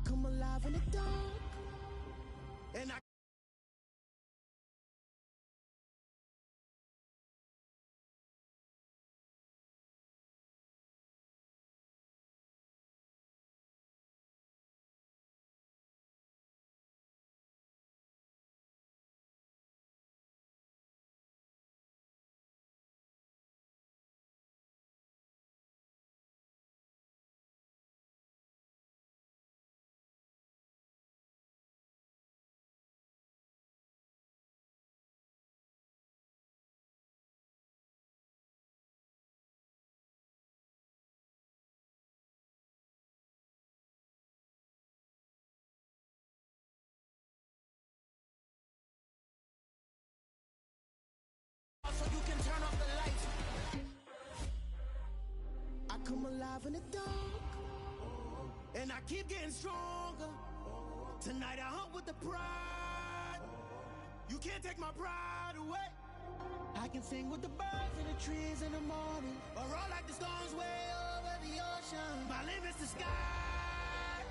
come alive in the dark, and I so you can turn off the lights. I come alive in the dark, and I keep getting stronger. Tonight I hunt with the pride. You can't take my pride away. I can sing with the birds and the trees in the morning, or roll like the storms way over the ocean. My limit's the sky.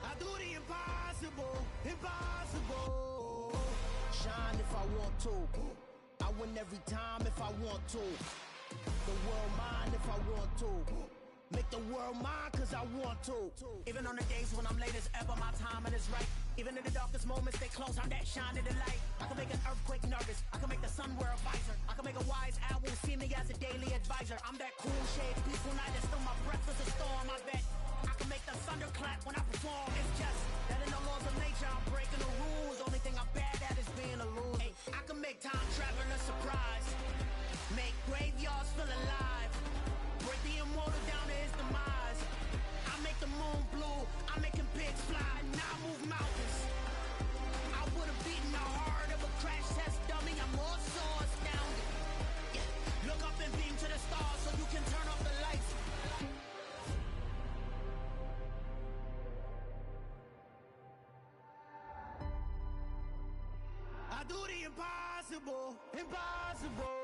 I do the impossible, impossible. Shine if I want to. I win every time if I want to. The world mine if I want to. Make the world mine cause I want to. Even on the days when I'm late as ever, my timing is right. Even in the darkest moments, stay close, I'm that shining the light. I can make an earthquake nervous, I can make the sun wear a visor. I can make a wise owl see me as a daily advisor. I'm that cool shade, peaceful night, and still my breath is a storm, I bet. I can make the thunder clap when I perform. It's just that in the laws of nature, I'm breaking the rules. Only thing I'm bad at is being a loser. Hey, I can make time travel a surprise. Make graveyards feel alive. Break the immortal down to his demise. I make the moon blue, I'm making pigs fly, and I move mountains. I would've beaten the heart of a crash test dummy. I'm more so astounded. Yeah. Look up and beam to the stars so you can turn off the lights. I do the impossible, impossible.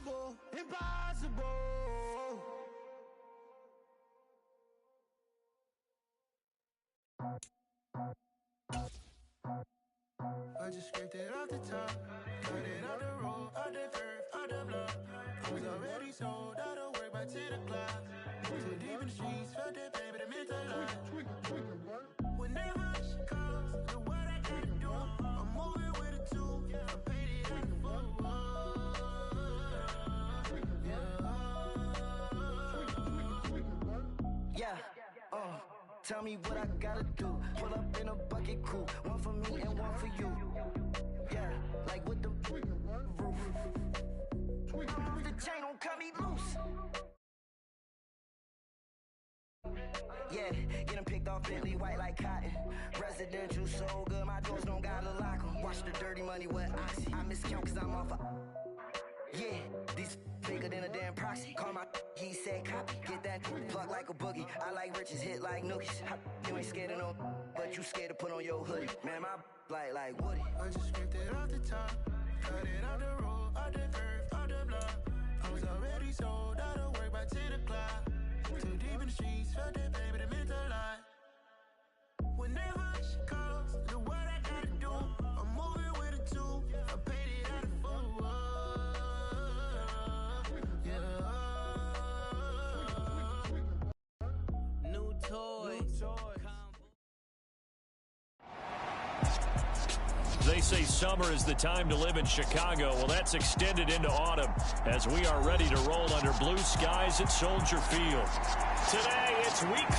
Impossible, impossible. I just scraped it off the top, cut it out the road, out the curve, out the block. I was already sold, out of work by 10 o'clock. Too deep in the streets, felt that pain, but it meant a lot. Whenever she calls, the what I gotta do, I'm moving with a two, I'm painted like a fool. Tell me what I gotta do. Pull up in a bucket crew, one for me and one for you. Yeah, like with the roof. I'm off the chain, don't cut me loose. Yeah, get them picked off Bentley, white like cotton. Residential so good, my doors don't gotta lock them. Watch the dirty money with oxy. I miscount cause I'm off a... Yeah, these bigger than a damn proxy. Call my he said copy. Get that plug like a boogie. I like riches, hit like nookies. You ain't scared of no, but you scared to put on your hoodie. Man, my like Woody. I just scraped it off the top, cut it out the road, out the curve, out the block. I was already sold, out of work by 10 o'clock. Too deep in the streets, felt that pain, but it meant a lot. Whenever she calls, the what I gotta do, I'm moving with a two, I painted out a fool. Yeah. New toys. They say summer is the time to live in Chicago. Well, that's extended into autumn as we are ready to roll under blue skies at Soldier Field. Today, it's week...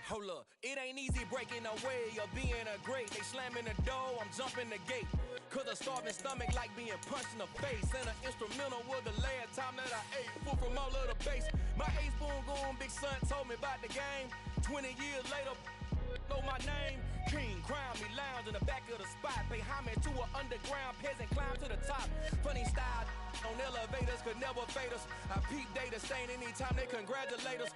Hold up, It ain't easy breaking away or being a great. They slamming the door, I'm jumping the gate. Cause a starving stomach like being punched in the face. And an instrumental was the last time that I ate. Full from all of the bass. My A-spoon goon, big son told me about the game. 20 years later, know my name. King, crown me, lounge in the back of the spot. Pay homage to an underground peasant, climb to the top. Funny style on elevators could never fade us. I peep data stain anytime they congratulate us.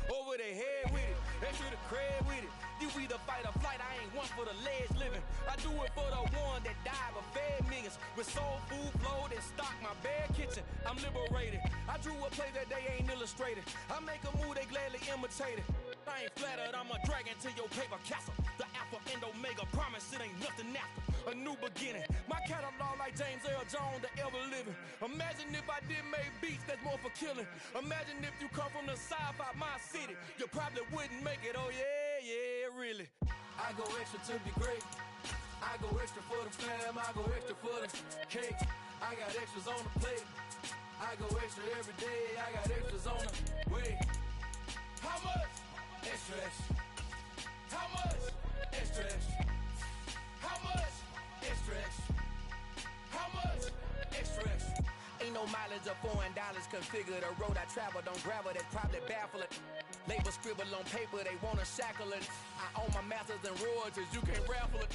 Over their head with it, extra the cred with it. You either fight or flight, I ain't one for the ledge living. I do it for the one that died but fed millions. With soul food flowed and stocked my bare kitchen. I'm liberated. I drew a play that they ain't illustrated. I make a move, they gladly imitate it. I ain't flattered, I'm a dragon to your paper castle. The alpha and omega, promise it ain't nothing after. A new beginning. My catalog like James Earl Jones, the ever living. Imagine if I did make beats that's more for killing. Imagine if you come from the south out my city. You probably wouldn't make it, oh yeah, really. I go extra to be great. I go extra for the fam, I go extra for the cake. I got extras on the plate. I go extra every day, I got extras on the way. How much? Extra, extra. How much? Extra, extra. How much? Extra, extra. How much? Extra, extra. Ain't no mileage or $4 configure the road I travel. Don't gravel, that probably baffle it. Label scribble on paper, they wanna shackle it. I own my masters and royalties, you can't raffle it.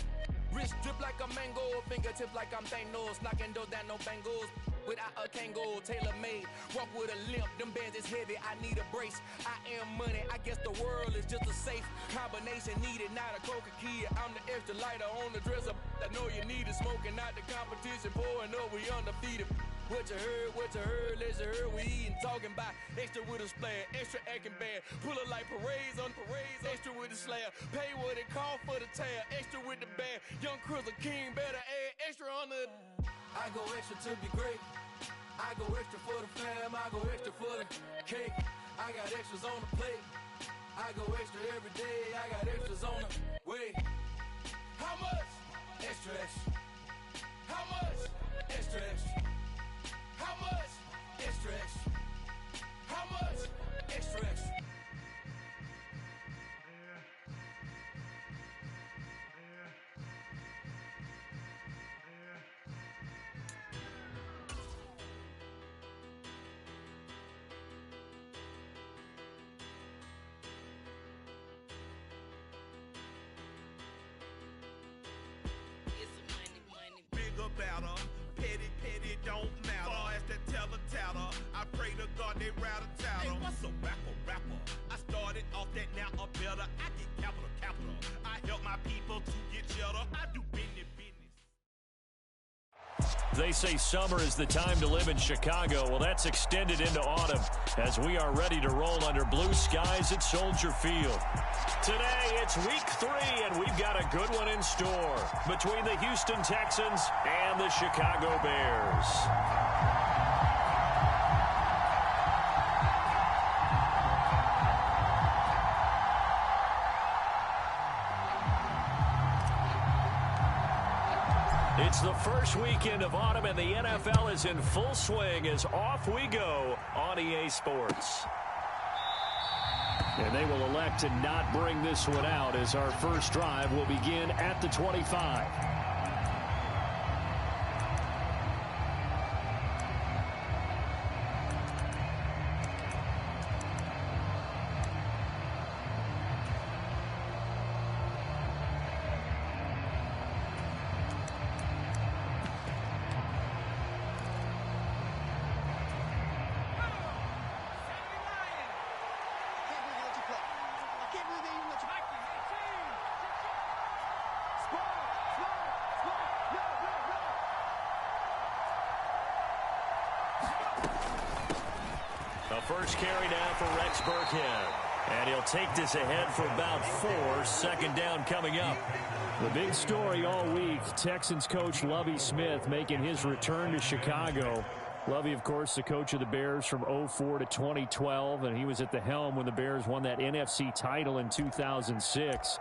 Wrist drip like a mango, fingertips like I'm Thanos. Knocking doors down, no bangles. Without a Kango, tailor-made. Walk with a limp, them bands is heavy, I need a brace. I am money, I guess the world is just a safe combination needed, not a coca key. I'm the extra lighter on the dresser. I know you need it, smoking out the competition, pouring up, we undefeated. What you heard, let's you heard, we eatin', talking about extra with a splash, extra acting bad. Pull it like parades on parades, extra with the slab. Pay what it cost for the tab, extra with the bag. Young Cruiser King, better add extra on the. I go extra to be great. I go extra for the fam, I go extra for the cake. I got extras on the plate. I go extra every day, I got extras on the way. How much? Extra, extra. How much? Extra, extra. How much? Extra, extra. How much? Extra, extra. Better, petty, don't matter. Far as the teller, I pray to God they rattle tattle. Hey, what's a rapper? I started off that, now I'm better. I get capital. I help my people to get cheddar. I do business. They say summer is the time to live in Chicago. Well, that's extended into autumn as we are ready to roll under blue skies at Soldier Field. Today, it's week 3, and we've got a good one in store between the Houston Texans and the Chicago Bears. It's the first weekend of autumn, and the NFL is in full swing as off we go on EA Sports. And they will elect to not bring this one out as our first drive will begin at the 25. First carry down for Rex Burkhead. And he'll take this ahead for about 4. Second down coming up. The big story all week, Texans coach Lovie Smith making his return to Chicago. Lovie, of course, the coach of the Bears from 2004 to 2012, and he was at the helm when the Bears won that NFC title in 2006.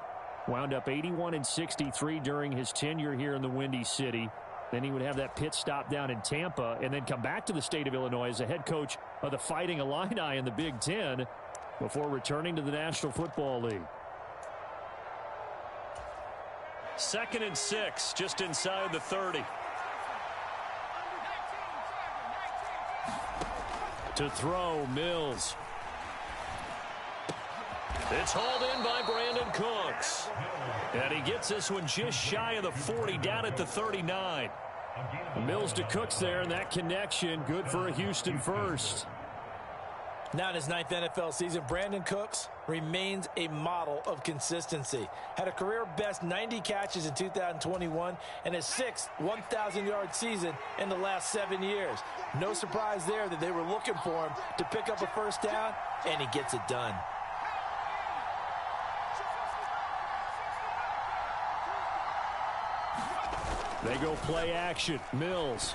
Wound up 81-63 during his tenure here in the Windy City. Then he would have that pit stop down in Tampa and then come back to the state of Illinois as a head coach of the Fighting Illini in the Big Ten before returning to the National Football League. 2nd and 6, just inside the 30. To throw, Mills. It's hauled in by Brandon Cooks. And he gets this one just shy of the 40, down at the 39. Mills to Cooks there, and that connection good for a Houston first. Now in his 9th NFL season, Brandon Cooks remains a model of consistency. Had a career-best 90 catches in 2021 and his 6th 1,000-yard season in the last 7 years. No surprise there that they were looking for him to pick up a first down, and he gets it done. They go play action. Mills.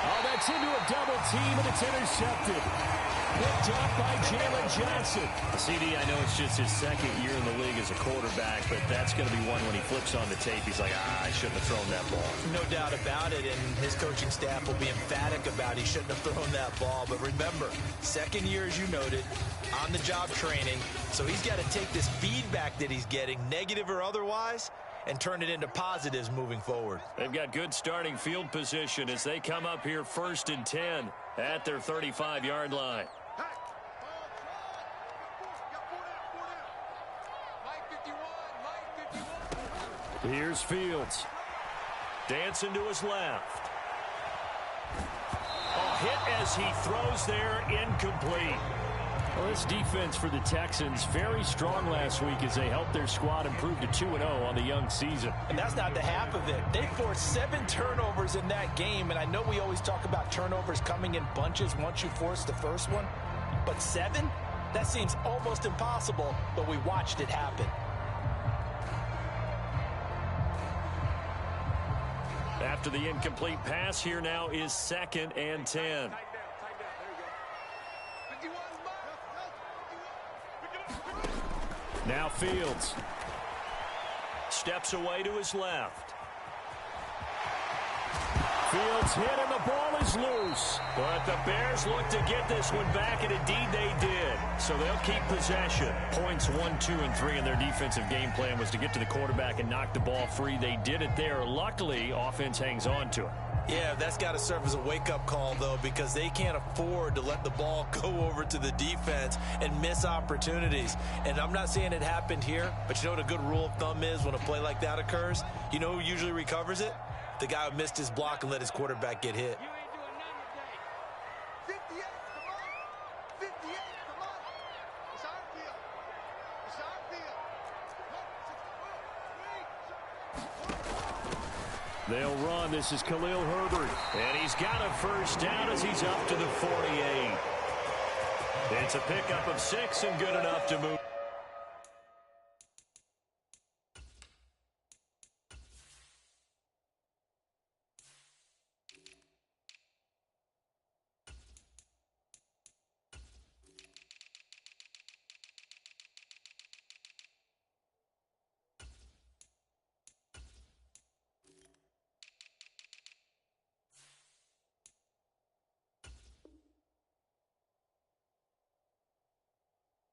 Oh, that's into a double team, and it's intercepted. Picked up by Jalen Johnson. CD, I know it's just his 2nd year in the league as a quarterback, but that's going to be one when he flips on the tape. He's like, I shouldn't have thrown that ball. No doubt about it, and his coaching staff will be emphatic about he shouldn't have thrown that ball. But remember, 2nd year, as you noted, on-the-job training, so he's got to take this feedback that he's getting, negative or otherwise, and turn it into positives moving forward. They've got good starting field position as they come up here 1st and 10 at their 35-yard line. Here's Fields. Dancing to his left. A hit as he throws there, incomplete. Well, this defense for the Texans, very strong last week as they helped their squad improve to 2-0 on the young season. And that's not the half of it. They forced 7 turnovers in that game, and I know we always talk about turnovers coming in bunches once you force the first one, but 7? That seems almost impossible, but we watched it happen. After the incomplete pass, here now is 2nd and 10. Now Fields. Steps away to his left. Fields hit and the ball is loose. But the Bears look to get this one back, and indeed they did. So they'll keep possession. Points 1, 2, and 3 in their defensive game plan was to get to the quarterback and knock the ball free. They did it there. Luckily, offense hangs on to it. Yeah, that's got to serve as a wake-up call, though, because they can't afford to let the ball go over to the defense and miss opportunities. And I'm not saying it happened here, but you know what a good rule of thumb is when a play like that occurs? You know who usually recovers it? The guy who missed his block and let his quarterback get hit. They'll run. This is Khalil Herbert. And he's got a first down as he's up to the 48. It's a pickup of 6 and good enough to move.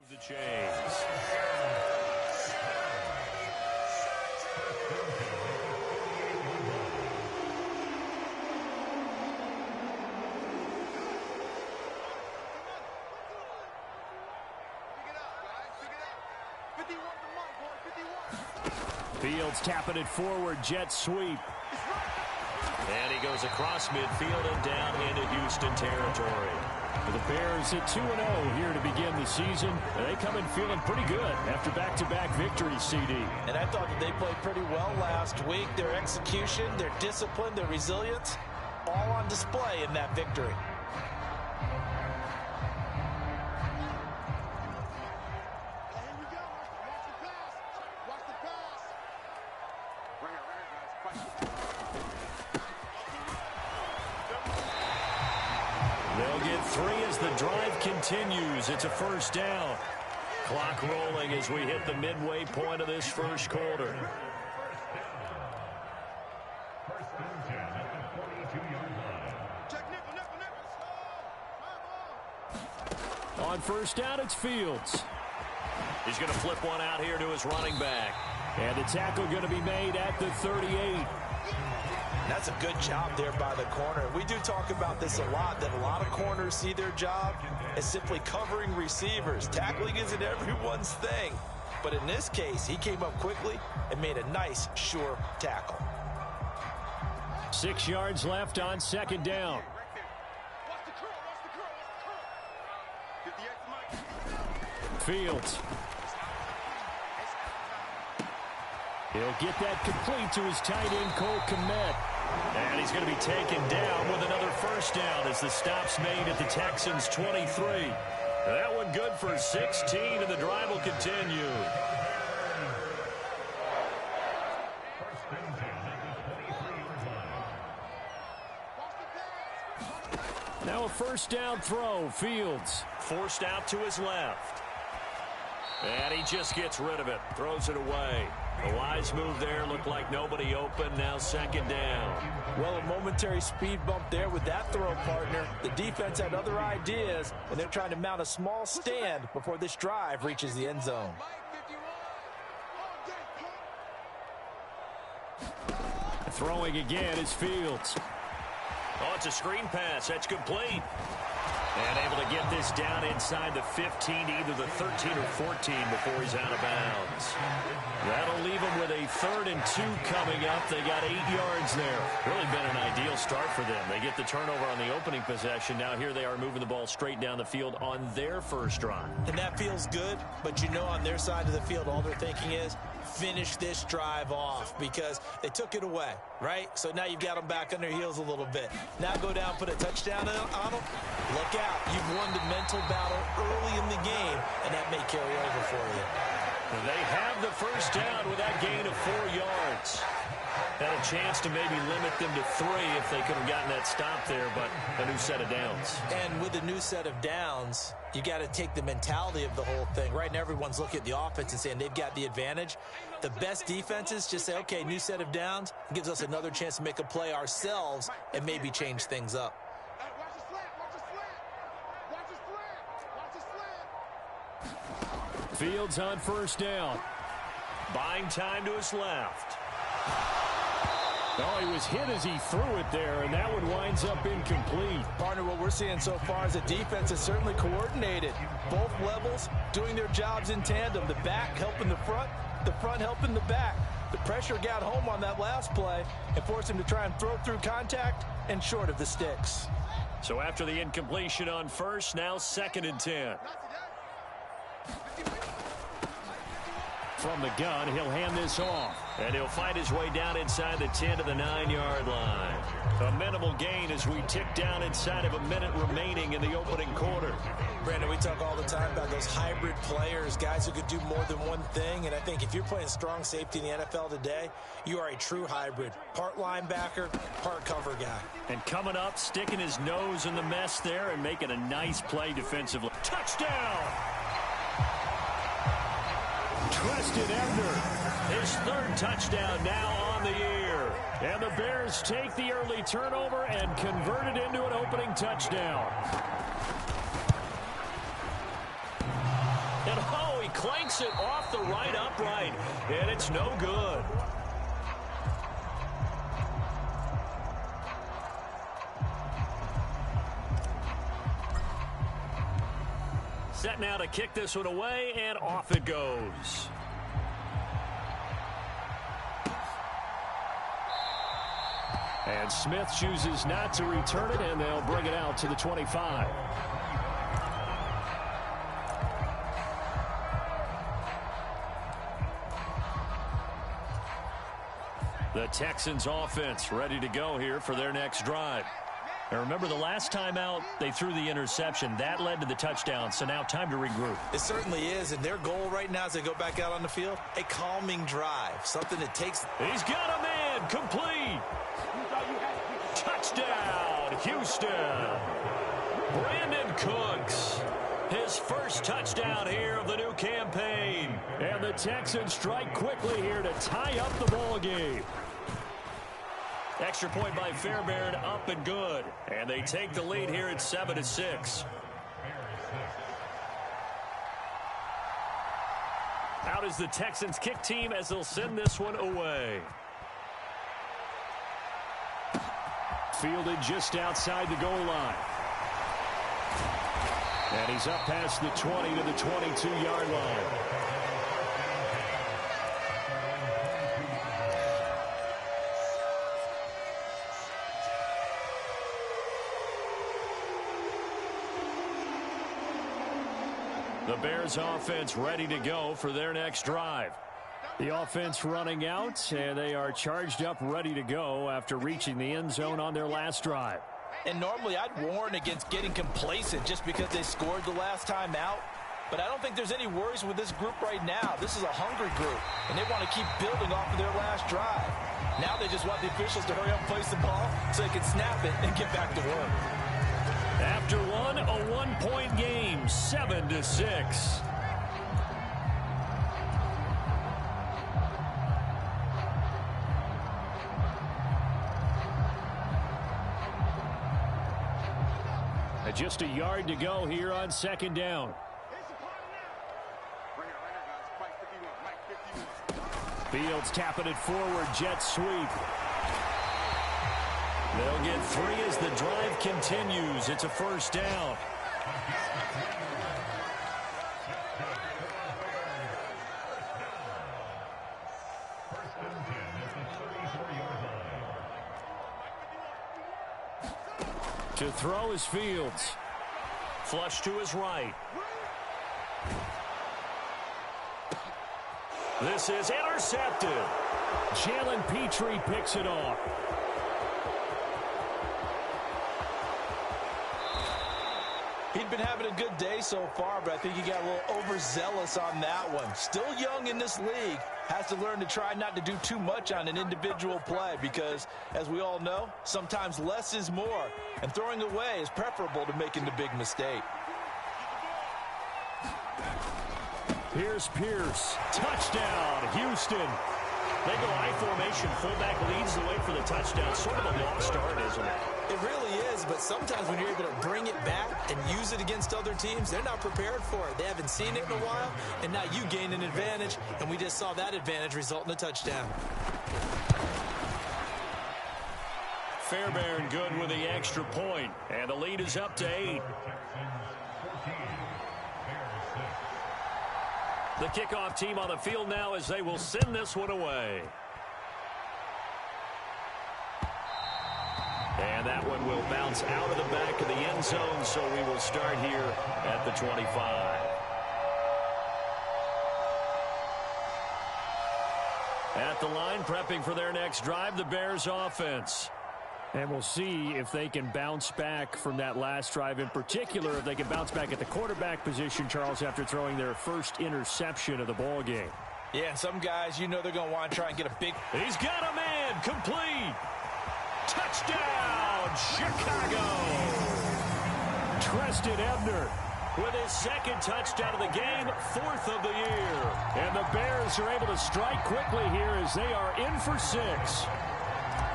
The chains. Fields tapping it forward, jet sweep. And he goes across midfield and down into Houston territory. The Bears at 2-0 here to begin the season. They come in feeling pretty good after back-to-back victories, CD. And I thought that they played pretty well last week. Their execution, their discipline, their resilience, all on display in that victory. Continues. It's a first down. Clock rolling as we hit the midway point of this first quarter. first down, it's Fields. He's going to flip one out here to his running back. And the tackle going to be made at the 38. That's a good job there by the corner. We do talk about this a lot, that a lot of corners see their job as simply covering receivers. Tackling isn't everyone's thing. But in this case, he came up quickly and made a nice, sure tackle. 6 yards left on second down. Fields. He'll get that complete to his tight end, Cole Kmet. And he's going to be taken down with another first down as the stop's made at the Texans' 23. That one good for 16, and the drive will continue. Now a first down throw. Fields forced out to his left. And he just gets rid of it. Throws it away. A wise move there. Looked like nobody open. Now second down. Well, a momentary speed bump there with that throw, partner. The defense had other ideas, and they're trying to mount a small stand before this drive reaches the end zone. Throwing again is Fields. Oh, it's a screen pass. That's complete. And able to get this down inside the 15, either the 13 or 14 before he's out of bounds. That'll leave him with a 3rd and 2 coming up. They got 8 yards there. Really been an ideal start for them. They get the turnover on the opening possession. Now here they are moving the ball straight down the field on their first drive. And that feels good, but you know on their side of the field all they're thinking is finish this drive off because they took it away, right? So now you've got them back on their heels a little bit. Now go down, put a touchdown on them. Look out. You've won the mental battle early in the game, and that may carry over for you. They have the first down with that gain of 4 yards. Had a chance to maybe limit them to 3 if they could have gotten that stop there, but a new set of downs. And with a new set of downs, you got to take the mentality of the whole thing. Right now, everyone's looking at the offense and saying they've got the advantage. The best defenses just say, okay, new set of downs. It gives us another chance to make a play ourselves and maybe change things up. Fields on first down. Buying time to his left. Oh, he was hit as he threw it there, and that one winds up incomplete. Partner, what we're seeing so far is the defense is certainly coordinated. Both levels doing their jobs in tandem. The back helping the front helping the back. The pressure got home on that last play and forced him to try and throw through contact and short of the sticks. So after the incompletion on first, now 2nd and 10. From the gun, he'll hand this off. And he'll fight his way down inside the 10 to the 9-yard line. A minimal gain as we tick down inside of a minute remaining in the opening quarter. Brandon, we talk all the time about those hybrid players, guys who could do more than one thing. And I think if you're playing strong safety in the NFL today, you are a true hybrid. Part linebacker, part cover guy. And coming up, sticking his nose in the mess there and making a nice play defensively. Touchdown! Twisted Ebner, his 3rd touchdown now on the year. And the Bears take the early turnover and convert it into an opening touchdown. And oh, he clanks it off the right upright, and it's no good. Set now to kick this one away, and off it goes. And Smith chooses not to return it, and they'll bring it out to the 25. The Texans offense ready to go here for their next drive. And remember, the last time out, they threw the interception. That led to the touchdown, so now time to regroup. It certainly is, and their goal right now as they go back out on the field, a calming drive, something that takes... He's got a man, complete. Touchdown, Houston. Brandon Cooks, his first touchdown here of the new campaign. And the Texans strike quickly here to tie up the ball game. Extra point by Fairbairn, up and good. And they take the lead here at 7-6. Out is the Texans kick team as they'll send this one away. Fielded just outside the goal line. And he's up past the 20 to the 22-yard line. The Bears offense ready to go for their next drive. The offense running out, and they are charged up, ready to go after reaching the end zone on their last drive. And normally I'd warn against getting complacent just because they scored the last time out. But I don't think there's any worries with this group right now. This is a hungry group, and they want to keep building off of their last drive. Now they just want the officials to hurry up and place the ball so they can snap it and get back to work. After one, a one-point game, 7-6. Just a yard to go here on second down. Fields tapping it forward, jet sweep. They'll get 3 as the drive continues. It's a first down. To throw is Fields. Flush to his right. This is intercepted. Jalen Petrie picks it off. He'd been having a good day so far, but I think he got a little overzealous on that one. Still young in this league. Has to learn to try not to do too much on an individual play because, as we all know, sometimes less is more. And throwing away is preferable to making the big mistake. Here's Pierce. Touchdown, Houston. They go I formation. Fullback leads the way for the touchdown. Sort of a lost start, isn't it? It really is, but sometimes when you're able to bring it back and use it against other teams, they're not prepared for it. They haven't seen it in a while, and now you gain an advantage, and we just saw that advantage result in a touchdown. Fairbairn good with the extra point, and the lead is up to 8. The kickoff team on the field now as they will send this one away. And that one will bounce out of the back of the end zone, so we will start here at the 25. At the line, prepping for their next drive, the Bears offense. And we'll see if they can bounce back from that last drive. In particular, if they can bounce back at the quarterback position, Charles, after throwing their first interception of the ball game. Yeah, some guys, you know they're going to want to try and get a big... He's got a man, complete. Touchdown, Chicago. Treston Ebner with his second touchdown of the game, 4th of the year. And the Bears are able to strike quickly here as they are in for 6.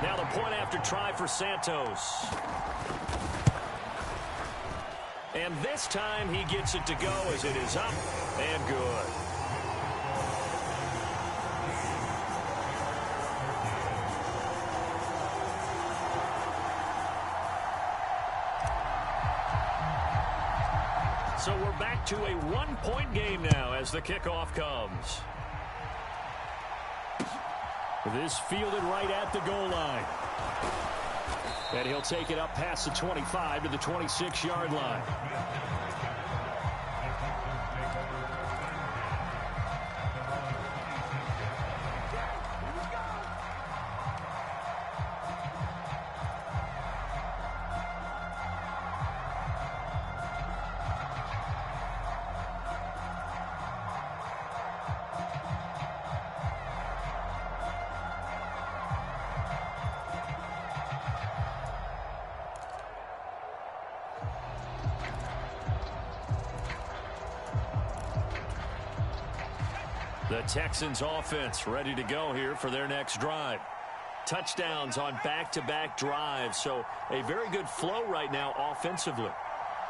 Now the point after try for Santos. And this time he gets it to go as it is up and good. So we're back to a one-point game now as the kickoff comes. This fielded right at the goal line. And he'll take it up past the 25 to the 26-yard line. The Texans offense ready to go here for their next drive. Touchdowns on back-to-back drives, so a very good flow right now offensively.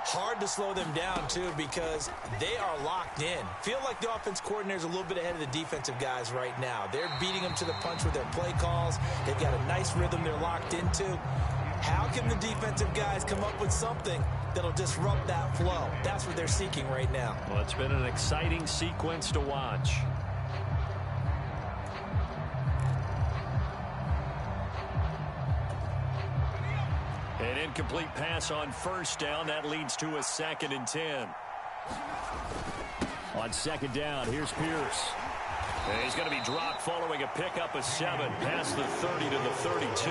Hard to slow them down, too, because they are locked in. Feel like the offense coordinator's a little bit ahead of the defensive guys right now. They're beating them to the punch with their play calls. They've got a nice rhythm they're locked into. How can the defensive guys come up with something that'll disrupt that flow? That's what they're seeking right now. Well, it's been an exciting sequence to watch. An incomplete pass on first down. That leads to a 2nd and 10. On 2nd down, here's Pierce. And he's going to be dropped following a pickup of 7 past the 30 to the 32.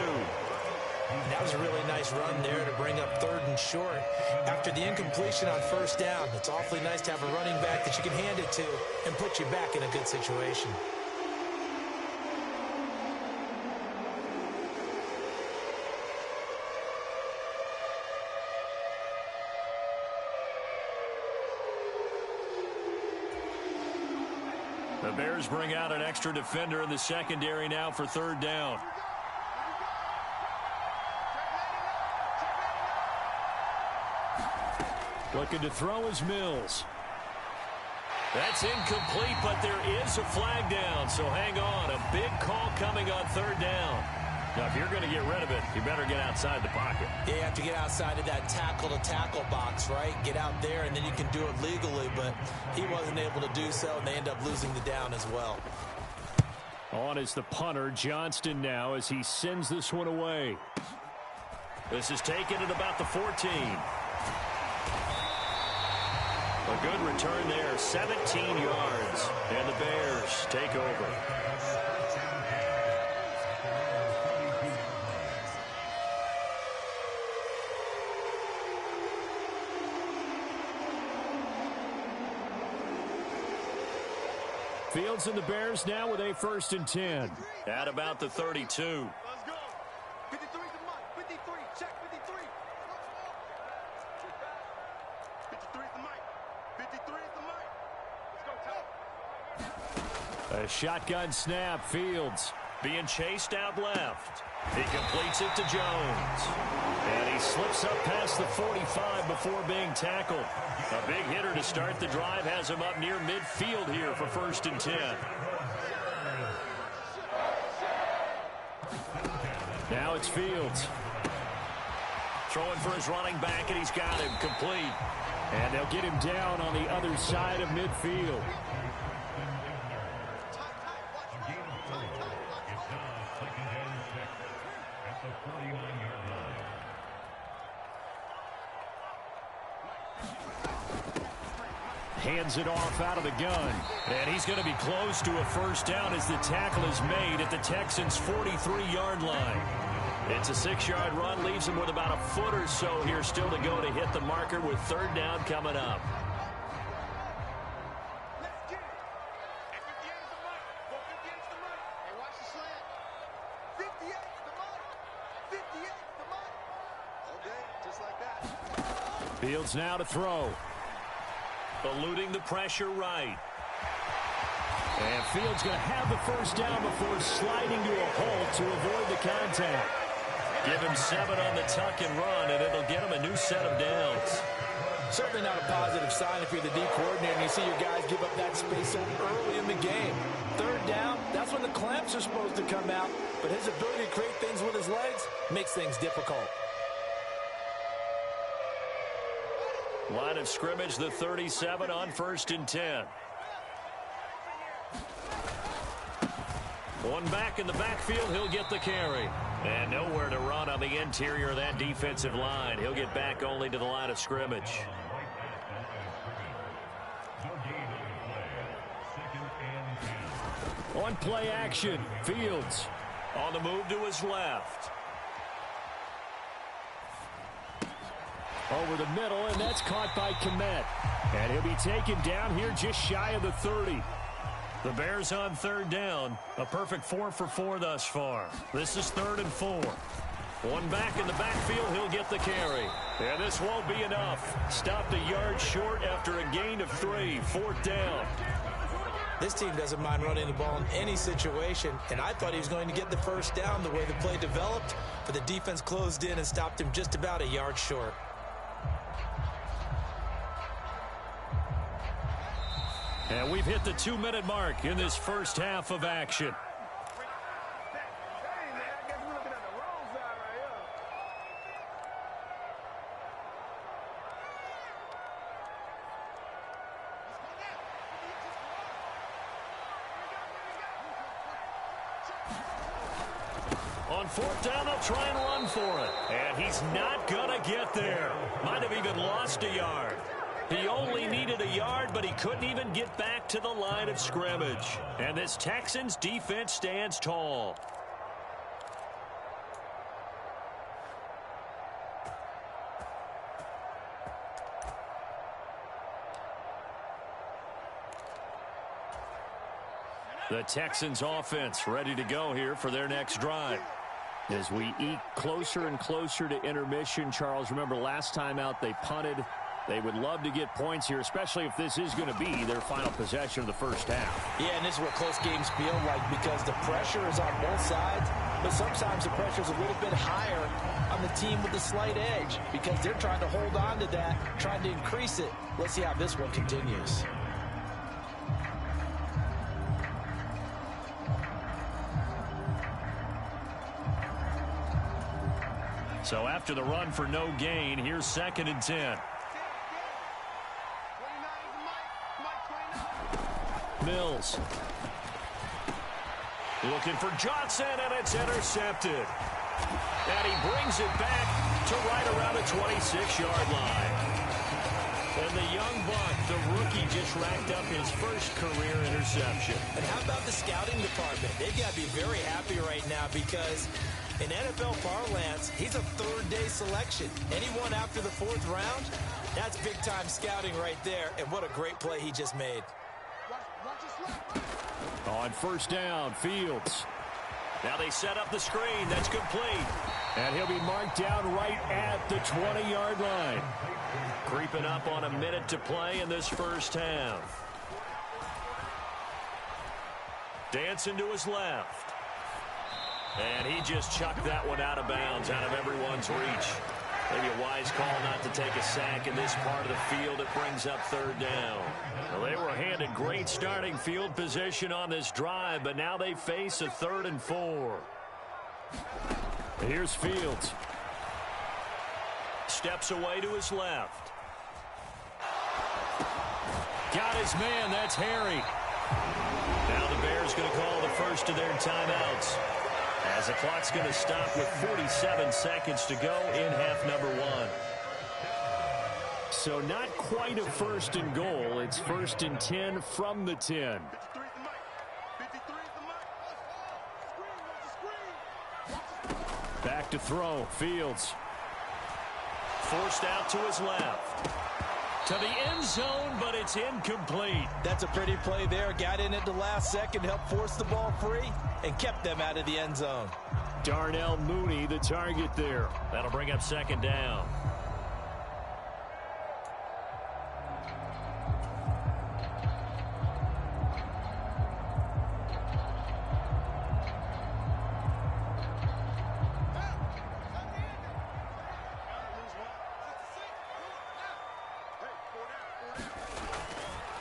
That was a really nice run there to bring up 3rd and short. After the incompletion on first down, it's awfully nice to have a running back that you can hand it to and put you back in a good situation. The Bears bring out an extra defender in the secondary now for 3rd down. Looking to throw is Mills. That's incomplete, but there is a flag down, so hang on. A big call coming on 3rd down. Now, if you're going to get rid of it, you better get outside the pocket. Yeah, you have to get outside of that tackle-to-tackle box, right? Get out there, and then you can do it legally, but he wasn't able to do so, and they end up losing the down as well. On is the punter, Johnston, now, as he sends this one away. This is taken at about the 14. A good return there, 17 yards, and the Bears take over. Fields and the Bears now with a 1st and 10. At about the 32. Let's go. 53 to Mike. 53. Check 53. 53 is the Mike. 53 is the Mike. Let's go, Tom. A shotgun snap. Fields being chased out left. He completes it to Jones. And he slips up past the 45 before being tackled. A big hitter to start the drive has him up near midfield here for 1st and 10. Now it's Fields. Throwing for his running back, and he's got him complete. And they'll get him down on the other side of midfield. Hands it off out of the gun. And he's going to be close to a 1st down as the tackle is made at the Texans' 43-yard line. It's a 6-yard run, leaves him with about a foot or so here still to go to hit the marker with 3rd down coming up. Let's get it. At 58 is the Mike. Go 58 is the Mike. Hey, watch the slant. 58 is the Mike. 58 is the Mike. Okay, just like that. Fields now to throw. Eluding the pressure right. And Fields going to have the 1st down before sliding to a hole to avoid the contact. Give him 7 on the tuck and run, and it'll get him a new set of downs. Certainly not a positive sign if you're the D coordinator and you see your guys give up that space so early in the game. 3rd down, that's when the clamps are supposed to come out, but his ability to create things with his legs makes things difficult. Line of scrimmage, the 37 on 1st and 10. One back in the backfield, he'll get the carry. And nowhere to run on the interior of that defensive line. He'll get back only to the line of scrimmage. On play action, Fields on the move to his left. Over the middle, and that's caught by Kmet. And he'll be taken down here just shy of the 30. The Bears on 3rd down. A perfect 4 for 4 thus far. This is 3rd and 4. One back in the backfield, he'll get the carry. And this won't be enough. Stopped a yard short after a gain of 3. 4th down. This team doesn't mind running the ball in any situation, and I thought he was going to get the 1st down the way the play developed, but the defense closed in and stopped him just about a yard short. And we've hit the 2-minute mark in this first half of action. On fourth down, they'll try and run for it. And he's not going to get there. Might have even lost a yard. He only needed a yard, but he couldn't even get back to the line of scrimmage. And this Texans defense stands tall. The Texans offense ready to go here for their next drive. As we eke closer and closer to intermission, Charles, remember last time out they punted. They would love to get points here, especially if this is going to be their final possession of the first half. Yeah, and this is what close games feel like because the pressure is on both sides, but sometimes the pressure is a little bit higher on the team with the slight edge because they're trying to hold on to that, trying to increase it. Let's see how this one continues. So after the run for no gain, here's 2nd and 10. Mills. Looking for Johnson, and it's intercepted. And he brings it back to right around the 26-yard line. And the young buck, the rookie, just racked up his first career interception. And how about the scouting department? They've got to be very happy right now because in NFL parlance, he's a third-day selection. Anyone after the 4th round, that's big-time scouting right there. And what a great play he just made. On first down, Fields. Now they set up the screen. That's complete. And he'll be marked down right at the 20-yard line. Creeping up on a minute to play in this first half. Dancing to his left. And he just chucked that one out of bounds, out of everyone's reach. Maybe a wise call not to take a sack in this part of the field. It brings up 3rd down. Well, they were handed great starting field position on this drive, but now they face a 3rd and 4. Here's Fields. Steps away to his left. Got his man. That's Harry. Now the Bears going to call the first of their timeouts, as the clock's going to stop with 47 seconds to go in half number 1. So not quite a 1st and goal. It's 1st and 10 from the 10. Back to throw. Fields. Forced out to his left. To the end zone, but it's incomplete. That's a pretty play there. Got in at the last second, helped force the ball free, and kept them out of the end zone. Darnell Mooney, the target there. That'll bring up 2nd down.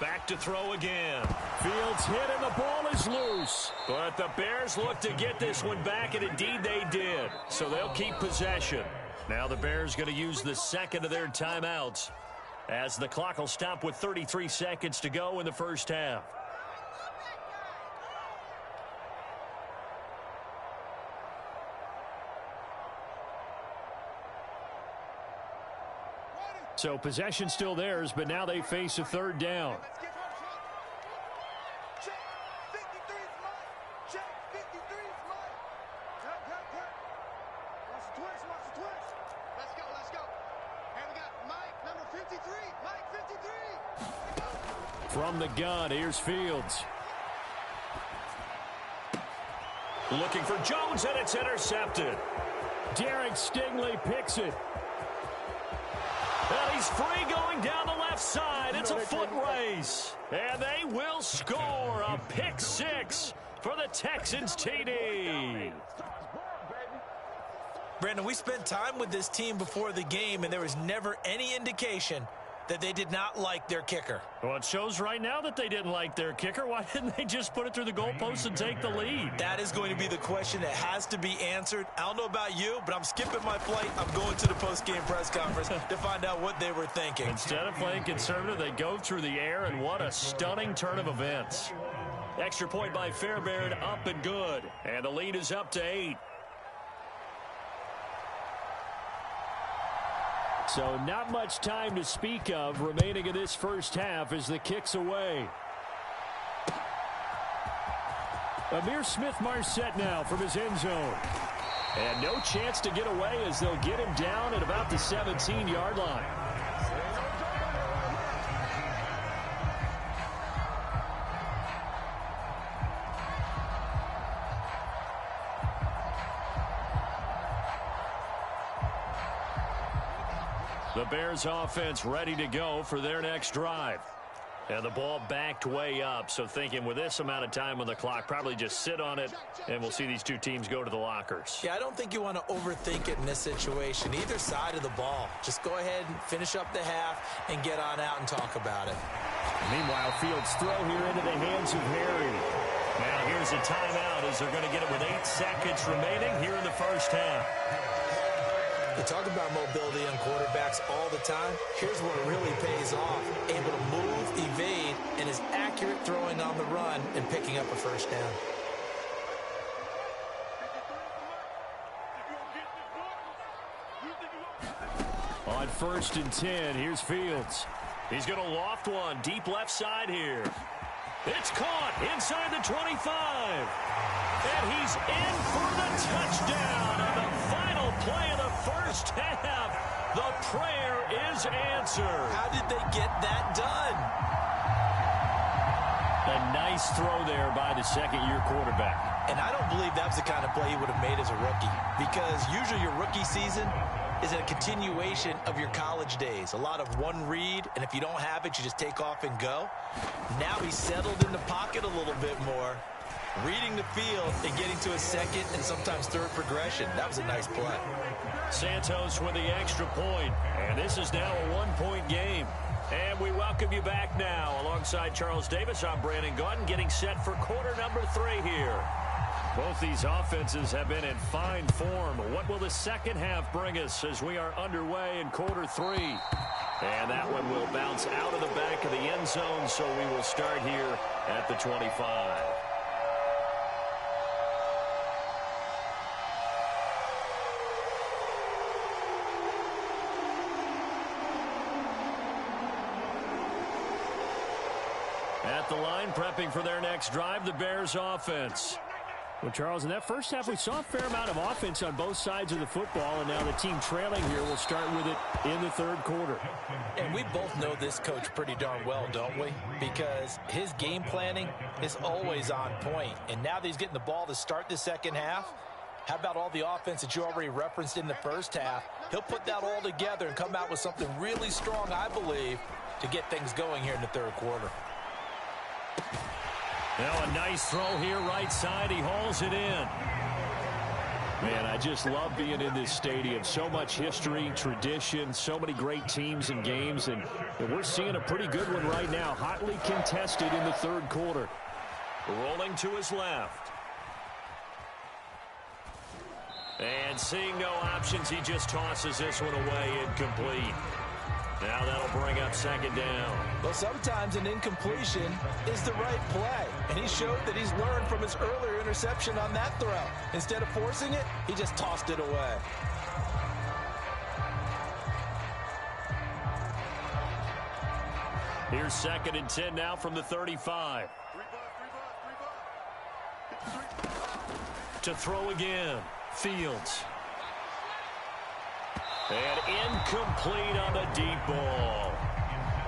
Back to throw again. Fields hit and the ball is loose. But the Bears look to get this one back, and indeed they did. So they'll keep possession. Now the Bears going to use the 2nd of their timeouts, as the clock will stop with 33 seconds to go in the first half. So possession still theirs, but now they face a 3rd down. From the gun, here's Fields. Looking for Jones, and it's intercepted. Derek Stingley picks it. And he's free going down the left side. It's a foot race. And they will score a pick 6 for the Texans TD. Brandon, we spent time with this team before the game, and there was never any indication that they did not like their kicker. Well, it shows right now that they didn't like their kicker. Why didn't they just put it through the goalpost and take the lead? That is going to be the question that has to be answered. I don't know about you, but I'm skipping my flight. I'm going to the post-game press conference to find out what they were thinking. Instead of playing conservative, they go through the air, and what a stunning turn of events. Extra point by Fairbairn, up and good. And the lead is up to 8. So not much time to speak of remaining in this first half as the kick's away. Amir Smith-Marset now from his end zone. And no chance to get away as they'll get him down at about the 17-yard line. The Bears offense ready to go for their next drive. And the ball backed way up, so thinking with this amount of time on the clock, probably just sit on it, and we'll see these two teams go to the lockers. Yeah, I don't think you want to overthink it in this situation. Either side of the ball. Just go ahead and finish up the half and get on out and talk about it. Meanwhile, Fields throw here into the hands of Harry. Now here's a timeout as they're going to get it with 8 seconds remaining here in the first half. We talk about mobility on quarterbacks all the time. Here's what really pays off. Able to move, evade, and is accurate throwing on the run and picking up a first down. On 1st and 10, here's Fields. He's going to loft one deep left side here. It's caught inside the 25. And he's in for the touchdown on the final play of the first half. The prayer is answered. How did they get that done? A nice throw there by the second-year quarterback. And I don't believe that was the kind of play he would have made as a rookie. Because usually your rookie season is a continuation of your college days. A lot of one read, and if you don't have it, you just take off and go. Now he's settled in the pocket a little bit more, reading the field and getting to a second and sometimes third progression. That was a nice play. Santos with the extra point, and this is now a 1-point game. And we welcome you back now. Alongside Charles Davis, I'm Brandon Gaudin, getting set for quarter number 3 here. Both these offenses have been in fine form. What will the second half bring us as we are underway in quarter 3? And that one will bounce out of the back of the end zone, so we will start here at the 25. At the line, prepping for their next drive, the Bears offense. Well, Charles, in that first half, we saw a fair amount of offense on both sides of the football, and now the team trailing here will start with it in the third quarter. And we both know this coach pretty darn well, don't we? Because his game planning is always on point. And now that he's getting the ball to start the second half, how about all the offense that you already referenced in the first half? He'll put that all together and come out with something really strong, I believe, to get things going here in the third quarter. Now a nice throw here right side. He hauls it in. Man, I just love being in this stadium. So much history, tradition, so many great teams and games. And we're seeing a pretty good one right now. Hotly contested in the third quarter. Rolling to his left. And seeing no options, he just tosses this one away, incomplete. Now that'll bring up second down. Well, sometimes an incompletion is the right play. And he showed that he's learned from his earlier interception on that throw. Instead of forcing it, he just tossed it away. Here's 2nd and 10 now from the 35. To throw again, Fields. And incomplete on the deep ball.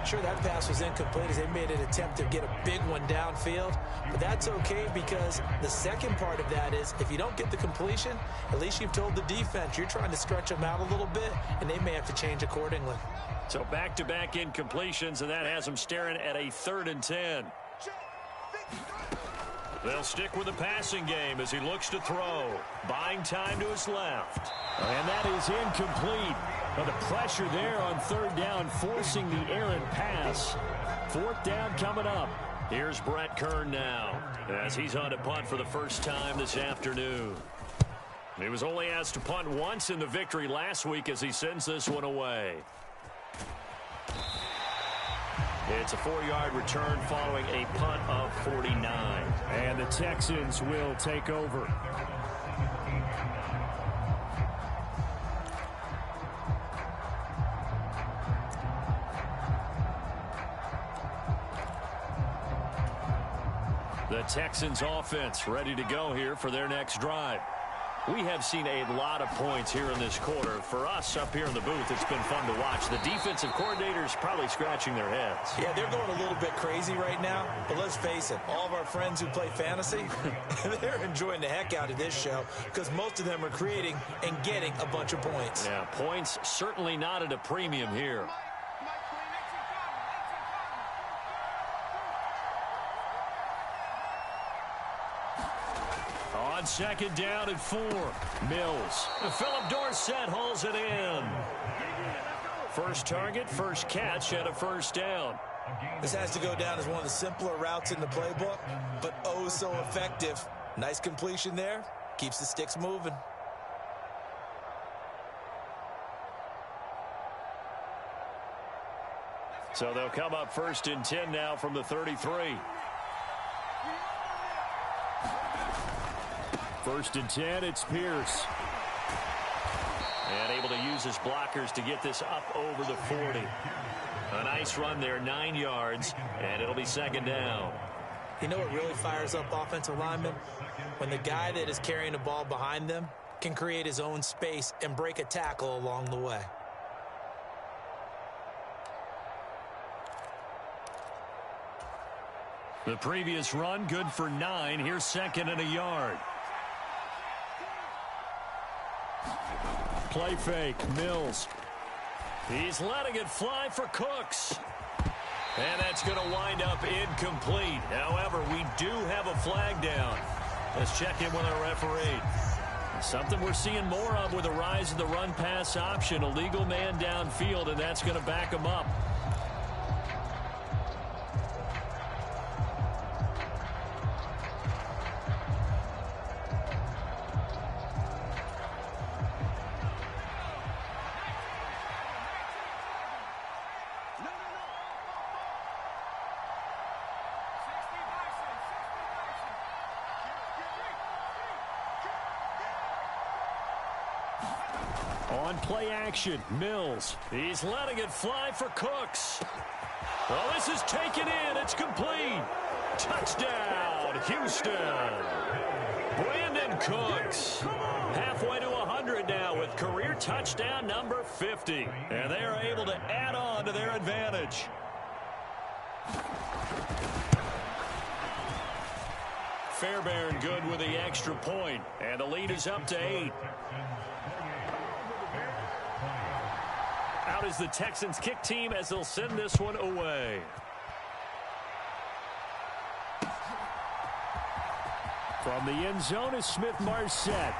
Sure, that pass was incomplete as they made an attempt to get a big one downfield. But that's okay because the second part of that is if you don't get the completion, at least you've told the defense you're trying to stretch them out a little bit, and they may have to change accordingly. So back-to-back incompletions, and that has them staring at a 3rd and 10. They'll stick with the passing game as he looks to throw. Buying time to his left. And that is incomplete. Well, the pressure there on third down, forcing the errant pass. Fourth down coming up. Here's Brett Kern now, as he's on to punt for the first time this afternoon. He was only asked to punt once in the victory last week as he sends this one away. It's a 4-yard return following a punt of 49. And the Texans will take over. The Texans offense ready to go here for their next drive. We have seen a lot of points here in this quarter. For us up here in the booth, it's been fun to watch. The defensive coordinators probably scratching their heads. Yeah, they're going a little bit crazy right now. But let's face it, all of our friends who play fantasy, they're enjoying the heck out of this show because most of them are creating and getting a bunch of points. Yeah, points certainly not at a premium here. On second down and 4, Mills. Philip Dorsett hauls it in. First target, first catch, and a first down. This has to go down as one of the simpler routes in the playbook, but oh so effective. Nice completion there. Keeps the sticks moving. So they'll come up first and 10 now from the 33. First and 10, it's Pierce. And able to use his blockers to get this up over the 40. A nice run there, 9 yards, and it'll be second down. You know what really fires up offensive linemen? When the guy that is carrying the ball behind them can create his own space and break a tackle along the way. The previous run, good for 9. Here's second and a yard. Play fake, Mills. He's letting it fly for Cooks. And that's going to wind up incomplete. However, we do have a flag down. Let's check in with our referee. Something we're seeing more of with the rise of the run-pass option. A legal man downfield, and that's going to back him up. On play action, Mills. He's letting it fly for Cooks. Well, this is taken in. It's complete. Touchdown, Houston. Brandon Cooks. Halfway to 100 now with career touchdown number 50. And they are able to add on to their advantage. Fairbairn good with the extra point. And the lead is up to 8. Out is the Texans kick team as they'll send this one away. From the end zone is Smith-Marset.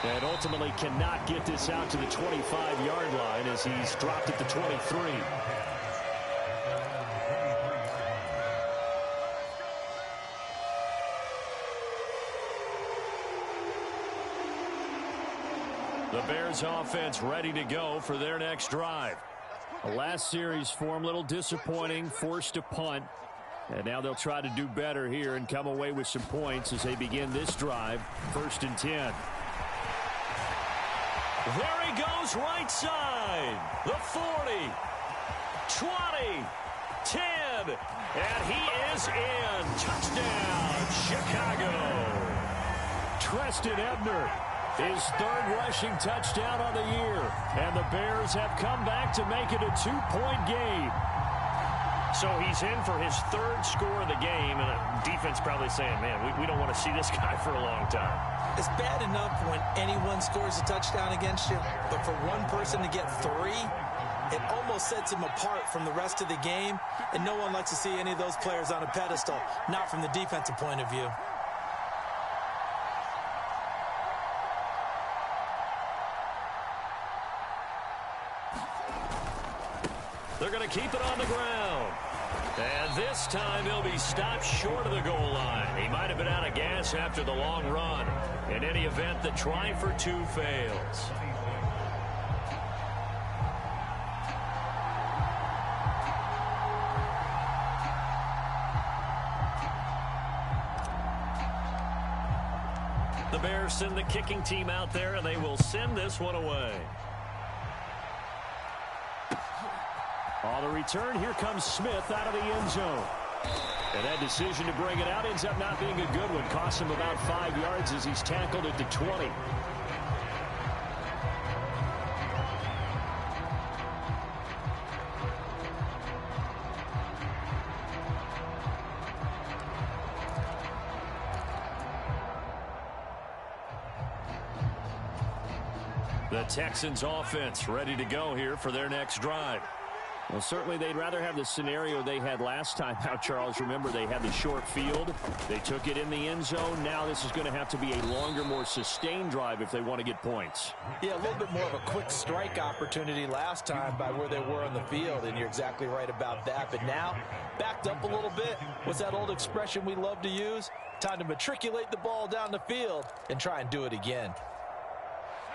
And ultimately cannot get this out to the 25-yard line as he's dropped at the 23. The Bears offense ready to go for their next drive. The last series form, a little disappointing, forced to punt. And now they'll try to do better here and come away with some points as they begin this drive. First and 10. There he goes, right side. The 40, 20, 10, and he is in. Touchdown, Chicago. Treston Ebner, his third rushing touchdown on the year. And the Bears have come back to make it a 2-point game. So he's in for his third score of the game, and the defense probably saying, man, we don't want to see this guy for a long time. It's bad enough when anyone scores a touchdown against you, but for one person to get 3, it almost sets him apart from the rest of the game, and no one likes to see any of those players on a pedestal, not from the defensive point of view. They're going to keep it on the ground. And this time he'll be stopped short of the goal line. He might have been out of gas after the long run. In any event, the try for two fails. The Bears send the kicking team out there, and they will send this one away. On the return, here comes Smith out of the end zone. And that decision to bring it out ends up not being a good one. Costs him about 5 yards as he's tackled at the 20. The Texans offense ready to go here for their next drive. Well, certainly they'd rather have the scenario they had last time out, Charles. Remember, they had the short field. They took it in the end zone. Now this is going to have to be a longer, more sustained drive if they want to get points. Yeah, a little bit more of a quick strike opportunity last time by where they were on the field, and you're exactly right about that. But now, backed up a little bit. What's that old expression we love to use? Time to matriculate the ball down the field and try and do it again.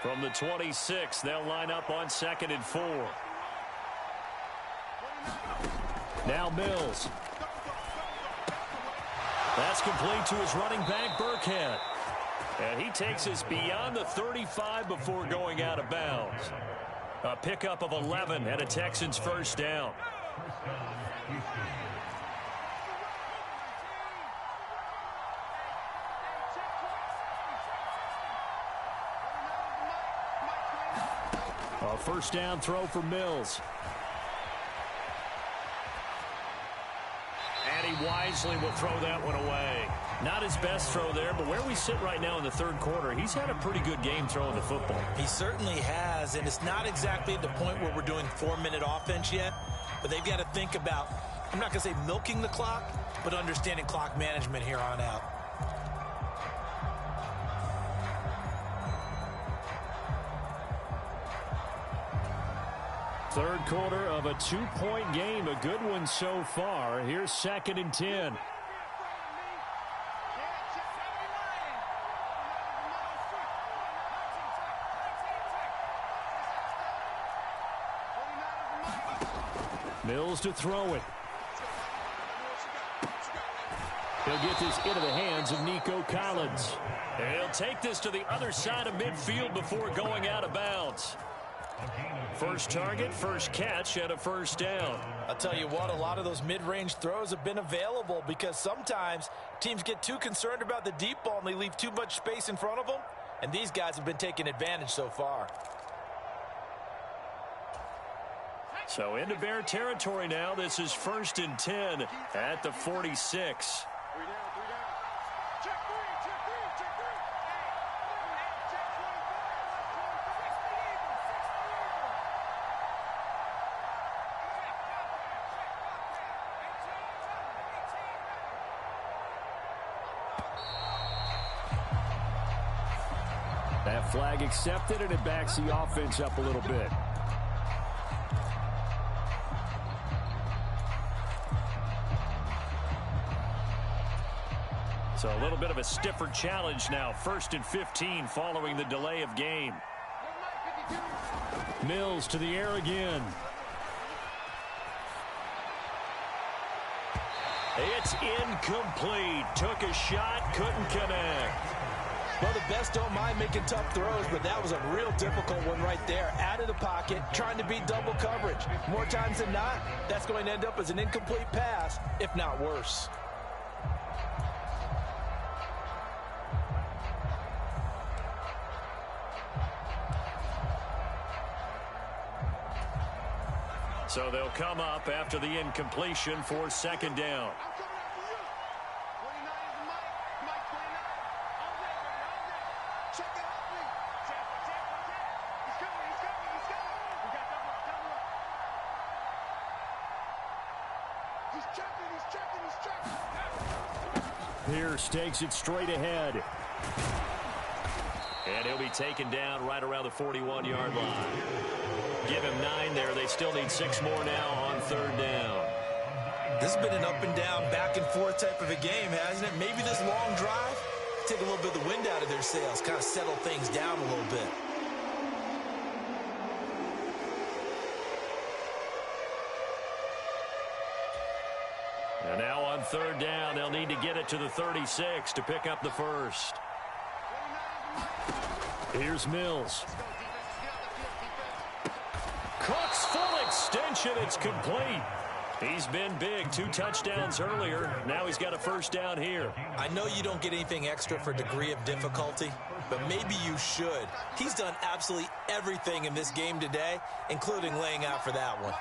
From the 26, they'll line up on 2nd and 4. Now Mills. That's complete to his running back, Burkhead. And he takes us beyond the 35 before going out of bounds. A pickup of 11 and a Texans first down. A first down throw for Mills. And he wisely will throw that one away. Not his best throw there, but where we sit right now in the third quarter, he's had a pretty good game throwing the football. He certainly has, and it's not exactly at the point where we're doing 4-minute offense yet, but they've got to think about, I'm not going to say milking the clock, but understanding clock management here on out. Third quarter of a 2-point game. A good one so far. Here's 2nd and 10. Mills to throw it. He'll get this into the hands of Nico Collins. And he'll take this to the other side of midfield before going out of bounds. First target, first catch, and a first down. I'll tell you what, a lot of those mid-range throws have been available because sometimes teams get too concerned about the deep ball and they leave too much space in front of them, and these guys have been taking advantage so far. So into Bear territory now. This is 1st and 10 at the 46. That flag accepted, and it backs the offense up a little bit. So a little bit of a stiffer challenge now. 1st and 15 following the delay of game. Mills to the air again. It's incomplete. Took a shot, couldn't connect. Well, the best don't mind making tough throws, but that was a real difficult one right there. Out of the pocket, trying to beat double coverage. More times than not, that's going to end up as an incomplete pass, if not worse. So they'll come up after the incompletion for 2nd down. Pierce takes it straight ahead. And he'll be taken down right around the 41-yard line. Give him 9 there. They still need 6 more now on 3rd down. This has been an up-and-down, back-and-forth type of a game, hasn't it? Maybe this long drive, take a little bit of the wind out of their sails, kind of settle things down a little bit. And now on 3rd down, they'll need to get it to the 36 to pick up the first. Here's Mills. Cook's full extension. It's complete. He's been big. 2 touchdowns earlier. Now he's got a first down here. I know you don't get anything extra for degree of difficulty, but maybe you should. He's done absolutely everything in this game today, including laying out for that one.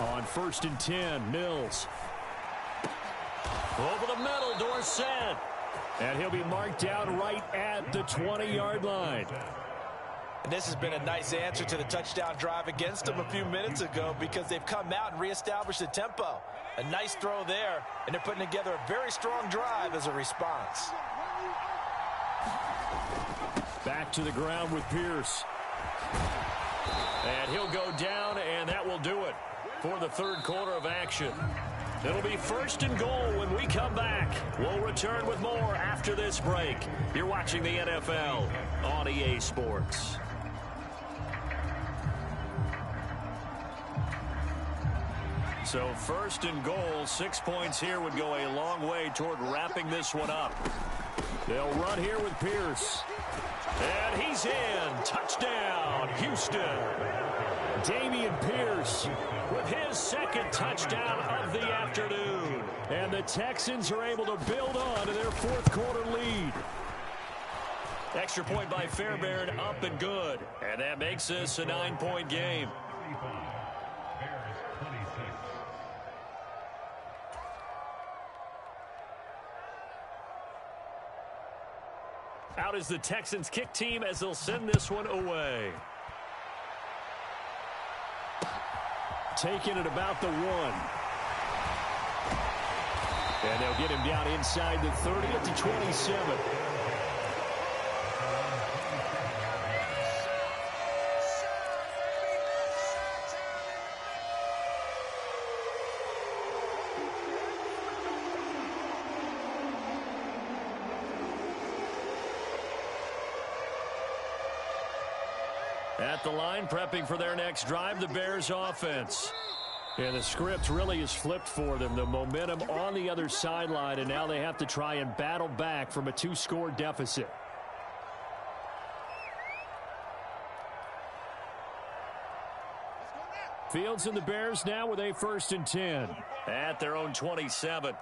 On 1st and 10, Mills. Over the middle, Dorsett. And he'll be marked down right at the 20-yard line. And this has been a nice answer to the touchdown drive against them a few minutes ago because they've come out and reestablished the tempo. A nice throw there, and they're putting together a very strong drive as a response. Back to the ground with Pierce. And he'll go down, and that will do it for the 3rd quarter of action. It'll be 1st and goal when we come back. We'll return with more after this break. You're watching the NFL on EA Sports. So 1st and goal, 6 points here would go a long way toward wrapping this one up. They'll run here with Pierce. And he's in. Touchdown, Houston. Dameon Pierce with his 2nd touchdown of the afternoon. And the Texans are able to build on to their 4th quarter lead. Extra point by Fairbairn, up and good. And that makes this a 9-point game. Out is the Texans kick team as they'll send this one away. Taking it about the 1. And they'll get him down inside the 30 at the 27. At the line, prepping for their next drive, the Bears offense. And the script really is flipped for them. The momentum on the other sideline, and now they have to try and battle back from a 2-score deficit. Fields and the Bears now with a 1st and 10 at their own 27.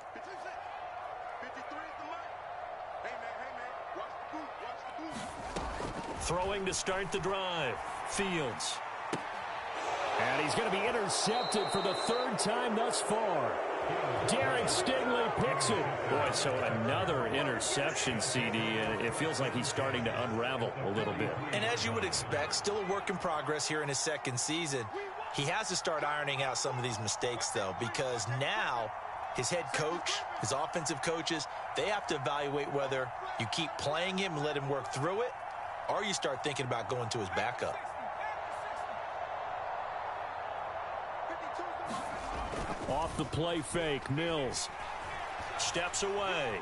Throwing to start the drive. Fields. And he's going to be intercepted for the 3rd time thus far. Derek Stingley picks it. Boy, so another interception, CD, and it feels like he's starting to unravel a little bit. And as you would expect, still a work in progress here in his 2nd season. He has to start ironing out some of these mistakes, though, because now his head coach, his offensive coaches, they have to evaluate whether you keep playing him and let him work through it, or you start thinking about going to his backup. Off the play fake, Mills steps away.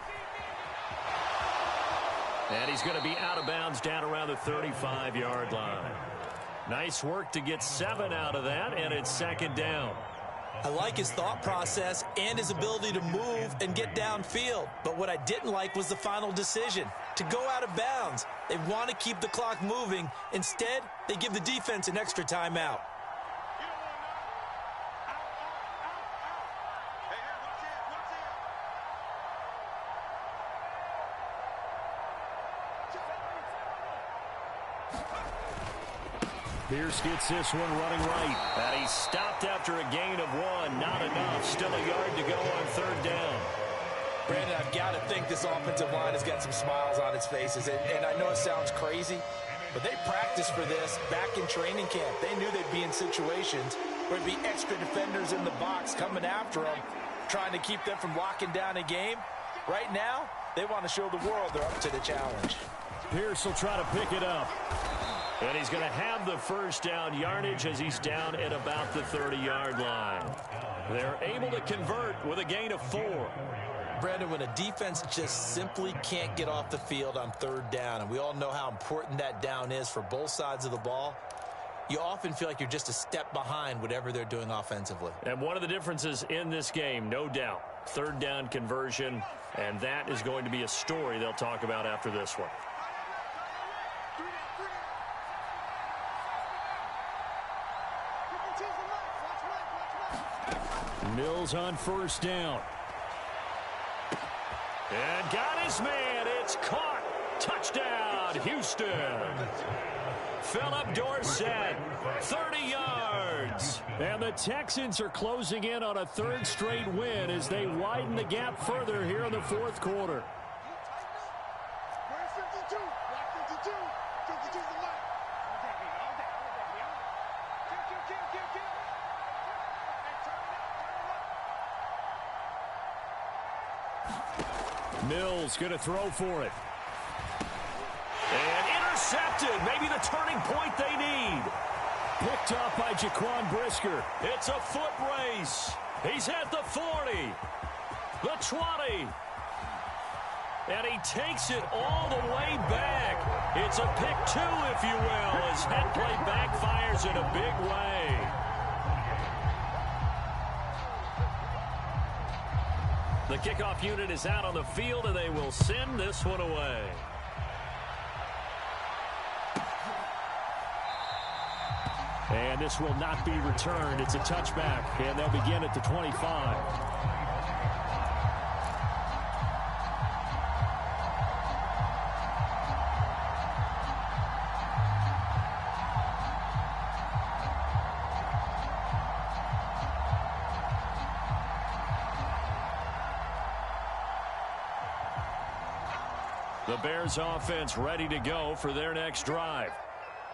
And he's going to be out of bounds down around the 35-yard line. Nice work to get 7 out of that, and it's 2nd down. I like his thought process and his ability to move and get downfield. But what I didn't like was the final decision, to go out of bounds. They want to keep the clock moving. Instead, they give the defense an extra timeout. Pierce gets this one running right. And he's stopped after a gain of 1. Not enough. Still a yard to go on 3rd down. Brandon, I've got to think this offensive line has got some smiles on its faces. And I know it sounds crazy, But they practiced for this back in training camp. They knew they'd be in situations where there'd be extra defenders in the box coming after them, trying to keep them from locking down a game. Right now, they want to show the world they're up to the challenge. Pierce will try to pick it up. And he's going to have the first down yardage as he's down at about the 30-yard line. They're able to convert with a gain of 4. Brandon, when a defense just simply can't get off the field on third down, and we all know how important that down is for both sides of the ball, you often feel like you're just a step behind whatever they're doing offensively. And one of the differences in this game, no doubt, third down conversion, and that is going to be a story they'll talk about after this one. Mills on first down. And got his man. It's caught. Touchdown, Houston. Philip Dorsett, 30 yards. And the Texans are closing in on a third straight win as they widen the gap further here in the fourth quarter. Mills going to throw for it. And intercepted. Maybe the turning point they need. Picked up by Jaquan Brisker. It's a foot race. He's at the 40. The 20. And he takes it all the way back. It's a pick 2, if you will, as head play backfires in a big way. The kickoff unit is out on the field, and they will send this one away. And this will not be returned. It's a touchback, and they'll begin at the 25. The Bears offense ready to go for their next drive.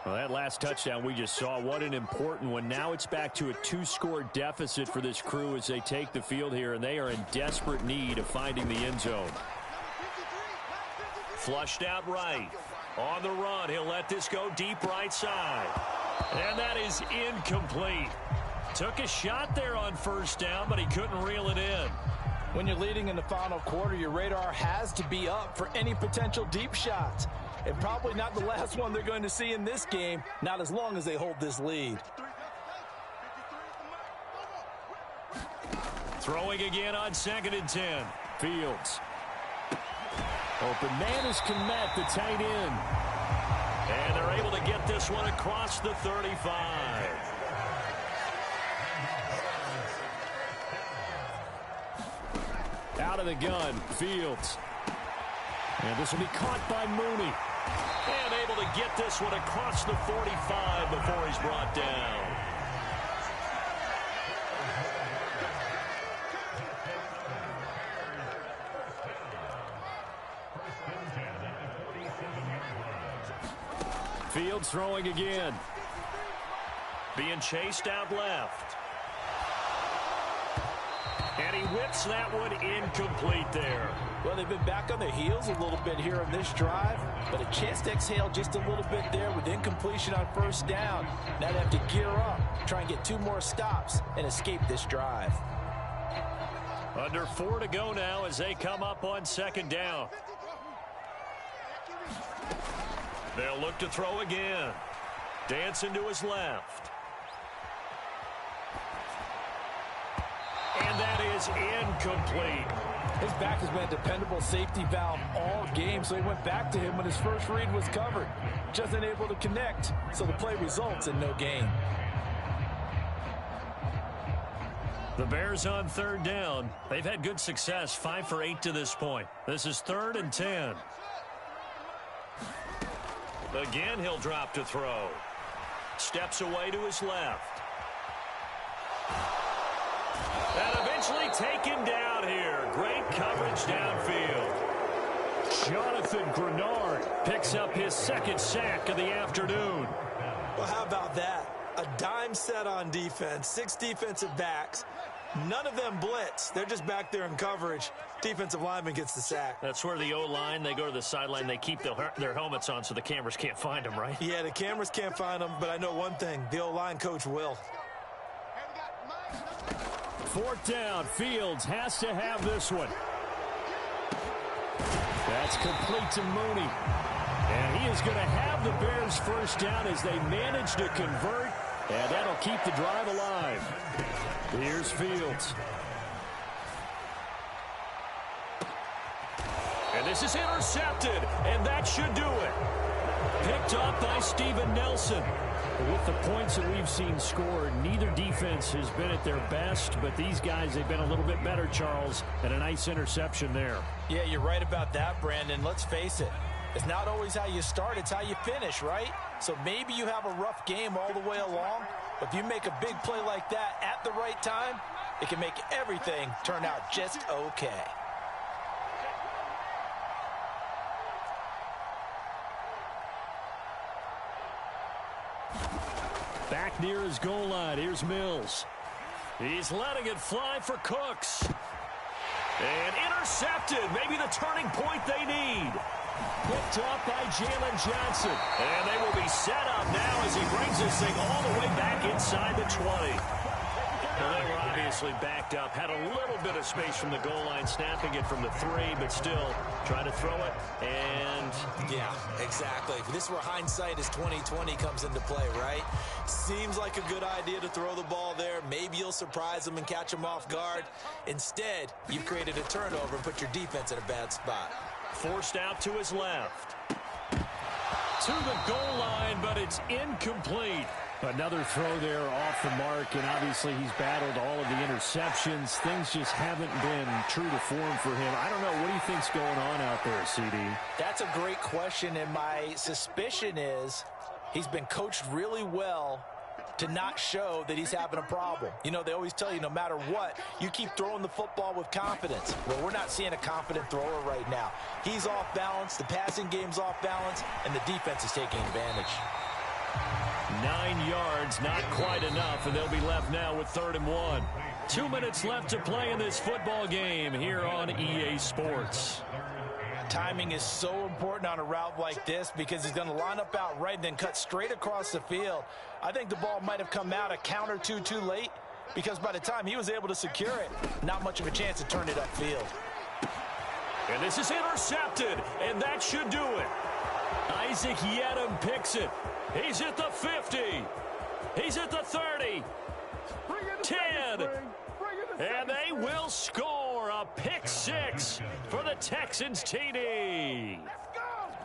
Well, that last touchdown we just saw, what an important one. Now it's back to a 2-score deficit for this crew as they take the field here, and they are in desperate need of finding the end zone. Flushed out right. On the run, he'll let this go deep right side. And that is incomplete. Took a shot there on first down, but he couldn't reel it in. When you're leading in the final quarter, your radar has to be up for any potential deep shots. And probably not the last one they're going to see in this game, not as long as they hold this lead. Throwing again on 2nd and 10. Fields. Open man is Kmet, the tight end. And they're able to get this one across the 35. Out of the gun, Fields. And this will be caught by Mooney. And able to get this one across the 45 before he's brought down. Fields throwing again. Being chased out left. And he whips that one incomplete there. Well, they've been back on their heels a little bit here in this drive, but a chance to exhale just a little bit there with incompletion on first down. Now they have to gear up, try and get 2 more stops, and escape this drive. Under 4 to go now as they come up on 2nd down. They'll look to throw again. Dancing to his left. And that is incomplete. His back has been a dependable safety valve all game, so he went back to him when his first read was covered. Just unable to connect, so the play results in no gain. The Bears on 3rd down. They've had good success, 5 for 8 to this point. This is 3rd and 10. Again, he'll drop to throw. Steps away to his left. And eventually taken down here. Great coverage downfield. Jonathan Grenard picks up his second sack of the afternoon. Well, how about that? A dime set on defense, 6 defensive backs. None of them blitz. They're just back there in coverage. Defensive lineman gets the sack. That's where the O-line, they go to the sideline, they keep their helmets on so the cameras can't find them, right? Yeah, the cameras can't find them, but I know one thing. The O-line coach will. 4th down. Fields has to have this one. That's complete to Mooney. And he is going to have the Bears first down as they manage to convert, and that'll keep the drive alive. Here's Fields. And this is intercepted, and that should do it. Picked up by Steven Nelson. With the points that we've seen scored, neither defense has been at their best, but these guys, they've been a little bit better, Charles, and a nice interception there. Yeah, you're right about that, Brandon. Let's face it. It's not always how you start, it's how you finish, right? So maybe you have a rough game all the way along, but if you make a big play like that at the right time, it can make everything turn out just okay. Back near his goal line, here's Mills. He's letting it fly for Cooks. And intercepted, maybe the turning point they need. Picked up by Jalen Johnson. And they will be set up now as he brings this thing all the way back inside the 20. Well, they were obviously backed up. Had a little bit of space from the goal line, snapping it from the 3, but still trying to throw it. And yeah, exactly. This is where hindsight is 20/20 comes into play, right? Seems like a good idea to throw the ball there. Maybe you'll surprise them and catch them off guard. Instead, you've created a turnover and put your defense in a bad spot. Forced out to his left. To the goal line, but it's incomplete. Another throw there off the mark, and obviously he's battled all of the interceptions. Things just haven't been true to form for him. I don't know. What do you think's going on out there, CD? That's a great question, and my suspicion is he's been coached really well to not show that he's having a problem. You know, they always tell you no matter what, you keep throwing the football with confidence. Well, we're not seeing a confident thrower right now. He's off balance, the passing game's off balance, and the defense is taking advantage. 9 yards, not quite enough, and they'll be left now with 3rd and 1. 2 minutes left to play in this football game here on EA Sports. Timing is so important on a route like this because he's going to line up out right and then cut straight across the field. I think the ball might have come out a count or two too late because by the time he was able to secure it, not much of a chance to turn it upfield. And this is intercepted, and that should do it. Isaac Yedem picks it. He's at the 50. He's at the 30. 10. And they will score a pick 6 for the Texans TD. Let's go.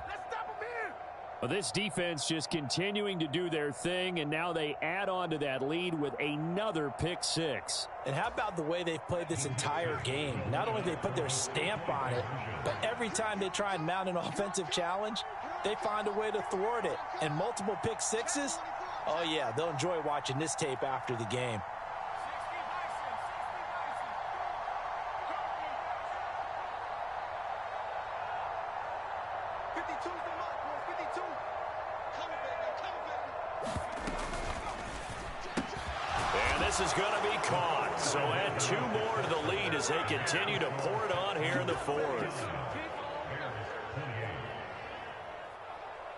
Let's stop him here. Well, this defense just continuing to do their thing, and now they add on to that lead with another pick 6. And how about the way they've played this entire game? Not only they put their stamp on it, but every time they try and mount an offensive challenge, they find a way to thwart it. And multiple pick 6s, oh yeah, they'll enjoy watching this tape after the game. This is going to be caught. So add 2 more to the lead as they continue to pour it on here in the 4th.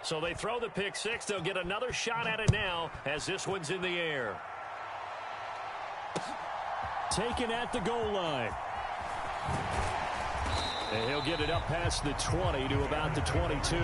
So they throw the pick 6. They'll get another shot at it now as this one's in the air. Taken at the goal line. And he'll get it up past the 20 to about the 22.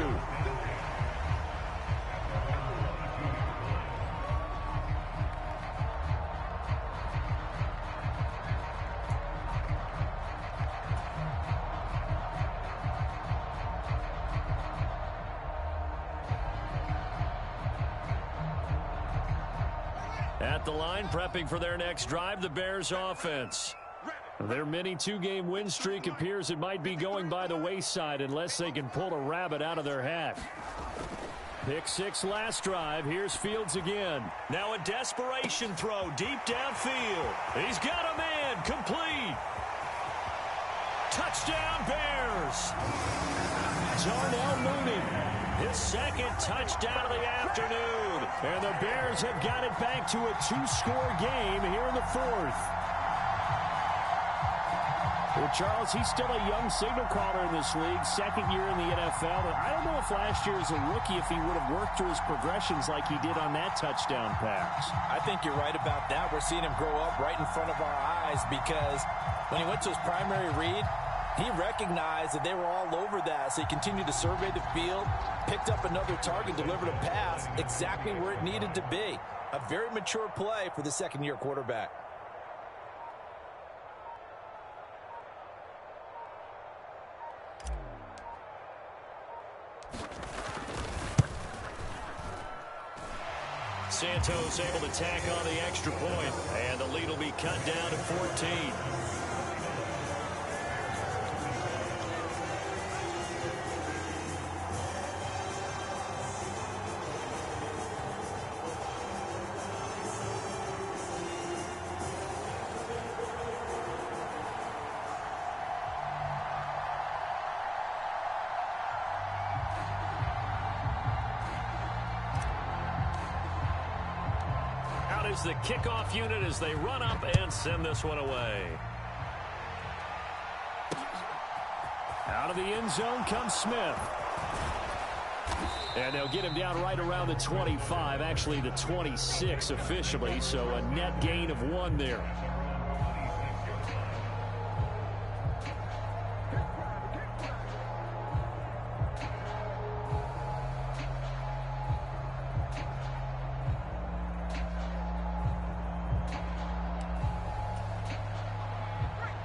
At the line, prepping for their next drive, the Bears offense. Their mini 2-game win streak appears it might be going by the wayside unless they can pull a rabbit out of their hat. Pick 6 last drive. Here's Fields again. Now a desperation throw deep downfield. He's got a man complete. Touchdown, Bears! Darnell Mooney, his second touchdown of the afternoon. And the Bears have got it back to a 2-score game here in the fourth. Well, Charles, he's still a young signal caller in this league, second year in the NFL. And I don't know if last year as a rookie, if he would have worked through his progressions like he did on that touchdown pass. I think you're right about that. We're seeing him grow up right in front of our eyes because when he went to his primary read, he recognized that they were all over that. So he continued to survey the field, picked up another target, delivered a pass exactly where it needed to be. A very mature play for the second-year quarterback. Santos able to tack on the extra point, and the lead will be cut down to 14. Is the kickoff unit as they run up and send this one away. Out of the end zone comes Smith. And they'll get him down right around the 25, actually the 26 officially, so a net gain of 1 there.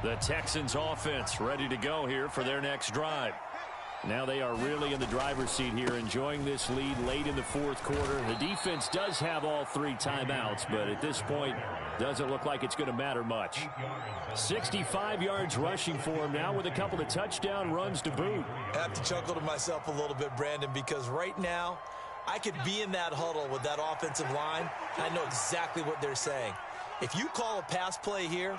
The Texans offense ready to go here for their next drive. Now they are really in the driver's seat here, enjoying this lead late in the fourth quarter. The defense does have all 3 timeouts, but at this point, doesn't look like it's going to matter much. 65 yards rushing for him now with a couple of touchdown runs to boot. I have to chuckle to myself a little bit, Brandon, because right now, I could be in that huddle with that offensive line. I know exactly what they're saying. If you call a pass play here,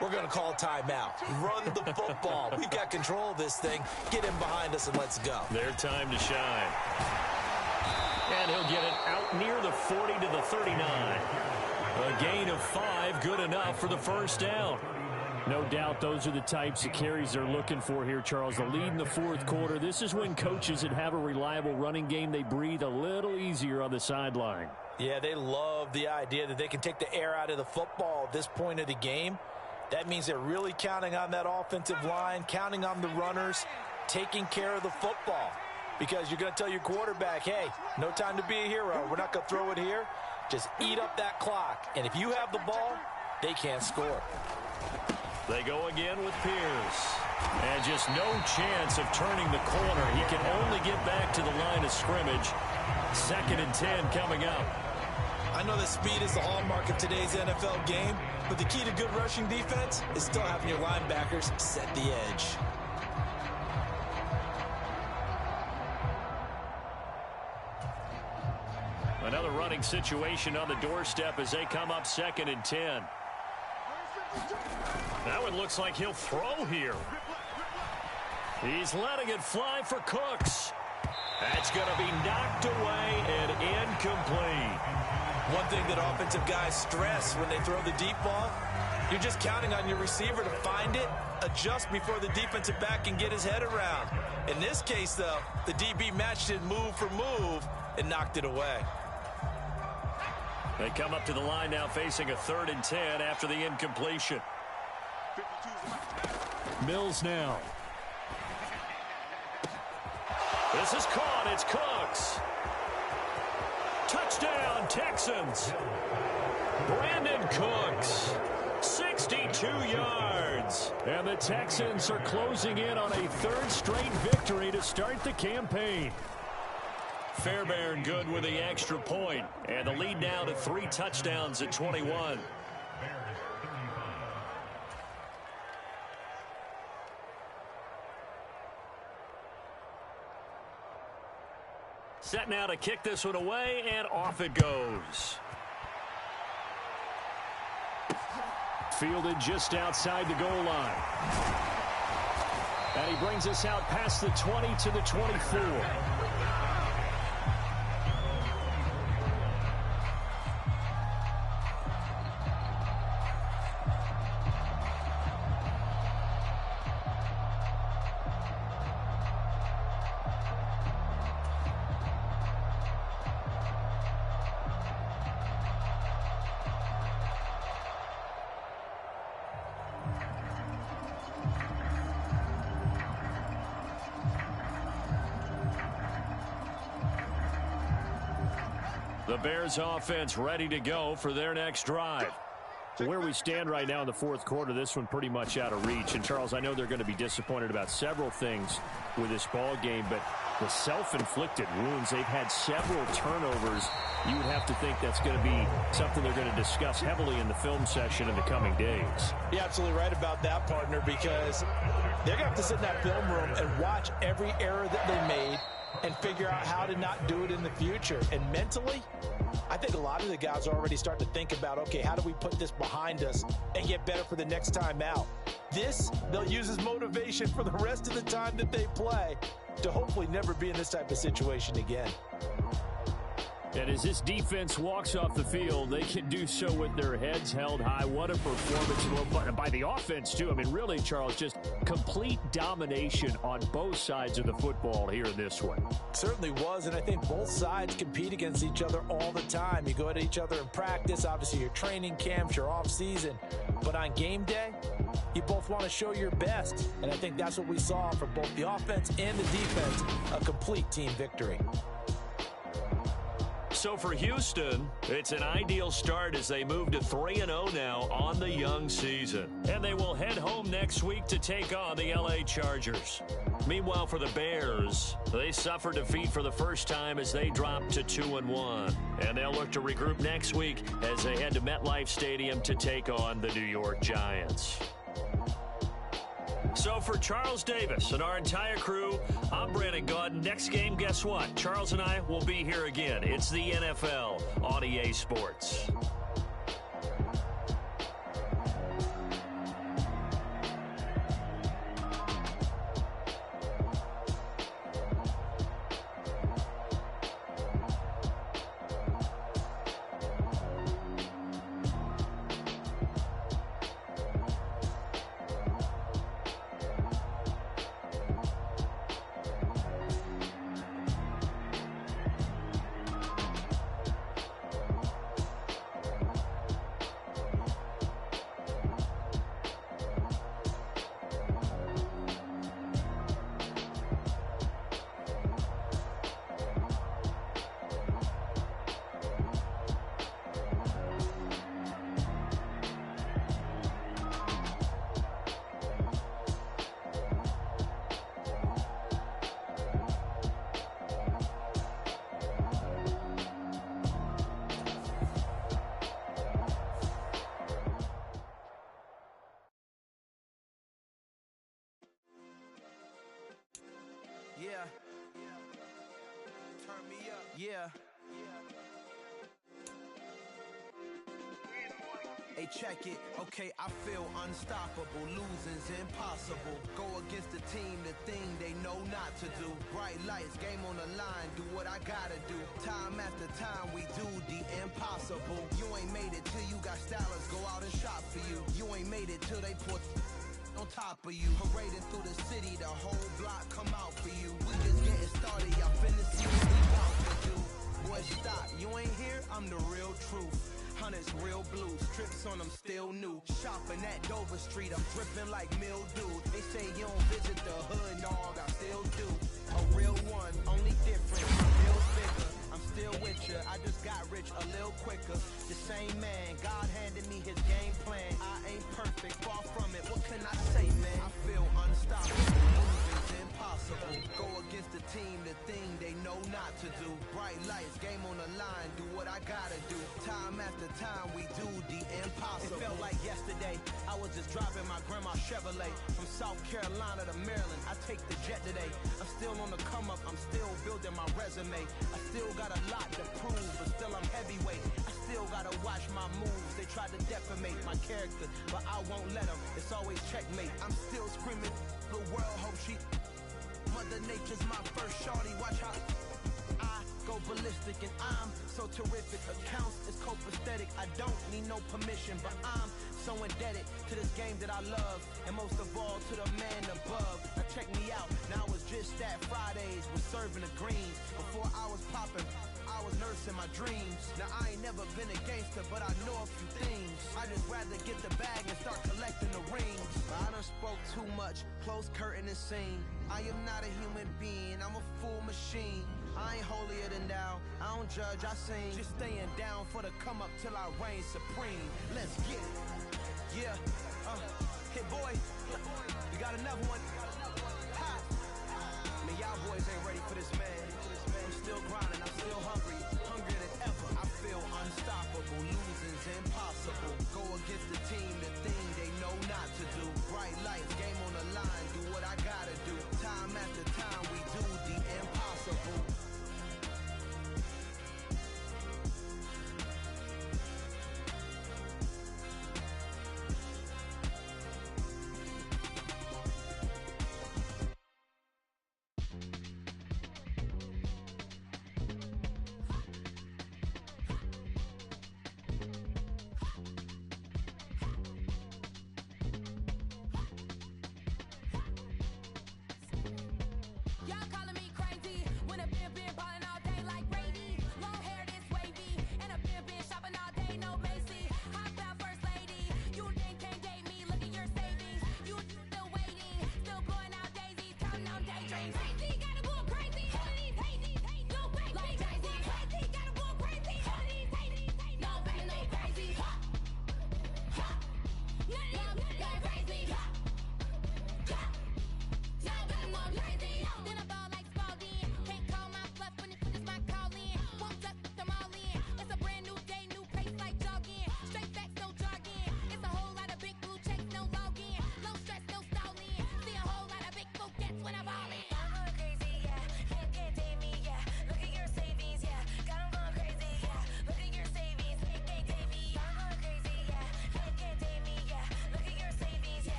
we're going to call a timeout. Run the football. We've got control of this thing. Get him behind us and let's go. Their time to shine. And he'll get it out near the 40 to the 39. A gain of 5, good enough for the first down. No doubt those are the types of carries they're looking for here, Charles. The lead in the fourth quarter. This is when coaches that have a reliable running game, they breathe a little easier on the sideline. Yeah, they love the idea that they can take the air out of the football at this point of the game. That means they're really counting on that offensive line, counting on the runners, taking care of the football. Because you're going to tell your quarterback, hey, no time to be a hero. We're not going to throw it here. Just eat up that clock. And if you have the ball, they can't score. They go again with Pierce. And just no chance of turning the corner. He can only get back to the line of scrimmage. 2nd and 10 coming up. I know that speed is the hallmark of today's NFL game, but the key to good rushing defense is still having your linebackers set the edge. Another running situation on the doorstep as they come up 2nd and 10. That one looks like he'll throw here. He's letting it fly for Cooks. That's going to be knocked away and incomplete. One thing that offensive guys stress when they throw the deep ball, you're just counting on your receiver to find it, adjust before the defensive back can get his head around. In this case, though, the DB matched it move for move and knocked it away. They come up to the line now facing a 3rd and 10 after the incompletion. Mills now. This is caught. It's Cooks. Touchdown, Texans. Brandon Cooks, 62 yards. And the Texans are closing in on a 3rd straight victory to start the campaign. Fairbairn good with the extra point. And the lead now to 3 touchdowns at 21. Set now to kick this one away, and off it goes. Fielded just outside the goal line. And he brings us out past the 20 to the 24. The Bears offense ready to go for their next drive. Where we stand right now in the fourth quarter, this one pretty much out of reach. And, Charles, I know they're going to be disappointed about several things with this ball game, but the self-inflicted wounds, they've had several turnovers. You would have to think that's going to be something they're going to discuss heavily in the film session in the coming days. You're absolutely right about that, partner, because they're going to have to sit in that film room and watch every error that they made and figure out how to not do it in the future. And mentally, I think a lot of the guys are already starting to think about, okay, how do we put this behind us and get better for the next time out? This, they'll use as motivation for the rest of the time that they play to hopefully never be in this type of situation again. And as this defense walks off the field, they can do so with their heads held high. What a performance by the offense, too. I mean, really, Charles, just complete domination on both sides of the football here in this one. Certainly was, and I think both sides compete against each other all the time. You go at each other in practice, obviously your training camps, your off-season. But on game day, you both want to show your best. And I think that's what we saw from both the offense and the defense, a complete team victory. So for Houston, it's an ideal start as they move to 3-0 now on the young season. And they will head home next week to take on the LA Chargers. Meanwhile, for the Bears, they suffer defeat for the first time as they drop to 2-1. And they'll look to regroup next week as they head to MetLife Stadium to take on the New York Giants. So for Charles Davis and our entire crew, I'm Brandon Gaudin. Next game, guess what? Charles and I will be here again. It's the NFL on EA Sports. Yeah. Turn me up. Yeah. Hey, check it. Okay, I feel unstoppable. Losing's impossible. Go against the team, the thing they know not to do. Bright lights, game on the line. Do what I gotta do. Time after time, we do the impossible. You ain't made it till you got stylers go out and shop for you. You ain't made it till they put on top of you. Parading through the city, the whole block come out for you. We just getting started, y'all finna see what we about to do. Boy, stop, you ain't here, I'm the real truth. Hunters, real blue, strips on them still new. Shopping at Dover Street, I'm dripping like mildew. They say you don't visit the hood, dog, I still do. A real one, only different, still bigger. I'm still with ya, I just got rich a little quicker. The same man, God handed me his game plan. I ain't perfect, far from it, what can I say, man? I feel unstoppable, losing's impossible. Go against the team, the thing they know not to do. Bright lights, game on the line, do what I gotta do. Time after time, we do the impossible. It felt like yesterday, I was just driving my grandma's Chevrolet. From South Carolina to Maryland, I take the jet today. I'm still on the come up, I'm still building my resume. I still got a lot to prove, but still I'm heavyweight. I still gotta watch my moves. They try to defamate my character, but I won't let them. It's always checkmate. I'm still screaming the world hope she. Mother Nature's my first shorty, watch how I go ballistic and I'm so terrific. Accounts is copacetic, I don't need no permission, but I'm so indebted to this game that I love, and most of all to the man above. Now check me out, now it's just that Fridays was serving the greens. Before I was popping, I was nursing my dreams. Now I ain't never been a gangster, but I know a few things. I just rather get the bag and start collecting the rings. I done spoke too much, close curtain and scene. I am not a human being, I'm a full machine. I ain't holier than thou, I don't judge, I sing. Just staying down for the come up till I reign supreme. Let's get it. Yeah, hit boy, we got another one. Ha! Man, y'all boys ain't ready for this, man. I'm still grinding, I'm still hungry, hungrier than ever. I feel unstoppable, losing's impossible. Go against the team, the thing they know not to do. Bright lights, game on the line, do what I gotta do. Time after time, we do the impossible.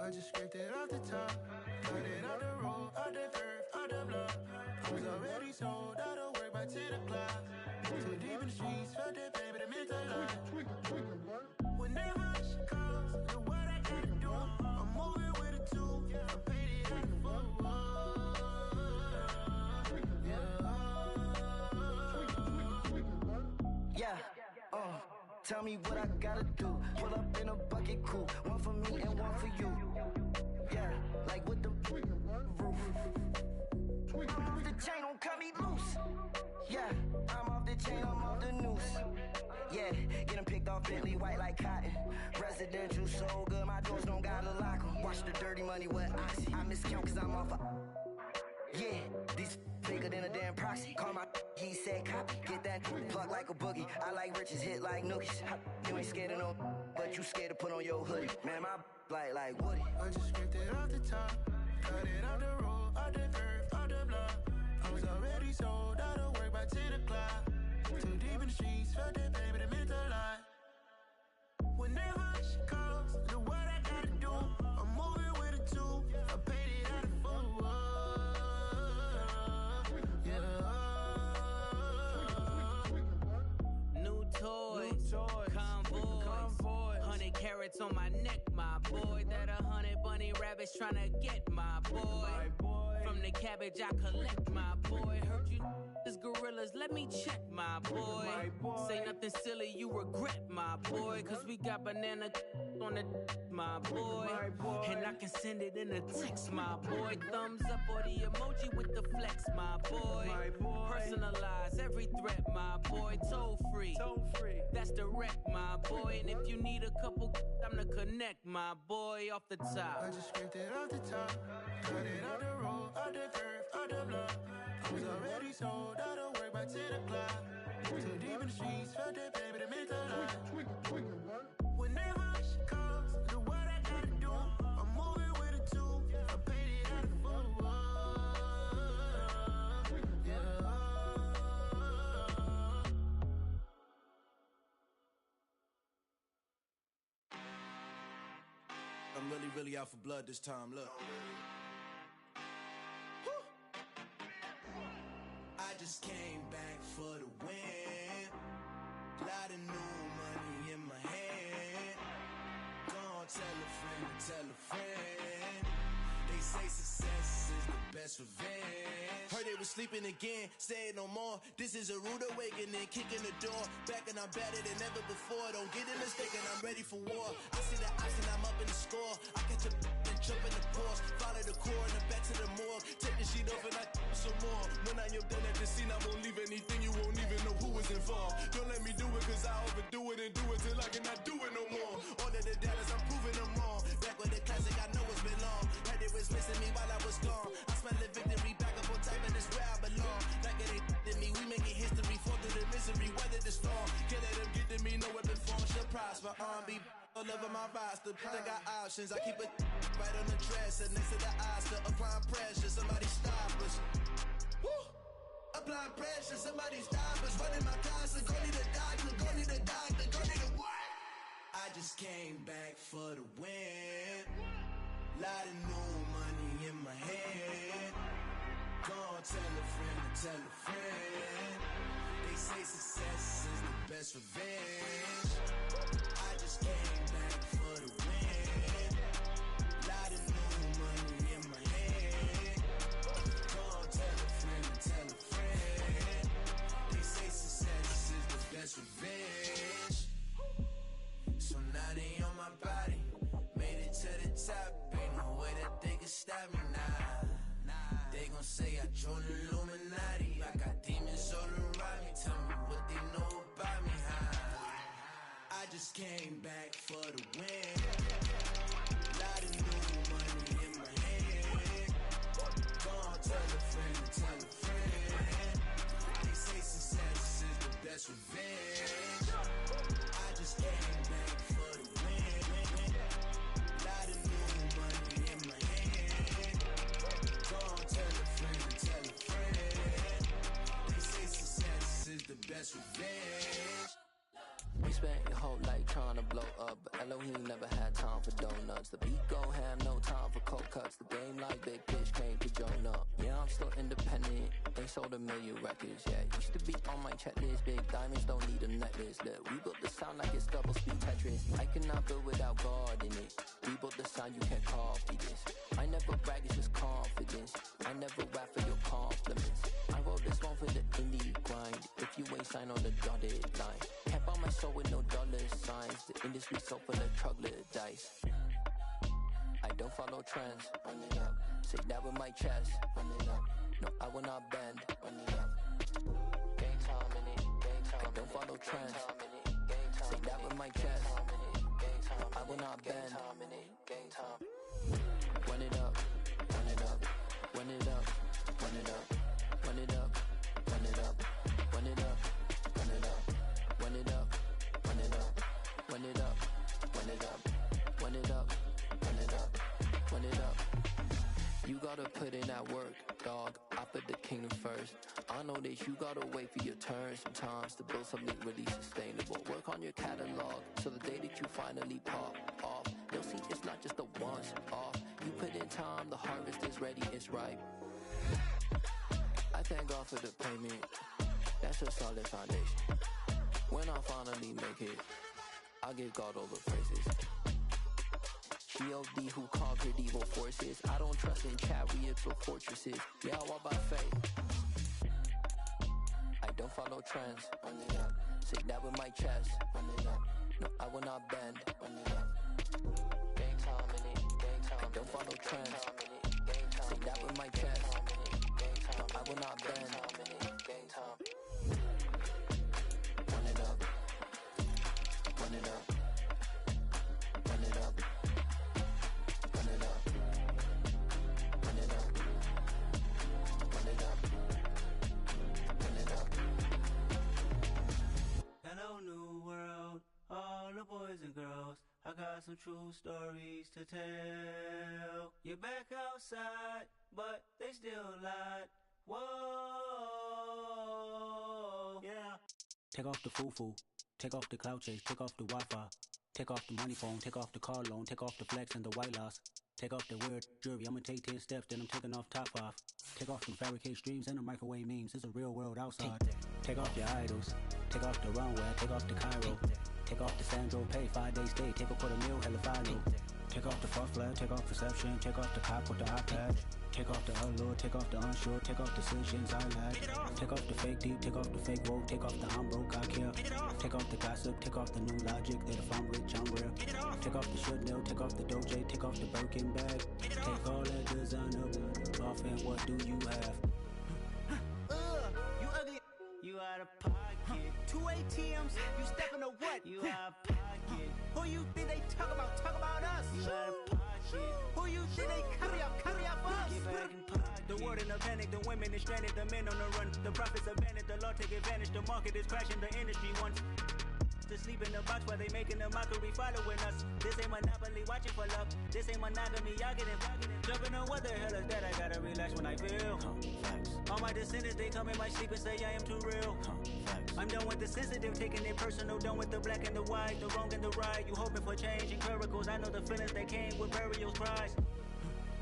I just scraped it off the top, cut it out the road, out the dirt, out the block. I was already sold, out of work by 10 o'clock. Too deep in the streets, felt that pain, but it meant a lot. Whenever she calls, do what I gotta do. I'm moving with a two, I paid it out the full. Yeah, tell me what I gotta do. Pull up in a bucket coupe, one for me and one for you. Yeah, like with the roof. I'm off the chain, don't cut me loose. Yeah, I'm off the chain, I'm off the noose. Yeah, getting picked off Bentley white like cotton. Residential so good, my doors don't gotta lock 'em. Watch the dirty money with oxy. I miscount cause I'm off yeah, these bigger than a damn proxy. Call my he said copy. Get that plug like a boogie. I like riches, hit like nookies. You ain't scared of no, but you scared to put on your hoodie. Man, my like Woody. I just scraped it off the top, cut it out the road, out the dirt, out the block. I was already sold, out of work by 10 o'clock. Too deep in the streets, felt that pain, but it meant a lot. Whenever she calls, do what I gotta do. I'm moving with a two, I paid it out of full. New toys, convoys, rats on my neck, my boy. That 100 bunny rabbits tryna get my boy. From the cabbage I collect, my boy. Heard you is gorillas, let me check, my boy. Say nothing silly, you regret, my boy. Cause we got banana on the my boy. And I can send it in a text, my boy. Thumbs up or the emoji with the flex, my boy. Personalize every threat, my boy. Toll free, that's direct, my boy. And if you need a couple, I'm to connect, my boy, off the top. I just scraped it off the top, cut it out the road, out the curve, out the block. I was already sold out of work by 10 o'clock. Too deep in the streets, felt that baby to make a lot. Whenever she calls, do what I gotta do. I'm moving with a two, I paid it out of full. Yeah. I'm really out for blood this time, look. I just came back for the win. Lot of new money in my hand. Gonna tell a friend. They say success is the best revenge. Heard they was sleeping again, say it no more. This is a rude awakening, kicking the door. Back and I'm better than ever before. Don't get it mistaken, I'm ready for war. I see the option, I'm up in the score. I catch a and jump in the course. Follow the core and then back to the morgue. Take the sheet off and I some more. When I'm done at the scene, I won't leave anything. You won't even know who was involved. Don't let me do it, cause I overdo it and do it till I cannot do it no more. All of the doubters, I'm proving them wrong. Back with the classic, I know it's been long. Had it was missing me while I was gone. I smell the victory back up on top, and it's where I belong. Like it ain't to me, we making history. Fall through the misery, weather the storm. Can't let them get to me, no weapon form shall prosper. Be all over my roster, I got options. I keep it right on the dresser, next to the Oscar. Applying pressure, somebody stop us. Woo! Applying pressure, somebody stop us. Running my closet, go need a doctor, go need a doctor, go need a what? I just came back for the win. Lot of new money in my hand. Gonna tell a friend. They say success is the best revenge. I just came back for the win. Lot of new money in my hand. Gonna tell a friend. They say success is the best revenge. So now they on my body. Made it to the top. Ain't no way that they can stop me now. They gon' say I joined the Illuminati. I got demons all around me. Tell me what they know about me, huh? I just came back for the win. Lot of new money in my hand. Gonna tell a friend. They say success is the best revenge. I just came back for the win. Lot of new money in my hand. Gonna tell a friend. They say success is the best revenge. We spent your whole life trying to blow up, but Elohim never had time for donuts. The beat go ham, no time for cold cuts. The game like Big Fish came to join up. Yeah, I'm still independent, they sold 1 million records. Yeah, used to be on my checklist. Big diamonds don't need a necklace. Look, we built the sound like it's double speed Tetris. I cannot build without God in it. We built the sound, you can't copy this. I never brag, it's just confidence. I never rap for your compliments. I wrote this one for the indie grind. If you ain't signed on the dotted line, can't buy my soul with no dollar signs. The industry so full of troglodytes. I don't follow trends. Run it up. Say that with my chest. Run it up. No, I will not bend. Run it up. Gang time in it. I don't follow trends. Say that with my chest. I will not bend. Gang time. Run it up. Run it up. Run it up. Run it up. Run it up. Run it up. Run it up. Run it up. Run it up. Run it up. Run it up. Run it up. Run it up. Run it up. Run it up. You gotta put in that work, dog. I put the kingdom first. I know that you gotta wait for your turn sometimes to build something really sustainable. Work on your catalog so the day that you finally pop off, you'll see it's not just a once off. You put in time, the harvest is ready, it's ripe. I thank God for the payment. That's a solid foundation. When I finally make it, I'll give God all the praises. G.O.D. who conquered evil forces. I don't trust in chariots or fortresses. Yeah, I walk by faith. I don't follow trends. Run it up. Say that with my chest. Run it up. No, I will not bend. Run it up. Gang time in it. Gang time. I don't follow trends. Say that with my chest. No, I will not bend. Gang time. Run it up. Run it up. Run it up. Run it up. Run it up. Run it up. Run it up. Hello, new world, all the boys and girls. I got some true stories to tell. You're back outside, but they still lied. Whoa, yeah. Take off the foo-foo, take off the cloud chase, take off the Wi-Fi, take off the money phone, take off the car loan, take off the flex and the white loss. Take off the weird jewelry, I'ma take 10 steps, then I'm taking off top 5. Take off them fabricated streams and the microwave memes, it's a real world outside. Take off your idols, take off the runway, take off the Cairo. Take off the Sandro, pay 5 days stay, take a $250,000, hella final. Take off the fuck flag, take off perception, take off the cop with the iPad. Take off the allure, take off the unsure, take off decisions I lack. Take off the fake deep, take off the fake woke, take off the I'm broke, I care. Take off the gossip, take off the new logic, that if I'm rich, I'm rare. Take off the should know, take off the Doja, take off the Birkin bag. Take all that designer off and what do you have? You ugly, you out of pocket. 2 ATMs, you stepping to what? You out of pocket. Who you think they talk about us? You out of pocket. Who you think they carry up for us? Get back in pocket. The world in a panic, the women is stranded, the men on the run. The profits abandoned, the law take advantage, the market is crashing, the industry wants to sleep in the box while they making a mockery following us. This ain't Monopoly, watching for love. This ain't monogamy, y'all getting jumping on what the hell is that? I gotta relax when I feel. All my descendants, they come in my sleep and say I am too real. I'm done with the sensitive, taking it personal. Done with the black and the white, the wrong and the right. You hoping for change and miracles. I know the feelings that came with burials, cries.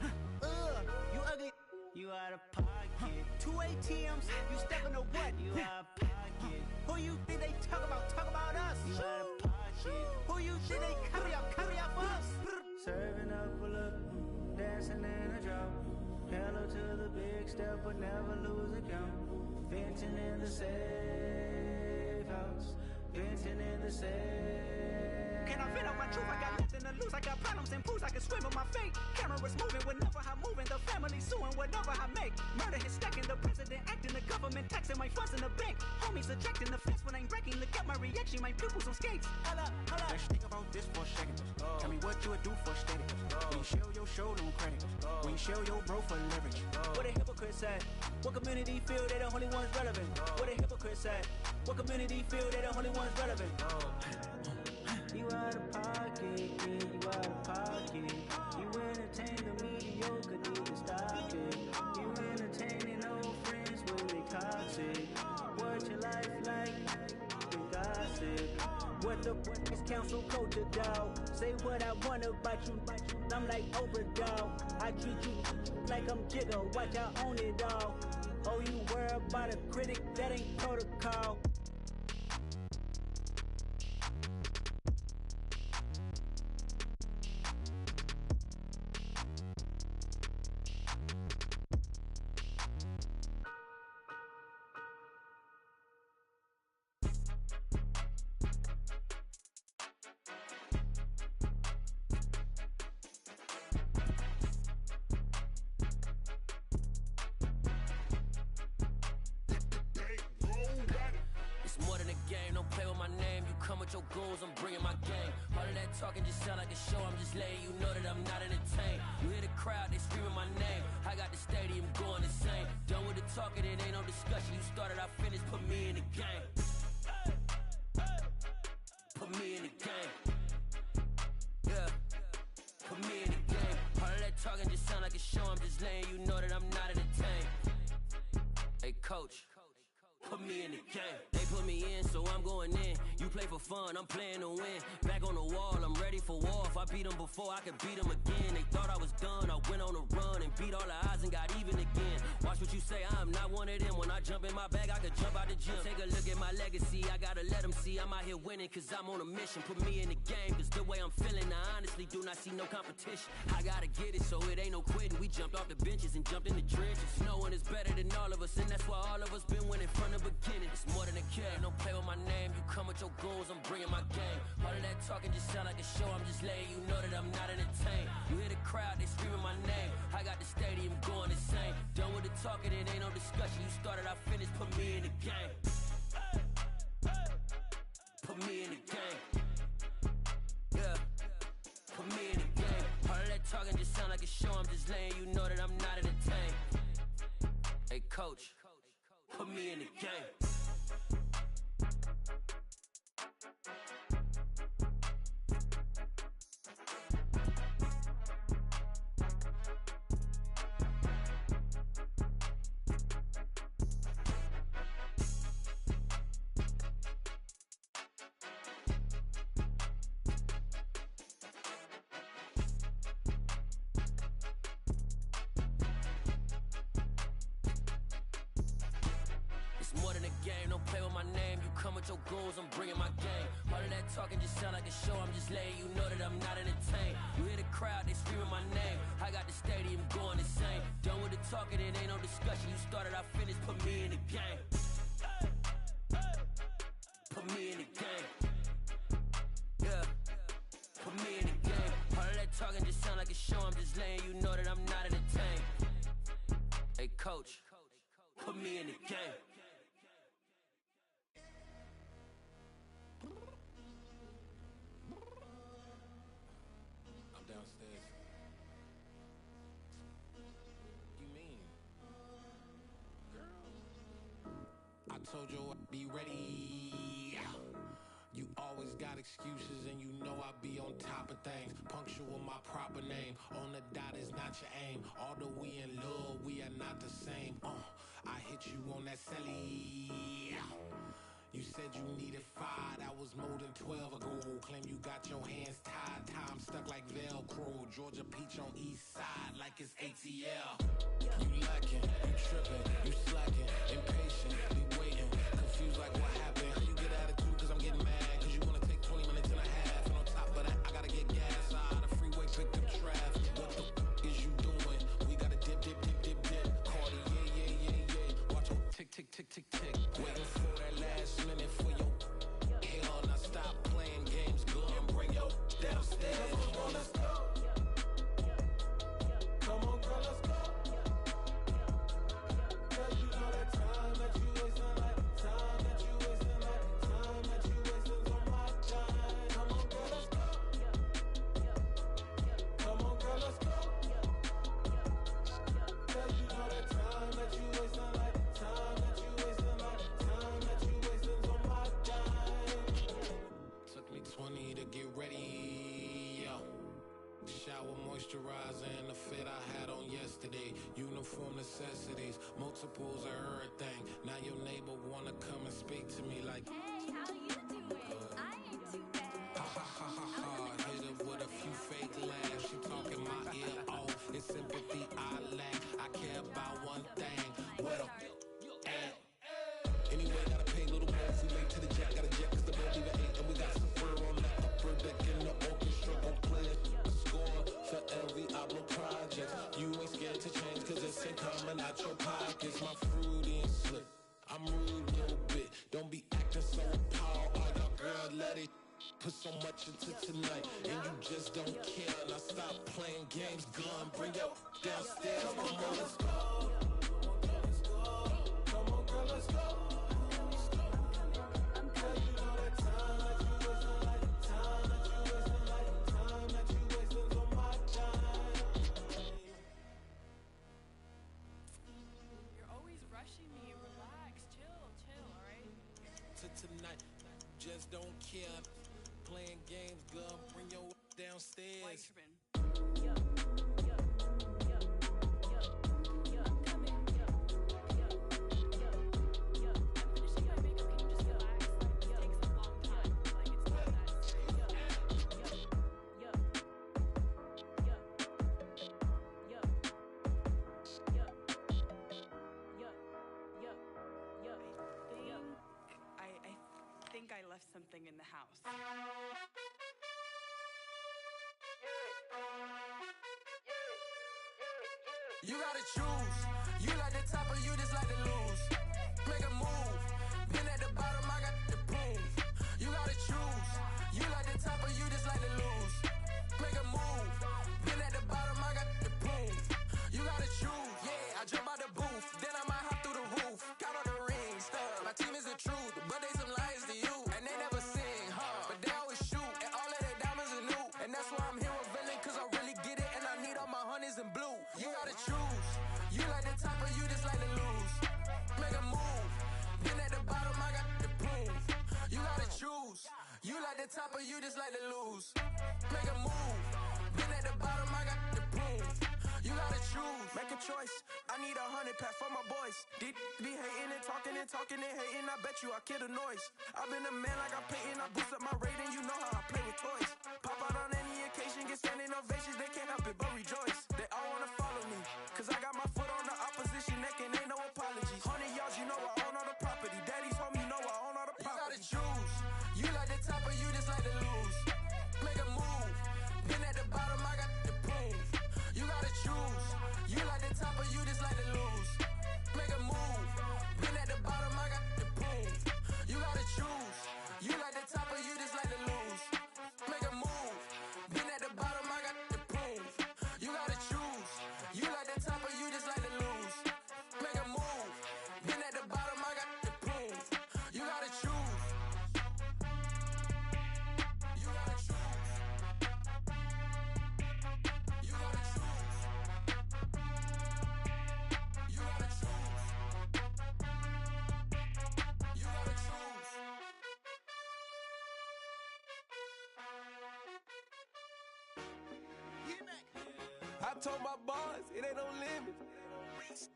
You ugly, you out of pocket. 2 ATMs, you stepping to what? You out of pocket. Who you think they talk about us? You out of pocket. Who you think they carry up for us? Serving up a look, dancing in a drop. Hello to the big step, but never lose a count. Venting in the safe house. Venting in the safe. Can I vent out my truth? I got nothing to lose. I got problems and proofs. I can swim with my fate. Cameras moving whenever I'm moving. The family suing whatever I make. Murder is stacking. The president acting. The government taxing my funds in the bank. Homies ejecting the fence when I'm breaking. Look at my reaction. My pupils on skates. Hold up. Let's think about this for a second. Tell me what you would do for steady. When you show your show, no credit. When you show your bro for leverage. What a hypocrite said. What community feel they the only ones relevant? What a hypocrite said. What community feel they the only ones relevant? You out of pocket, yeah, you out of pocket. You entertain the mediocre, need to stop it. You entertaining old friends when they toxic. What your life like? You gossip. What the is council culture, dog? Say what I want about you. I'm like Oprah, dog. I treat you like I'm Jigga. Watch I own it all. Oh, you worry about a critic? That ain't protocol. Your goals, I'm bringing my game. All of that talking just sound like a show. I'm just letting you know that I'm not entertained. You hear the crowd, they screaming my name. I got the stadium going insane. Done with the talking, it ain't no discussion. You started, I finished, put me in the game. Put me in the game. Yeah, put me in the game. All of that talking just sound like a show. I'm just letting you know that I'm not entertained. Hey, coach. Put me in the game. They put me in, so I'm going in. You play for fun, I'm playing to win. Back on the wall, I'm ready for war. If I beat them before, I could beat them again. They thought I was done, I went on a run and beat all the odds and got even again. Watch what you say, I'm not one of them. When I jump in my bag, I could jump out the gym. Take a look at my legacy, I gotta let them see I'm out here winning, cause I'm on a mission. Put me in the game, cause the way I'm feeling, I honestly do not see no competition. I gotta get it, so it ain't no quitting. We jumped off the benches and jumped in the trenches. No one is better than all of us, and that's why all of us been winning from the beginning. It's more than a game, don't play with my name. You come with your goons, I'm bringing my game. All of that talking just sound like a show, I'm just letting you know that I'm not entertained. You hear the crowd, they screaming my name. I got the stadium going insane. Done with the talking, it ain't no discussion. You started, I finished, put me in the game. Put me in the game. Yeah, put me in the game. All of that talking just sound like a show, I'm just letting you know that I'm not entertained. Hey coach, put me in the game. More than a game, don't play with my name. You come with your goons, I'm bringing my game. All of that talking just sound like a show, I'm just letting you know that I'm not entertained. You hear the crowd, they screaming my name. I got the stadium going insane. Done with the talking, it ain't no discussion. You started, I finished, put me in the game. Put me in the game. Yeah, put me in the game. All of that talking just sound like a show, I'm just letting you know that I'm not entertained. Hey coach, put me in the game. I'm downstairs. You mean? Girl, I told you I'd be ready. You always got excuses and you know I be on top of things. Punctual my proper name. On the dot is not your aim. Although we in love, we are not the same. I hit you on that celly. You said you needed 5, that was more than 12 ago. Claim you got your hands tied, time stuck like Velcro. Georgia Peach on east side like it's ATL. You lacking, you tripping, you slacking, impatient, be waiting, confused like what happened. How you get attitude cause I'm getting mad, cause you wanna take 20 minutes and a half. And on top of that, I gotta get gas out of the freeway, pick up traffic. What the is you doing? We gotta dip, dip, dip, dip, dip. Cardi, yeah. Watch your tick, tick, tick, tick, tick. Waiting for that last minute for your hell. Now stop playing games, go and bring your downstairs. Come on, let's go. Come on, girl, let's go. Cause you know that time that you wasting, like time that you wasting, like time that you wasting on my time. Come on, girl, let's go. Come on, girl, let's go. Cause you know that time that you wasting, like time that you wasting, like time that you wasting on my time. Took me 20 to get ready, yo. Shower, moisturizer, and the fit I had on yesterday. Uniform necessities, multiples of everything. Now your neighbor wanna come and speak to me like, hey, how you doing? I ain't too bad. Ha ha ha ha ha. Hit her with a few fake laughs. She talking my ear off. It's sympathy I lack. I care about one thing. What a at. Anyway, gotta pay a little more if we late to the jet. Got a jet cause the boat even ate. And we got some fur on that upper deck in the orchestra. Go play a score for every Ablo project. You ain't scared to change cause it's ain't coming out your pockets. My fruity and slick. I'm rude a little bit. Don't be acting so power. All your girl let it put so much into tonight. And you just don't care. Now stop playing games. Gun, bring your downstairs. Come on, let's go. Come on, girl, let's go. Cause you know that time that you wasting, like time that you wasting, like time that you wasting on my time. You're always rushing me. Relax, chill, alright? To tonight, just don't care. Playing games, gun, bring your downstairs. think I left something in the house. You gotta choose. You like the top or you just like to lose. Make a move. Been at the bottom, I got the proof. You gotta choose. You like the top or you just like to lose. Make a move. Been at the bottom, I got the proof. You gotta choose. Yeah, I jump out the booth. Then I might hop through the roof. Count all the rings, stuff. My team is the truth, but they some liars to you. And they never sing, but they always shoot. And all of their diamonds are new. And that's why I'm here with villain, cause I really get it. And I need all my honeys in blue. You gotta choose. You like the top or you just like to lose. Make a move. Been at the bottom, I got the proof. You gotta choose. You like the top or you just like to lose. Make a move. Been at the bottom, I got the proof. You gotta choose. Make a choice. I need 100 pack for my boys. These be hating and talking and hating. I bet you I kill the noise. I've been a man like I'm painting. I boost up my rating. You know how I play with toys. Pop out on any occasion, get standing ovations. They can't help it but rejoice. They all wanna follow me, cause I got my foot on the opposition neck and ain't no apologies. 100 yards, you know I own all the property. Daddy's home, you know I own all the property. You gotta choose. You like the top or you just like to lose. Make a move. Been at the bottom, I got the proof. You gotta choose. You like the top or you just like to lose. Make a move. Been at the bottom, I got the proof. You gotta choose. You like the top or you just like to lose. Make a move. Been at the bottom, I got the proof. You gotta choose. You like the top or you just like to lose. Make a move. Been at the bottom, I got the proof. You gotta choose. You gotta choose. You gotta choose. You gotta choose. You gotta choose. I told my boss it ain't no limits.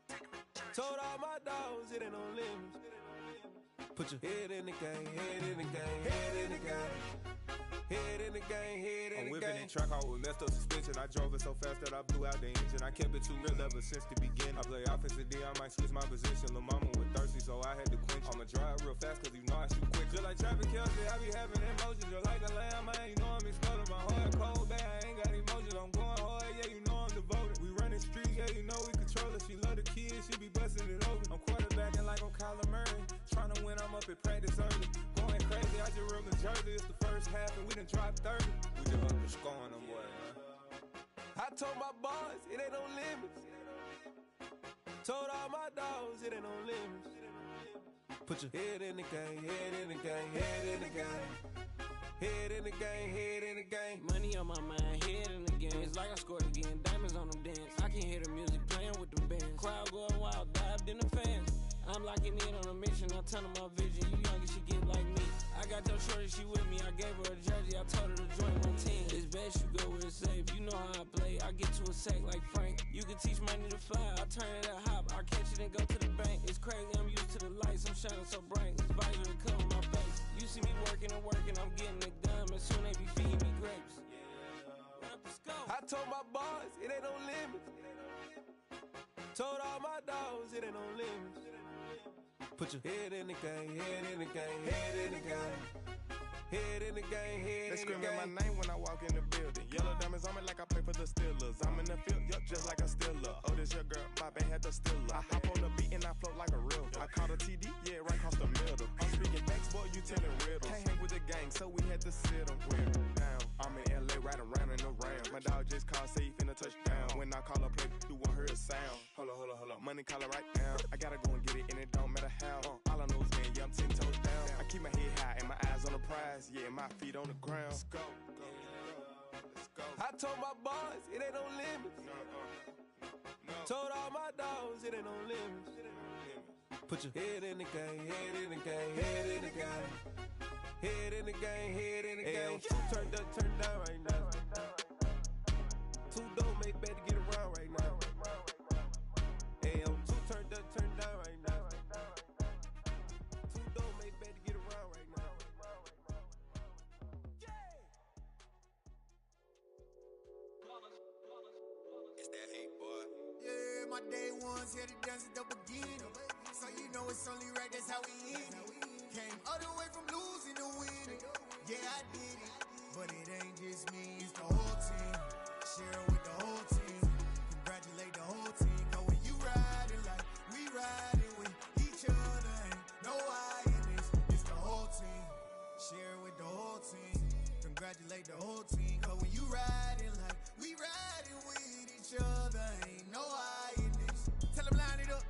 Told all my dogs it ain't no limits. Put your head in the game, head in the game, head in the game. Head in the game, head in the game. I'm whipping the track out with messed up suspension. I drove it so fast that I blew out the engine. I kept it too real ever since the beginning. I play offensive D, I might switch my position. Lil' mama was thirsty, so I had to quench. I'ma drive real fast cause you know I shoot quick. Just like traffic Kelsey, I be having emotions. Just like a lamb, man, you know I'm exploding. My heart cold, bad, I ain't got emotions. I'm going hard, yeah, you know I'm devoted. We running streets, yeah, you know we control it. She love the kids, she be busting it over. I'm quarterbacking like I'm Kyler Murray. Trying to win, I'm up at practice early. Going crazy, I just ripped the jersey. It's the first half and we done dropped 30. We just underscoring them, boy, man. I told my boss it ain't no limits. Told all my dogs it ain't no limits. Put your head in the game, head in the game, head in the game. Head in the game, head in the game. Money on my mind, head in the game. It's like I scored again, diamonds on them dance. I can hear the music playing with them bands. Crowd going wild, dived in the fans. I'm locking in on a mission, I tell her my vision. You young and she get like me. I got your shorty, she with me. I gave her a jersey, I told her to join my team. It's best you go where it's safe. You know how I play. I get to a sack like Frank. You can teach money to fly. I turn it a hop. I catch it and go to the bank. It's crazy, I'm used to the lights. I'm shining so bright. This visor to cover my face. You see me working and working. I'm getting it done. And soon they be feeding me grapes. I told my boss it ain't no limits. Told all my dogs it ain't no limits. Put your head in the game, head in the game, head in the game. Head in the game, head in the game. They screaming my name when I walk in the building. Yellow diamonds on me like I play for the Steelers. I'm in the field, yup, just like a Steeler. Oh, this your girl, my band had the Steeler. I hop on the beat and I float like a river. I caught a TD, yeah, right across the middle. I'm speaking facts, boy, you telling riddles. Can't hang with the gang, so we had to sit them down. I'm in LA, riding around in the ram. My dog just called, say he finna touchdown. When I call a play, you won't hear a sound. Hold up, money calling right now. I gotta go and get it, and it don't matter how. All I know is, man, yeah, I'm 10 toes down. I keep my head high and my eyes on the prize. Yeah, my feet on the ground. Let's go. Let's go. I told my boss it ain't no limits. Told all my dogs it ain't no limits. Put your head in the game, head in the game, head in the game. Head in the game, head in the game. Two turned up, turned down right now. Two don't make better get around right now. Hey, I'm two turned up, turned down right now. Two don't make better get around right now. It's that hate, boy. Yeah, my day ones here to dance at the beginning. So you know it's only right, that's how we end it. Came all the way from losing to But it ain't just me, it's the whole team. Share it with the whole team. Congratulate the whole team. Cause when you riding like we riding with each other, ain't no I in this. It's the whole team. Share it with the whole team. Congratulate the whole team. Cause when you riding like we riding with each other, ain't no I in this. Tell them line it up.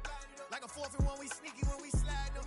Like a 4th and 1, we sneaky when we slide them.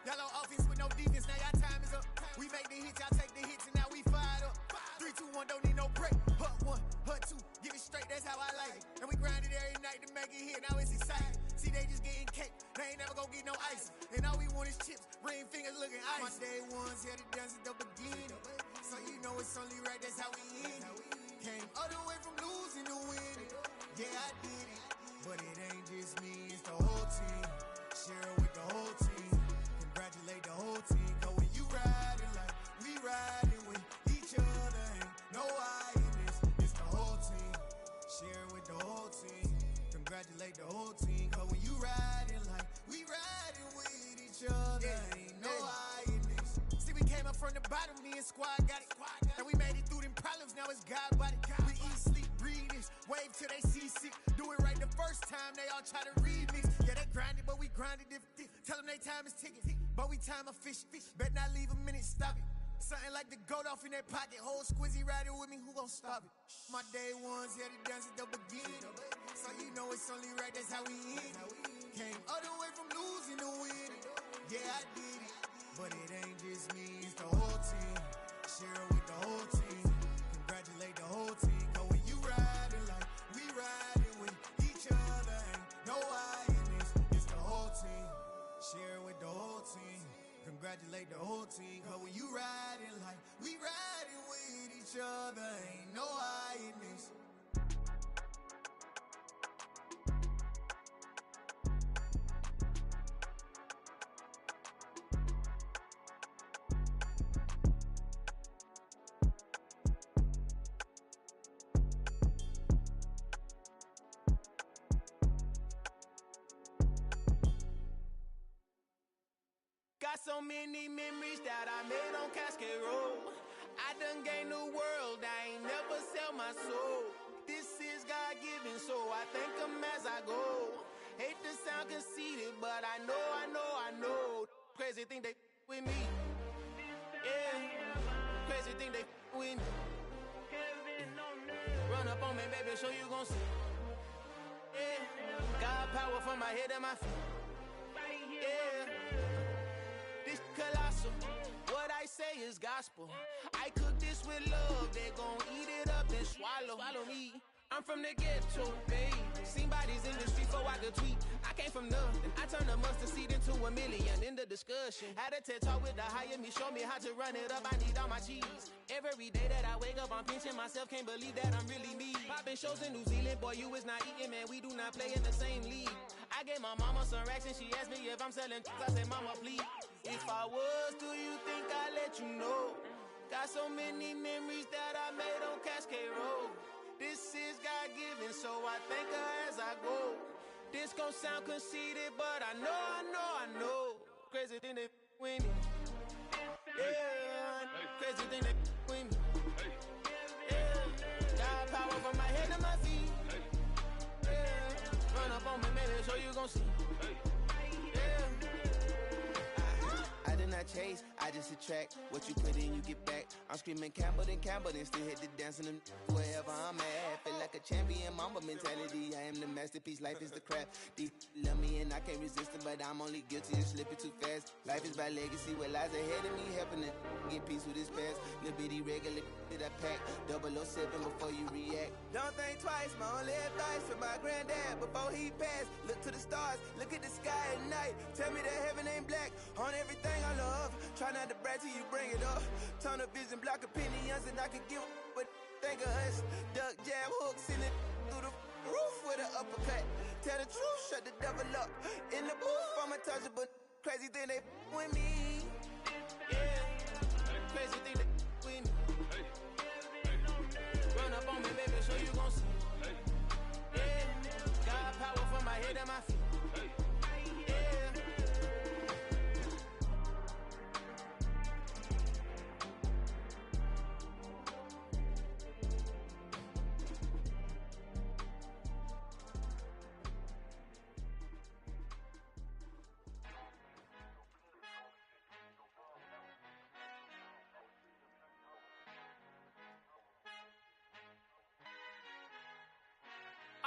Yellow offense with no defense, now y'all time is up. We make the hits, y'all take the hits, and now we fired up. 3, 2, 1, don't need no break. Hut 1, hut 2, give it straight, that's how I like it. And we grind it every night to make it hit, now it's exciting. See, they just getting cake, they ain't never gonna get no ice. And all we want is chips, ring fingers looking ice. My day ones here to dance at the beginning. So you know it's only right, that's how we end it. Came all the way from losing to winning. Yeah, I did it. But it ain't just me, it's the whole team. Share it with the whole team. Congratulate the whole team. Cause when you riding like we riding with each other, ain't no I in this. It's the whole team. Share it with the whole team. Congratulate the whole team. Cause when you riding like we riding with each other, ain't no I in this. See, we came up from the bottom, me and squad got it. And we made it through them problems, now it's God body. We eat, sleep, breathe this. Wave till they see sick. Do it right the first time, they all try to remix. Yeah, they grinded, but we grinded different. Tell them they time is ticking, but we time a fish. Bet not leave a minute, stop it. Something like the goat off in their pocket. Whole squizzy riding with me, who gon' stop it? My day ones here to dance at the beginning. So you know it's only right, that's how we end it. Came all the way from losing to winning. Yeah, I did it. But it ain't just me, it's the whole team. Share it with the whole team. Congratulate the whole team. Cause when you riding like we riding with each other, ain't no I in this. It's the whole team. Share it with the whole team. Congratulate the whole team. Cause when you riding like we riding with each other, ain't no I in this. Got so many memories that I made on Cascade Road. I done gained the world, I ain't never sell my soul. This is God-given, so I thank him as I go. Hate to sound conceited, but I know. Crazy thing they with me. Yeah, crazy thing they with me. Run up on me, baby, so you gon' see. Yeah, God power from my head and my feet. Yeah. This colossal, what I say is gospel. I cook this with love, they gon' eat it up and swallow me. I'm from the ghetto, baby. Seen bodies in the street before I could tweet. I came from nothing, I turned a mustard seed into a million. In the discussion, had a TED talk with the higher me, show me how to run it up, I need all my cheese. Every day that I wake up, I'm pinching myself, can't believe that I'm really me. Popping shows in New Zealand, boy, you is not eating, man, we do not play in the same league. I gave my mama some racks and she asked me if I'm selling I said, mama, please. If I was, do you think I'd let you know? Got so many memories that I made on Cascade Road. This is God-given, so I thank her as I go. This gon' sound conceited, but I know. Crazy thing they with me. Yeah, crazy thing they with me. Yeah, got power from my head to my feet. Yeah, run up on me, baby, so you gon' see. Yeah. I did not chase, I just attract. What you put in, you get back. I'm screaming Campbell, then still hit the dancing and wherever I'm at. Feel like a champion, mamba mentality. I am the masterpiece, life is the crap. These love me and I can't resist it, but I'm only guilty of slipping too fast. Life is by legacy, what lies ahead of me, helping to get peace with this past. Little bitty regular that I pack, 007 before you react. Don't think twice, my only advice for my granddad before he passed. Look to the stars, look at the sky at night. Tell me that heaven ain't black on everything I love. Try not to brag till you bring it up. Tunnel vision, block opinions, and I could give but think of us. Duck jab hooks in it through the roof with an uppercut. Tell the truth, shut the devil up. In the booth, I'm untouchable. Crazy thing they with me. Yeah, crazy thing they with me. Run up on me, baby, so you gon' see. Yeah, got power from my head and my feet.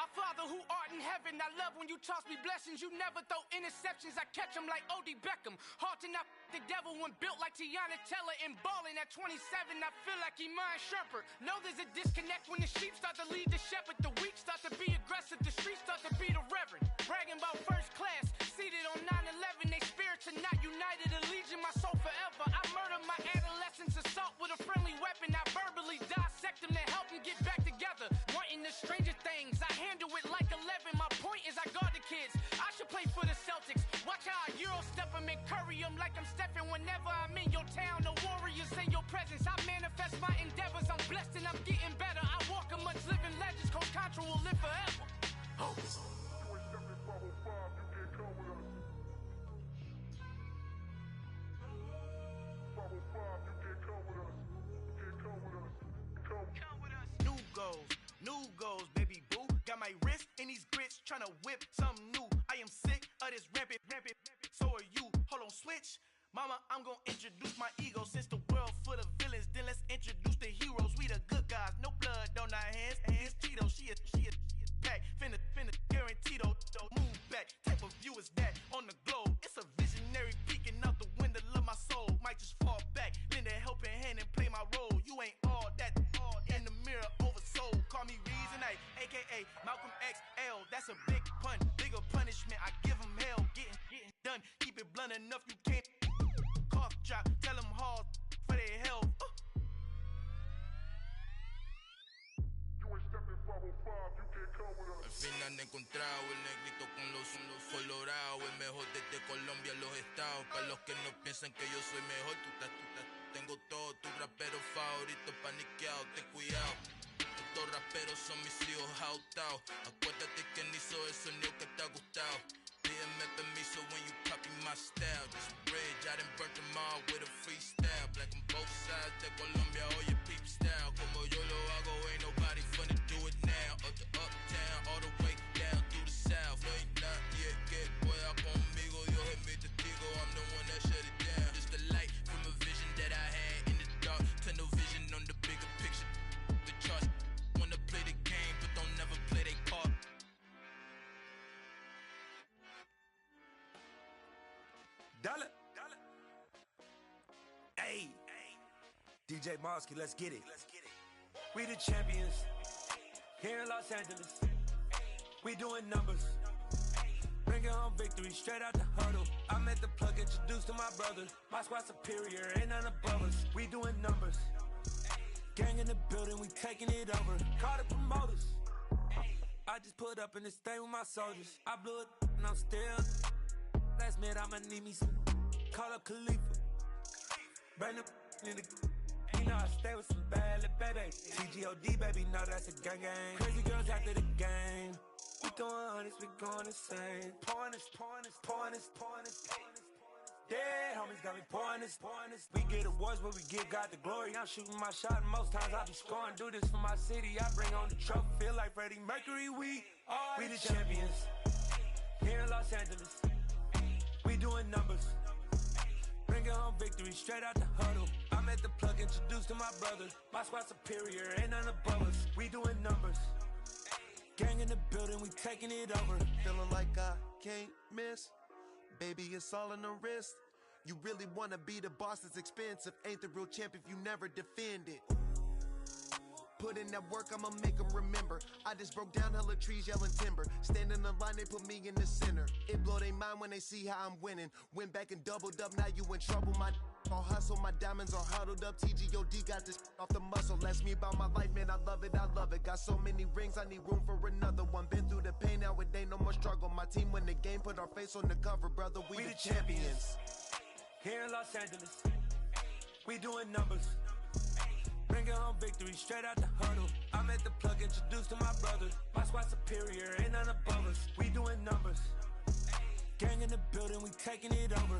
Our Father who art in heaven, I love when you toss me blessings. You never throw interceptions, I catch them like O.D. Beckham. Hard to not the devil when built like Tiana Teller. And balling at 27, I feel like Iman Shumpert. Know there's a disconnect when the sheep start to lead the shepherd. The weak start to be aggressive, the streets start to be the reverend. Bragging about first class, seated on 9/11. They spirits are not united, a legion, my soul forever. I murder my adolescence, assault with a friendly weapon. I verbally dissect them to help them get back together. Wanting the stranger things, I handle it like 11. My point is I guard the kids. I should play for the Celtics. Watch how I Euro step them and curry them like I'm Stephen. Whenever I'm in your town, the warriors in your presence. I manifest my endeavors. I'm blessed and I'm getting better. I walk amongst living legends. Coach Contra will live forever. Oh. New goals, baby boo. Got my wrist in these grits, tryna whip something new. I am sick of this rampant. So are you. Hold on, switch. Mama, I'm gonna introduce my ego. Since the world full of villains, then let's introduce the heroes. We the good guys, no blood on our hands. Hands Tito, she a pack. Finna guaranteed though. Move back, type of view is that on the globe. It's a visionary peeking out the window of my soul. Might just fall back, lend a helping hand and play my role. You ain't all that. In the mirror, oversold. Call me Reason A, aka Malcolm XL. That's a big pun, bigger punishment. I give him hell, getting done. Keep it blunt enough, you can't. Cough drop, tell them hard for their health. Al fin han encontrado el negrito con los colorados. El mejor desde Colombia, los estados. Para los que no piensan que yo soy mejor, tengo todo, tus raperos favoritos paniqueados, ten cuidado. Estos raperos son mis hijos jautados. Acuérdate que ni hizo el sonido que te ha gustado. Pídeme permiso when you copy my style. This bridge, I done burnt them all with a freestyle. Black on both sides de Colombia, oye peep style. Como yo lo hago, ain't nobody finna do it now. Up to uptown, all the way down through the south. No hay nadie que pueda conmigo, Dios es mi testigo. I'm the one that shut it down. Just the light from a vision that I had in the dark. Tunnel vision on the bigger picture. The charts wanna play the game, but don't never play their part. Dollar. Hey, DJ Mosky, let's get it. We the champions here in Los Angeles. We doing numbers. Bringing home victory straight out the huddle. I met the plug, introduced to my brother. My squad superior, ain't none above us. We doing numbers. Gang in the building, we taking it over. Call the promoters. I just put up in this thing with my soldiers. I blew it and I'm still. Last minute, I'ma need me some. Call up Khalifa. Bring the in the. You know I stay with some bad little baby. TGOD, baby, know that's a gang gang. Crazy girls after the game. We throwing hundreds, we going insane. Pouring this. Dead homies got me pouring this. We get awards, but we give God the glory. I'm shooting my shot, and most times I be scoring. Do this for my city, I bring on the trophy. Feel like Freddie Mercury, we the champions. Here in Los Angeles, we doing numbers. Bringing home victory straight out the huddle. I met the plug, introduced to my brother. My squad superior, ain't none above us. We doing numbers. Gang in the building, we taking it over. Feeling like I can't miss. Baby, it's all in the wrist. You really wanna be the boss, it's expensive. Ain't the real champ if you never defend it. Put in that work, I'ma make them remember. I just broke down hella trees, yelling timber. Stand in the line, they put me in the center. It blow their mind when they see how I'm winning. Went back and doubled up, now you in trouble. My all hustle, my diamonds are huddled up. TGOD got this off the muscle. That's me about my life, man, I love it. Got so many rings, I need room for another one. Been through the pain, now it ain't no more struggle. My team win the game, put our face on the cover, brother. We the champions. Here in Los Angeles, we doing numbers. Bringing home victory straight out the huddle. I met the plug, introduced to my brother. My squad superior, ain't none above us. We doing numbers. Gang in the building, we taking it over.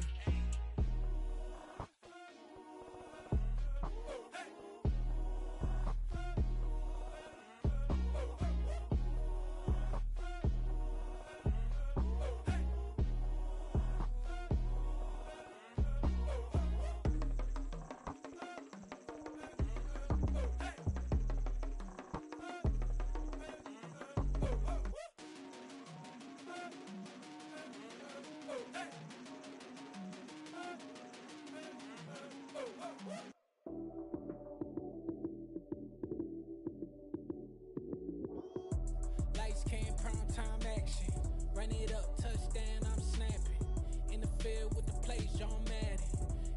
Run it up, touchdown, I'm snapping. In the field with the plays, John Madden.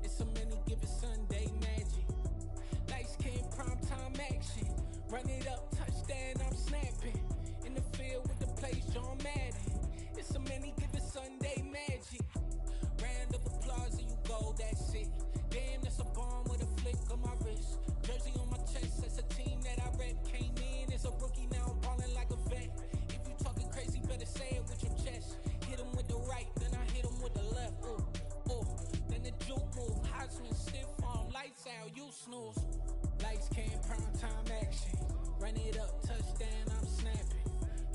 It's so many, give it Sunday magic. Lights came primetime action. Run it up, touchdown, I'm snapping. In the field with the plays, John Madden. It's so many, give it Sunday magic. Round of applause and you go, that's it. Damn, that's a bomb with a flick on my wrist. Jersey on my chest, that's a team that I rep. Came in as a rookie, now I'm ballin' like a vet. If you talking crazy, better say it with your chest. Hit him with the right, then I hit him with the left. Ooh, ooh, then the juke move. Heisman, stiff arm, lights out, you snooze. Lights came, prime time action. Run it up, touchdown, I'm snapping.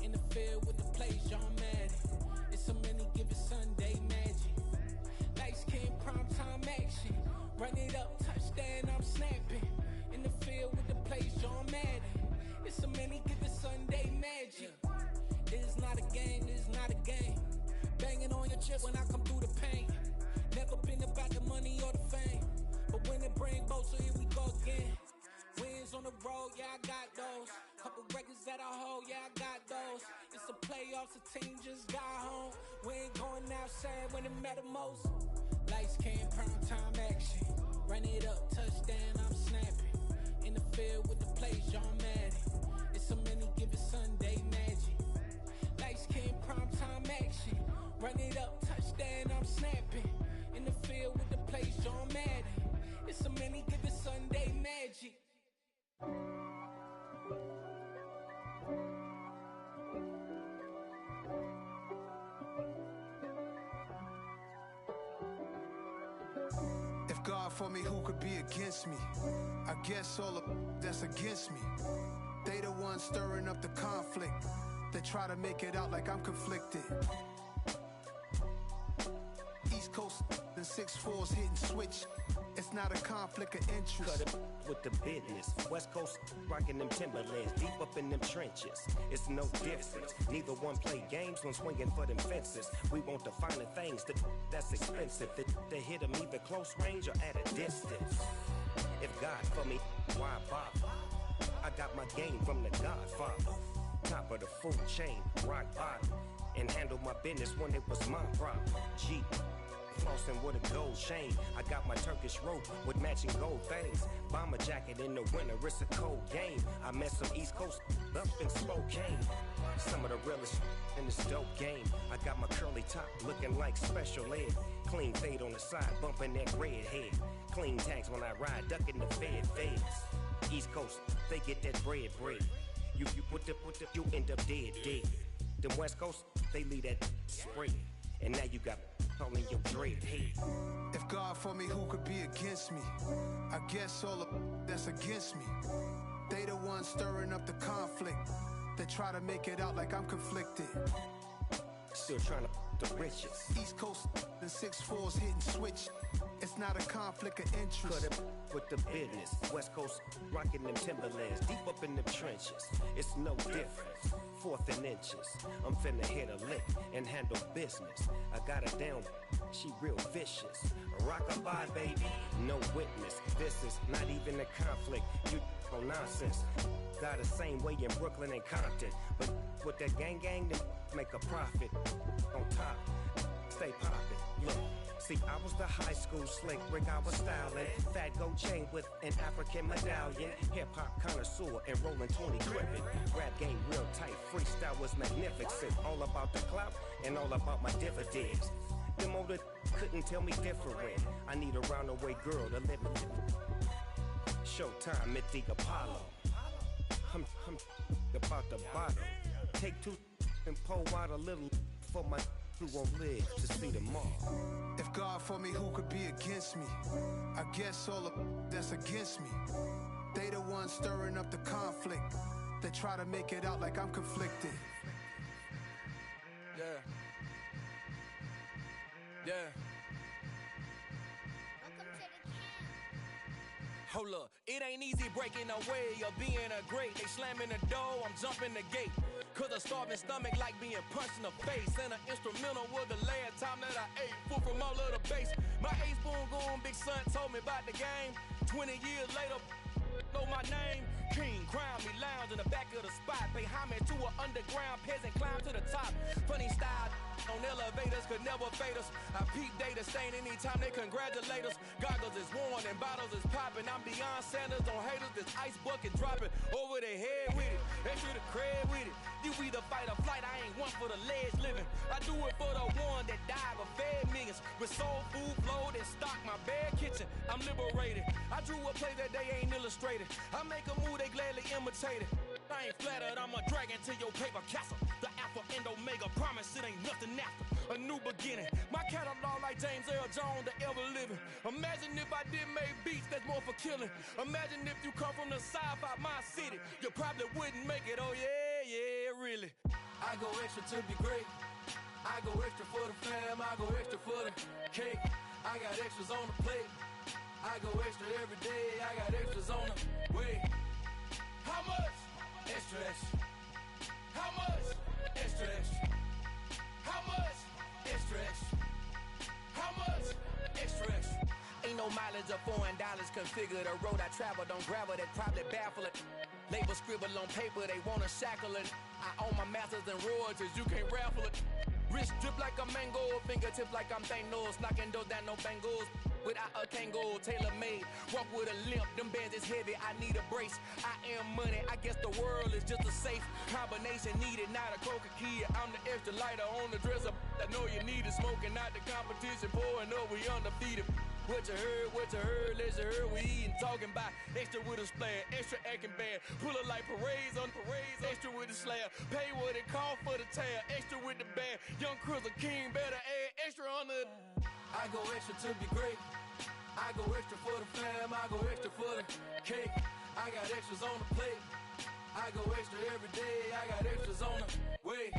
In the field with the plays, John Madden. It's so many, give it Sunday magic. Lights came, prime time action. Run it up, touchdown, I'm snapping. In the field with the plays, John Madden. It's so many, give it Sunday magic. This is not a game, this is not a game. Banging on your chest when I come through the pain. Never been about the money or the fame. But when it bring both, so here we go again. Wins on the road, yeah, I got those. Couple records that I hold, yeah, I got those. It's the playoffs, the team just got home. We ain't going outside when it matter most. Lights came, prime time action. Run it up, touchdown, I'm snapping. In the field with the plays, John Madden. It's so many, give it Sunday magic. Lights came, prime time action. Run it up, touchdown, I'm snapping. In the field with the plays, John Madden. It's so many, give it Sunday magic. If God for me, who could be against me? I guess all of that's against me. They the ones stirring up the conflict. They try to make it out like I'm conflicted. East Coast and 6'4's hitting switch. It's not a conflict of interest. Cut it with the business. West Coast rocking them Timberlands, deep up in them trenches. It's no difference. Neither one play games when swinging for them fences. We want the finer things that's expensive. They hit them either close range or at a distance. If God for me, why bother? I got my game from the Godfather. Top of the food chain, rock bottom. And handle my business when it was my problem. G. Flossing with a gold chain. I got my Turkish rope with matching gold things. Bomber jacket in the winter, it's a cold game. I met some East Coast up in Spokane. Some of the realest in this dope game. I got my curly top looking like special ed. Clean fade on the side, bumping that red head. Clean tags when I ride, ducking the feds. East Coast, they get that bread. You end up dead. Them West Coast, they leave that spray. And now you got calling your dread head. If God for me, who could be against me? I guess all of that's against me. They the ones stirring up the conflict. They try to make it out like I'm conflicted. Still trying to the riches. East Coast and 6'4's hitting switch. It's not a conflict of interest. Cut it with the business. West Coast rocking them Timberlands, deep up in them trenches. It's no difference. 4th and inches. I'm finna hit a lick and handle business. I got her down, she real vicious. Rockabye, baby, no witness. This is not even a conflict. You on nonsense. Got the same way in Brooklyn and Compton, but with that gang, then make a profit. On top, stay poppin'. Look. See, I was the high school slick Rick, I was styling. Fat gold chain with an African medallion. Hip-hop connoisseur and rolling 20 cribbin'. Rap game real tight, freestyle was magnificent. All about the clout and all about my dividends. Them older couldn't tell me different. I need a roundaway girl to live with. Showtime at the Apollo. I'm about the bottom. Take 2 and pull out a little for my who won't live to see tomorrow. If God for me, who could be against me? I guess all of that's against me. They the ones stirring up the conflict. They try to make it out like I'm conflicted. Yeah. Hold up, it ain't easy breaking away or being a great. They slamming the door, I'm jumping the gate. Cause a starving stomach like being punched in the face. And an instrumental was the last time that I ate food from all of the base. My ace boom goon, big son told me about the game. 20 years later, know my name? King, crown me, lounge in the back of the spot. Pay homage to an underground peasant, climb to the top. Funny style on elevators could never fade us. I peep data stain anytime they congratulate us. Goggles is worn and bottles is popping. I'm Deion Sanders on haters, this ice bucket dropping over their head with it. Extra the cred with it. You either fight or flight, I ain't one for the ledge living. I do it for the one that died but fed millions. With soul food flowed and stocked my bare kitchen. I'm liberated. I drew a play that they ain't illustrated. I make a move, they gladly imitate it. I ain't flattered, I'm a dragon to your paper castle. The alpha and omega, promise it ain't nothing after. A new beginning. My catalog like James Earl Jones, the ever living. Imagine if I did make beats that's more for killing. Imagine if you come from the south out my city. You probably wouldn't make it, oh yeah, really. I go extra to be great. I go extra for the fam, I go extra for the cake. I got extras on the plate. I go extra every day, I got extras on the way. How much? Extra, extra. How much? Extra, extra. How much? Extra, extra. How much? Extra, extra. Ain't no mileage of $4 configure the road I travel. Don't gravel, that probably baffle it. Label scribble on paper, they wanna shackle it. I own my masters and royalties, you can't raffle it. Wrist drip like a mango, fingertips like I'm Thanos. Knocking doors down, no bangles. Without a Kango, tailor-made. Walk with a limp, them bands is heavy, I need a brace. I am money, I guess the world is just a safe combination needed, not a coca key. I'm the extra lighter on the dresser. I know you need it, smoking out the competition, pouring up, we undefeated. What you heard, let's you heard, we eating, talking about extra with a splash, extra acting bad. Pull it like parades on parades, extra with the slab. Pay what it cost for the tab, extra with the bag. Young Cruiser King, better add extra on the. I go extra to be great. I go extra for the fam, I go extra for the cake. I got extras on the plate. I go extra every day, I got extras on the way.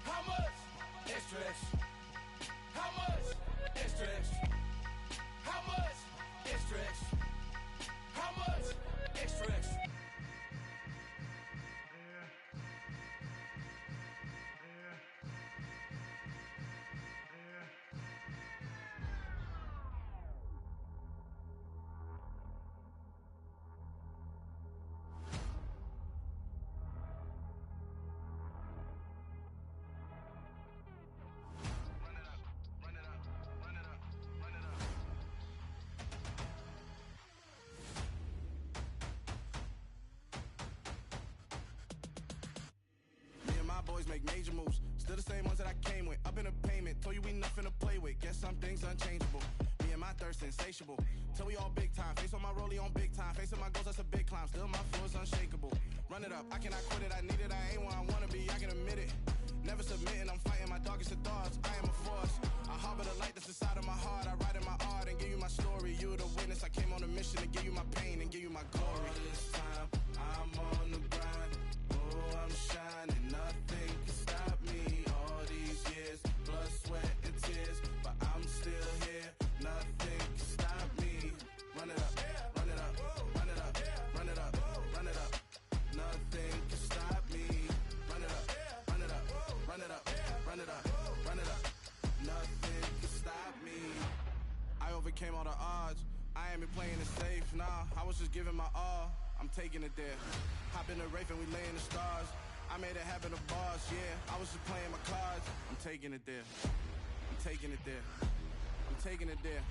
How much? Extra, extra. How much? Extra, extra. How much? Extra, extra. How much? Extra, extra. Boys make major moves, still the same ones that I came with. Up in a payment, told you we nothing to play with. Guess some things unchangeable. Me and my thirst insatiable. Till we all big time. Face on my rollie on big time. Facing my goals, that's a big climb. Still my flow is unshakable. Run it up, I cannot quit it. I need it, I ain't where I wanna be. I can admit it. Never submitting, I'm fighting my darkest of thoughts. I am a force. I harbor the light that's inside of my heart. I write in my art and give you my story. You the witness. I came on a mission to give you my pain and give you my glory. All this time, I'm on the grind. Oh, I'm shining. Nothing can stop me. All these years, blood, sweat, and tears, but I'm still here. Nothing can stop me. Run it up, run it up, run it up, run it up, run it up. Nothing can stop me. Run it up, run it up, run it up, run it up, run it up. Nothing can stop me. I overcame all the odds. I ain't been playing it safe, nah. I was just giving my all. I'm taking it there. Hop in the Wraith and we lay in the stars. I made it happen to boss, yeah. I was just playing my cards. I'm taking it there. I'm taking it there. I'm taking it there.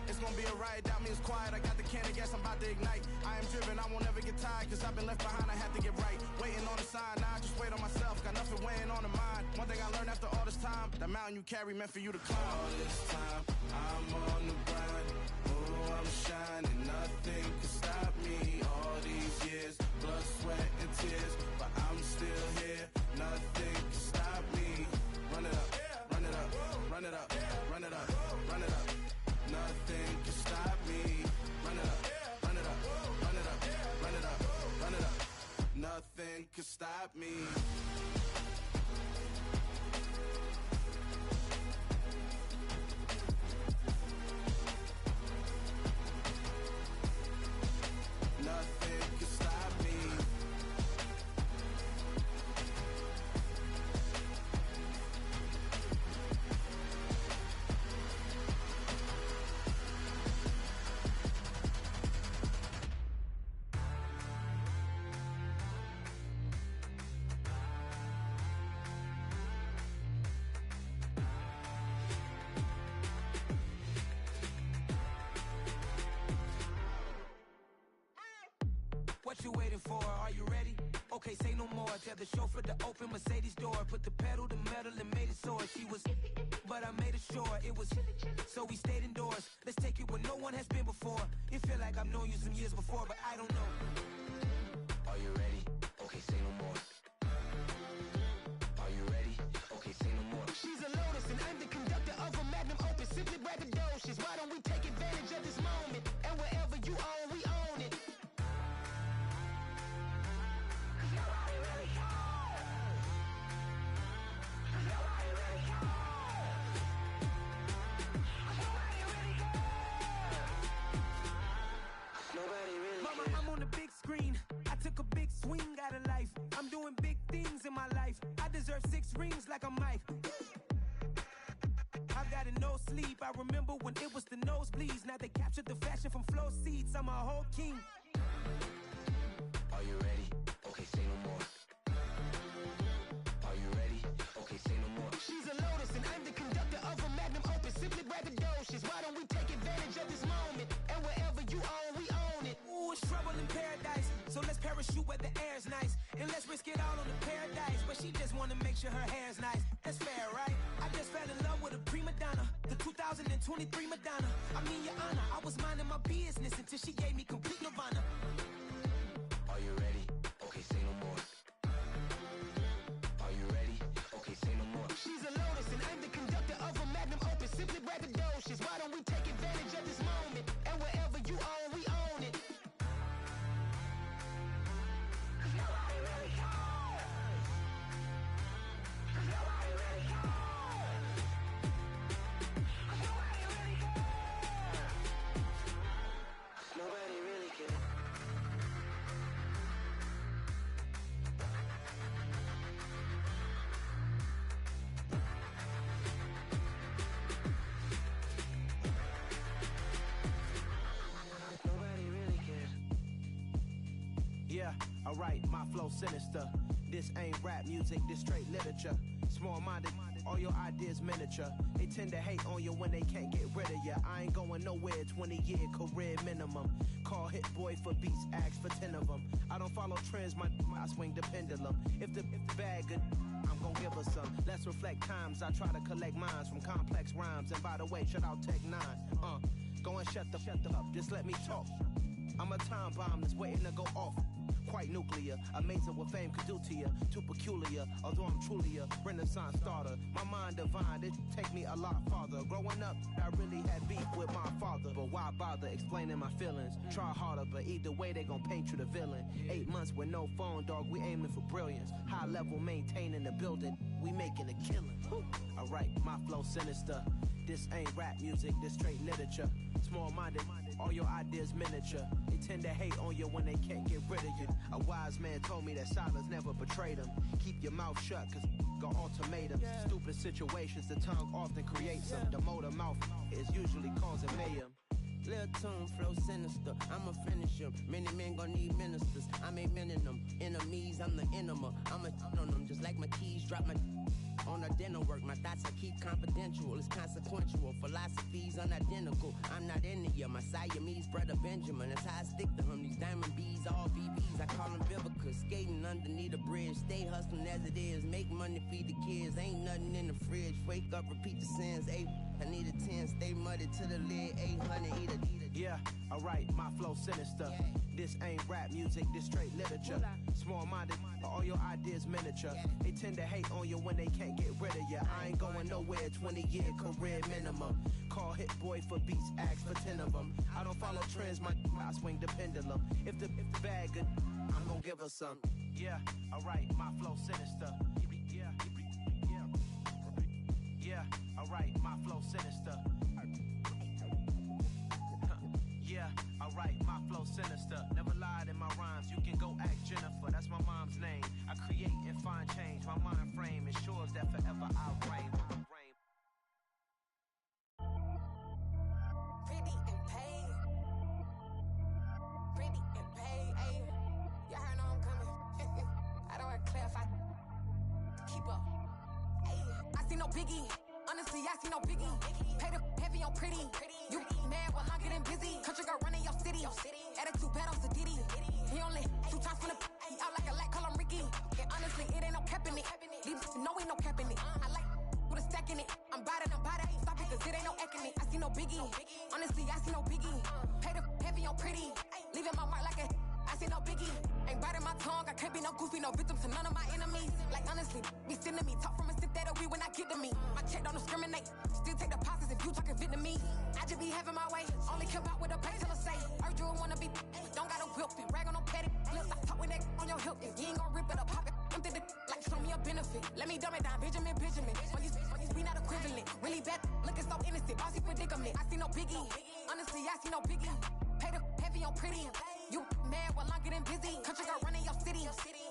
It's gonna be a riot, doubt me it's quiet. I got the can of gas, I'm about to ignite. I am driven, I won't ever get tired, cause I've been left behind, I have to get right. Waiting on the sign, now I just wait on myself. Got nothing weighing on the mind. One thing I learned after all this time, the mountain you carry meant for you to climb. All this time, I'm on the grind. Oh, I'm shining, nothing can stop me. All these years, blood, sweat, and tears, but I'm still here. Nothing can stop me. Run it up, run it up, run it up, run it up, run it up. Nothing can stop me. Run it up, run it up, run it up, run it up, run it up. Nothing can stop me. Nothing can stop me. before. Are you ready? Okay, say no more. Tell the chauffeur to open Mercedes door. Put the pedal to metal and made it soar. She was, but I made it sure it was. So we stayed indoors. Let's take it where no one has been before. It feel like I've known you some years before, but I don't know. Are you ready? Okay, say no more. Are you ready? Okay, say no more. She's a Lotus and I'm the conductor of a magnum opus. Simply braggadocious. Why don't we take advantage of this moment? And wherever you own, we own it. Nobody really cares. Nobody really cares. Nobody really cares. Nobody really Mama, cares. I'm on the big screen. I took a big swing out of life. I'm doing big things in my life. I deserve 6 rings like I'm Mike. I've got no sleep. I remember when it was the nosebleeds. Now they captured the fashion from floor seats. I'm a whole king. Are you ready? Okay, say no more. Are you ready? Okay, say no more. She's a Lotus and I'm the conductor of a magnum opus. Simply braggadocious. Why don't we take advantage of this moment? And wherever you own, we own it. Ooh, it's trouble in paradise. So let's parachute where the air's nice. And let's risk it all on the paradise. But she just wanna make sure her hair's nice. That's fair, right? I just fell in love with a prima donna. The 2023 Madonna. I mean, your honor, I was minding my business until she gave me complete nirvana. Are you ready? Okay, say no more. Are you ready? Okay, say no more. She's a Lotus and I'm the conductor of a magnum opus. Simply braggadocious. Why don't we take advantage of this moment? And wherever you own, we own it. Nobody really cares. Nobody really cares. Nobody really cares. Nobody really cares. Nobody really cares. Yeah, alright, my flow sinister. This ain't rap music, this straight literature. Small-minded, all your ideas miniature. They tend to hate on you when they can't get rid of you. I ain't going nowhere, 20-year career minimum. Call Hit Boy for beats, ask for 10 of them. I don't follow trends, I swing the pendulum. If the bag good, I'm gon' give her some. Let's reflect times, I try to collect minds from complex rhymes. And by the way, shout out Tech 9. Go and shut the up, just let me talk. I'm a time bomb that's waiting to go off. Quite nuclear, amazing what fame could do to you. Too peculiar, although I'm truly a Renaissance starter. My mind divine, it take me a lot farther. Growing up, I really had beef with my father. But why bother explaining my feelings? Try harder, but either way they gon' paint you the villain. 8 months with no phone, dog, we aiming for brilliance. High level, maintaining the building, we making a killing. Alright, my flow sinister. This ain't rap music, this straight literature. Small-minded, all your ideas miniature. They tend to hate on you when they can't get rid of you. A wise man told me that silence never betrayed him. Keep your mouth shut, cause got ultimatums. Stupid situations, the tongue often creates them. The motor mouth is usually causing mayhem. Lil' tune, flow sinister, I'ma finish him. Many men gon' need ministers, I'm a men in them. Enemies, I'm the enema, I'm a on them. Just like my keys, drop my on a dinner work. My thoughts I keep confidential, it's consequential. Philosophies unidentical, I'm not in it yet. My Siamese brother Benjamin, that's how I stick to him. These diamond bees, all BBs, I call them Vivica. Skating underneath a bridge, stay hustling as it is. Make money, feed the kids, ain't nothing in the fridge. Wake up, repeat the sins, I need a 10, stay muddy to the lid, 800, eat a. Yeah, alright, my flow sinister. This ain't rap music, this straight literature. Small-minded, all your ideas miniature. They tend to hate on you when they can't get rid of you. I ain't going nowhere, 20-year career minimum. Call Hit Boy for beats, ask for 10 of them. I don't follow trends, I swing the pendulum. If the bag good, I'm gon' give her some. Yeah, alright, my flow sinister. Yeah, alright, my flow sinister. Yeah, alright, my flow sinister. Never lied in my rhymes, you can go ask Jennifer, that's my mom's name. I create and find change, my mind frame ensures that forever I reign. Pretty and paid. Pretty and paid, ayy. Y'all heard know I'm coming. I don't want to clarify. Keep up. Ayy. I see no biggie. Honestly, I see no biggie. Pay the heavy on pretty. You mad while I'm getting busy. Country girl running your city. Attitude bad on Sadiddy. He only 2 times from the he out like a light, call him Ricky. And honestly, it ain't no cap in it. These no ain't no cap in it. I like with a stack in it. I'm bad it. Stop it, cause it ain't no acting it. I see no biggie. Honestly, I see no biggie. Pay the heavy on pretty. Leaving my mark like a I see no biggie. Ain't biting my tongue. I can't be no goofy, no victim to none of my enemies. Like honestly, be sending me talk from a sip that we when I get to me. My check don't discriminate. Still take deposits if you talking Vietnamese. I just be having my way. Only care about what the pay teller say. Urge you wanna be. Don't got no whip and rag on no petty. Flips, I talk with that on your hip. You ain't gon' rip it or pop it. Empty the like show me a benefit. Let me dumb it down, Benjamin. When you we not equivalent. Really bad, looking so innocent. Bossy predicament. I see no biggie. Honestly, I see no biggie. Pay the heavy on pretty. You mad while I'm getting busy. Country girl running your city.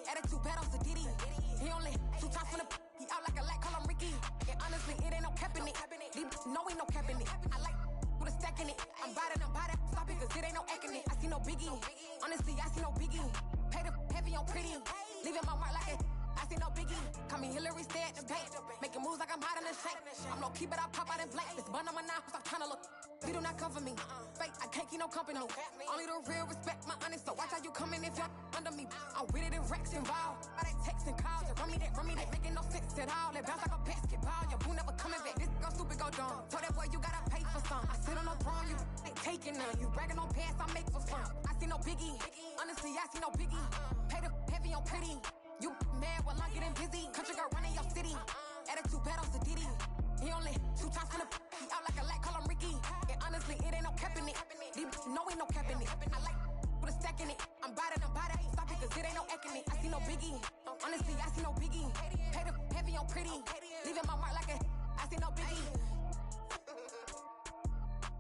Attitude bad on Sadiddy. He only 2 times from the he out like a light, call him Ricky. And honestly, it ain't no cap in it. No ain't no cap in it. I like with a stack in it. I'm bad it. Stop it, cause it ain't no acting it. I see no biggie. Honestly, I see no biggie. Pay the heavy on pretty. Leaving my mark like it. I see no biggie. Call me Hillary, stay at the bank. Making moves like I'm hot in the shank. I'm low key, but I pop out in blank. This bun on my knife, stop trying to look. They do not come for me. Fake, I can't keep no company. Only the real respect my honest. So watch how you coming if you're under me. I'm with it in racks involved. I they text and calls. You run me that. Making no sense at all. They bounce like a basketball. Your boo never coming back. This go stupid, go dumb. Told that boy you gotta pay for some. I sit on no throne, you ain't taking none. You bragging on pants, I make for fun. I see no biggie. Honestly, I see no biggie. Pay the heavy on pretty. You mad while I'm getting busy. Country girl running your city. Attitude bad on Sadiddy. He only 2 times from the he out like a light, call him Ricky. And honestly, it ain't no cap in it. No ain't no cap in it. I like with a stack in it. I'm bad it. Stop it, cause it ain't no acting it. I see no biggie. Honestly, I see no biggie. Pay the heavy on pretty. Leaving my mark like a I see no biggie.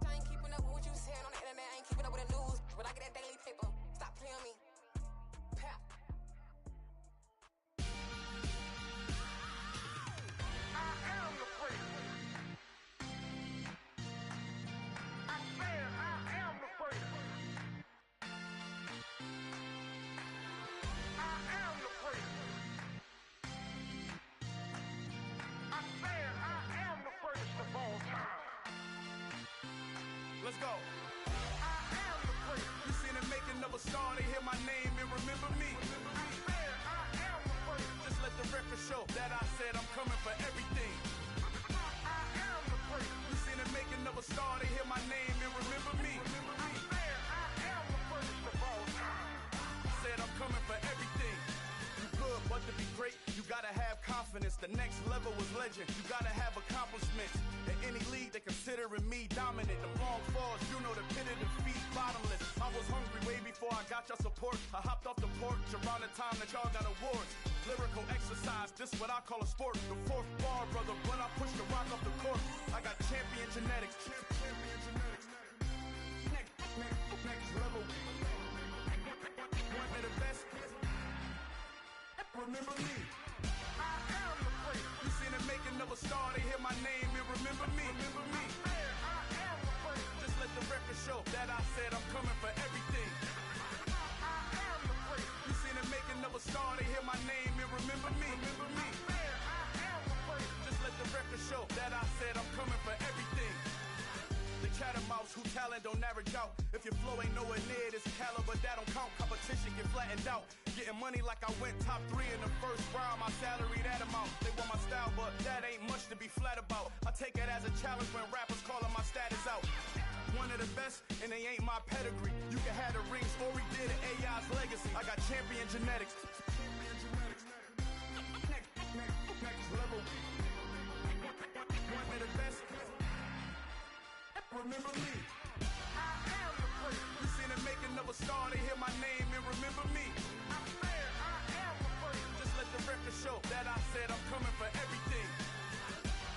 I ain't keeping up with what you saying on the internet. I ain't keeping up with the news. But I get that daily paper. Stop playing me. Pap. Let's go. I am the great. You seen the making of a star, they hear my name and remember me. I am the great. Just let the record show that I said I'm coming for everything. I am the great. You seen the making of a star, they hear my name and remember me. I am the greatest of all time. Said I'm coming for everything. You good, but to be great, you gotta have confidence. The next level was legend. You gotta have accomplishments. In any league, they considering me dominant. The wrong falls, you know the pit of defeat, bottomless. I was hungry way before I got your support. I hopped off the porch around the time that y'all got awards. Lyrical exercise, this what I call a sport. The 4th bar, brother, when I push the rock off the court. I got champion genetics. Next level. One of the best. Remember me. I am the great. You seen the making of a star, they hear my name and remember me. I am the great. Just let the record show that I said I'm coming for everything. I am the great. You seen the making of a star, they hear my name and remember me. I am the great. Just let the record show that I said I'm coming for everything. The chattermouths who talent don't average out. If your flow ain't nowhere near this caliber, that don't count. Competition get flattened out. Getting money like I went top 3 in the first round. My salary that amount. They want my style, but that ain't much to be flat about. I take it as a challenge when rappers calling my status out. One of the best, and they ain't my pedigree. You can have the rings, or we did it, AI's legacy. I got champion genetics. Next level. One of the best. Remember me. I am the great. You seen the making of a star, they hear my name and remember me. I am the great. Just let the record show that I said I'm coming for everything.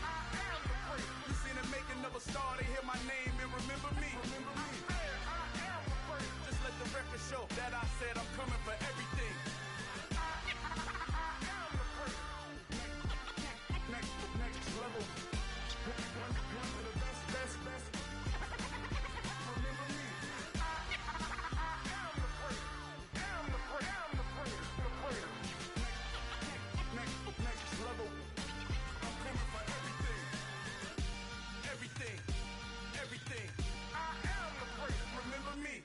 I am the great. You seen the making of a star, they hear my name and remember me. I am the great. Just let the record show that I said I'm coming for everything. I am the great. Next level. One of the best. Everything. I am the great. Remember me.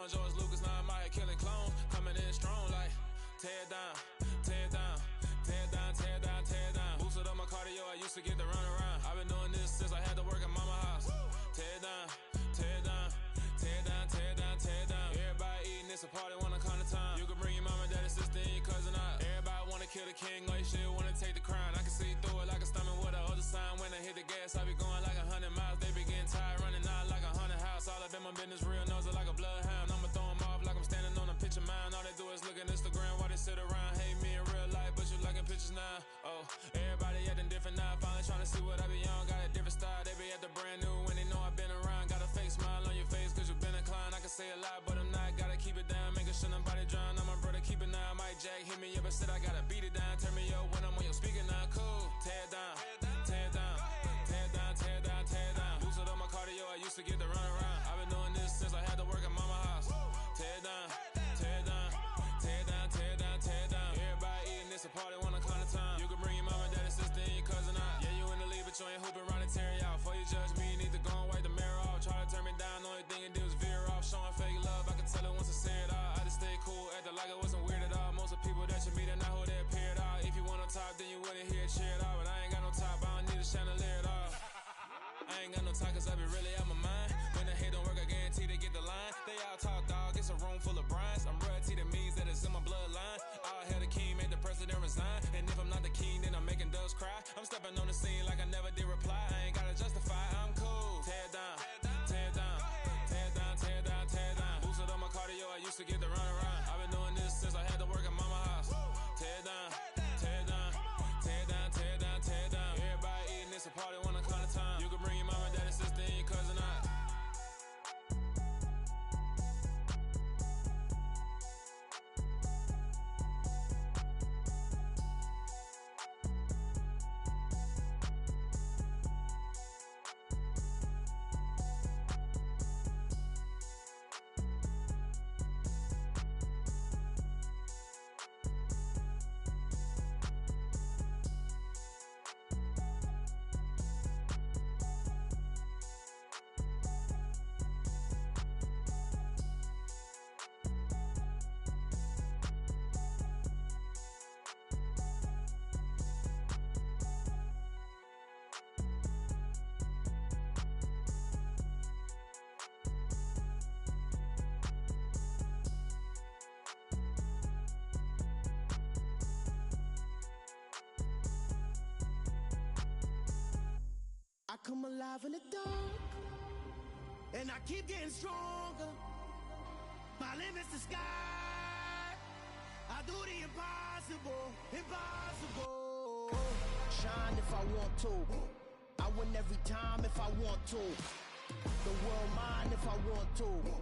on. George Lucas, now I'm out here killing clones. Coming in strong like, tear down, tear down, tear down, tear down, tear down. Boosted up my cardio, I used to get to run around. I've been doing this since I had to work at mama house. Tear down, tear down, tear down, tear down, tear down. Everybody eating, it's a party, wanna come to time. You can bring your mama, daddy, sister, and your cousin out. Everybody wanna kill the king, or you shit wanna take the crown. I can see through it like a stomach with a other sign. When I hit the gas, I be going like 100 miles. They be getting tired, running out like 100 house. All up in my business, real nose it like a bloodhound. I'ma throw them off like I'm standing on a picture mound. All they do is look at Instagram while they sit around. Hate me in real life, but you liking pictures now. Oh, everybody acting different now. Finally trying to see what I be on. Got a different style, they be at the brand new when they know I've been around. Got a fake smile on your face cause you been inclined. I can say a lot, but I'm not. Gotta keep it down, making sure nobody drown. I'm my brother, keep it now. Mike Jack hit me up and said I gotta beat it down. Turn me up when I'm on your speaker now. Cool, tear down, tear down, tear down, tear down, tear down. Boosted up my cardio, I used to get to run around. I've been doing this since I had to work at mama house. Tear down, tear down, tear down, tear down, tear down. Everybody eating, it's a party, wanna come to time. You can bring your mama, daddy, sister, and your cousin out. Yeah, you in the lead, but you ain't hooping around and tear you out. Before you judge me, you need to go and wipe the mirror off. Try to turn me down, only thing it did was veer off. Showing fake love, I can tell it once I say it all. I just stay cool, acting like it wasn't weird at all. Most of the people that you meet are not who they appear at all. If you want on top, then you wouldn't hear it cheer at all. But I ain't got no top, I don't need a chandelier at all. I ain't got no time cause I be really out my mind. When the hate don't work, I guarantee they get the line. They all talk dog, it's a room full of brinds. I'm royalty, that means that it's in my bloodline. All hail the king, made the president resign. And if I'm not the king, then I'm making doves cry. I'm stepping on the scene like I never did reply. I ain't gotta justify, I'm cool. Tear down, tear down, tear down, tear down, tear down. Boosted up my cardio, I used to get to run around. I've been doing this since I had to work at mama house. Tear down, tear down, tear down, tear down, tear down. Everybody eating, it's a party, wanna come to time. You can bring your mama, daddy, sister, and your cousin out. I come alive in the dark, and I keep getting stronger. My limit's the sky. I do the impossible, impossible. Shine if I want to. I win every time if I want to. The world mine if I want to.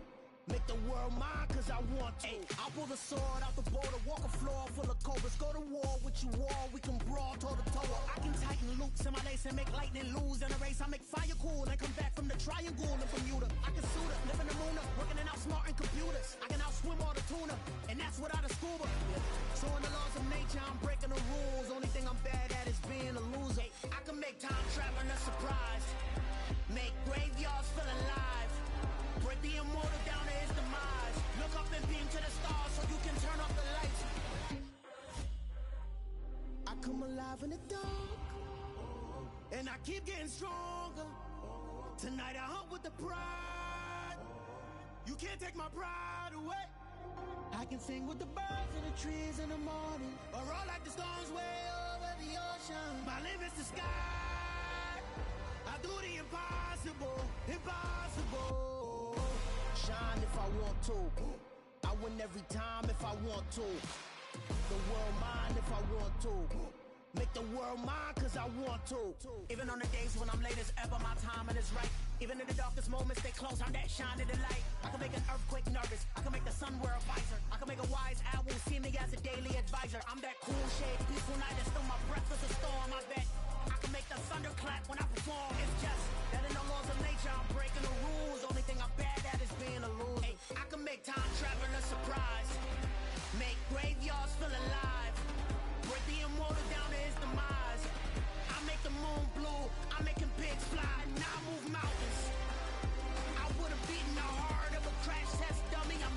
Make the world mine cause I want to. Ay, I'll pull the sword out the border, walk a floor full of cobras. Go to war with you all, we can brawl toe to toe. I can tighten loops in my lace and make lightning lose in a race. I make fire cool and come back from the triangle in Bermuda. I can suit up, live in the moon up, working and outsmarting computers. I can outswim all the tuna, and that's without a scuba. So in the laws of nature, I'm breaking the rules. Only thing I'm bad at is being a loser. I can make time traveling a surprise, make graveyards feel alive. Break the immortal down to his demise. Look up and beam to the stars so you can turn off the lights. I come alive in the dark, and I keep getting stronger. Tonight I hunt with the pride. You can't take my pride away. I can sing with the birds and the trees in the morning, or roll like the storms way over the ocean. My limit's the sky. I do the impossible, impossible. Shine if I want to. I win every time if I want to. The world mine if I want to. Make the world mine cause I want to. Even on the days when I'm late as ever, my timing is right. Even in the darkest moments, stay close, I'm that shine of the light. I can make an earthquake nervous, I can make the sun wear a visor. I can make a wise owl see me as a daily advisor. I'm that cool shade, peaceful night, and still my breath is a storm, I bet. I can make the thunder clap when I perform. It's just that in the laws of nature, I'm breaking the rules. Only thing I'm bad at is being a loser. Ay, I can make time travel a surprise, make graveyards feel alive. Break the immortal down to his demise. I make the moon blue, I'm making pigs fly, now I move mountains. I would've beaten the heart of a crash test dummy. I'm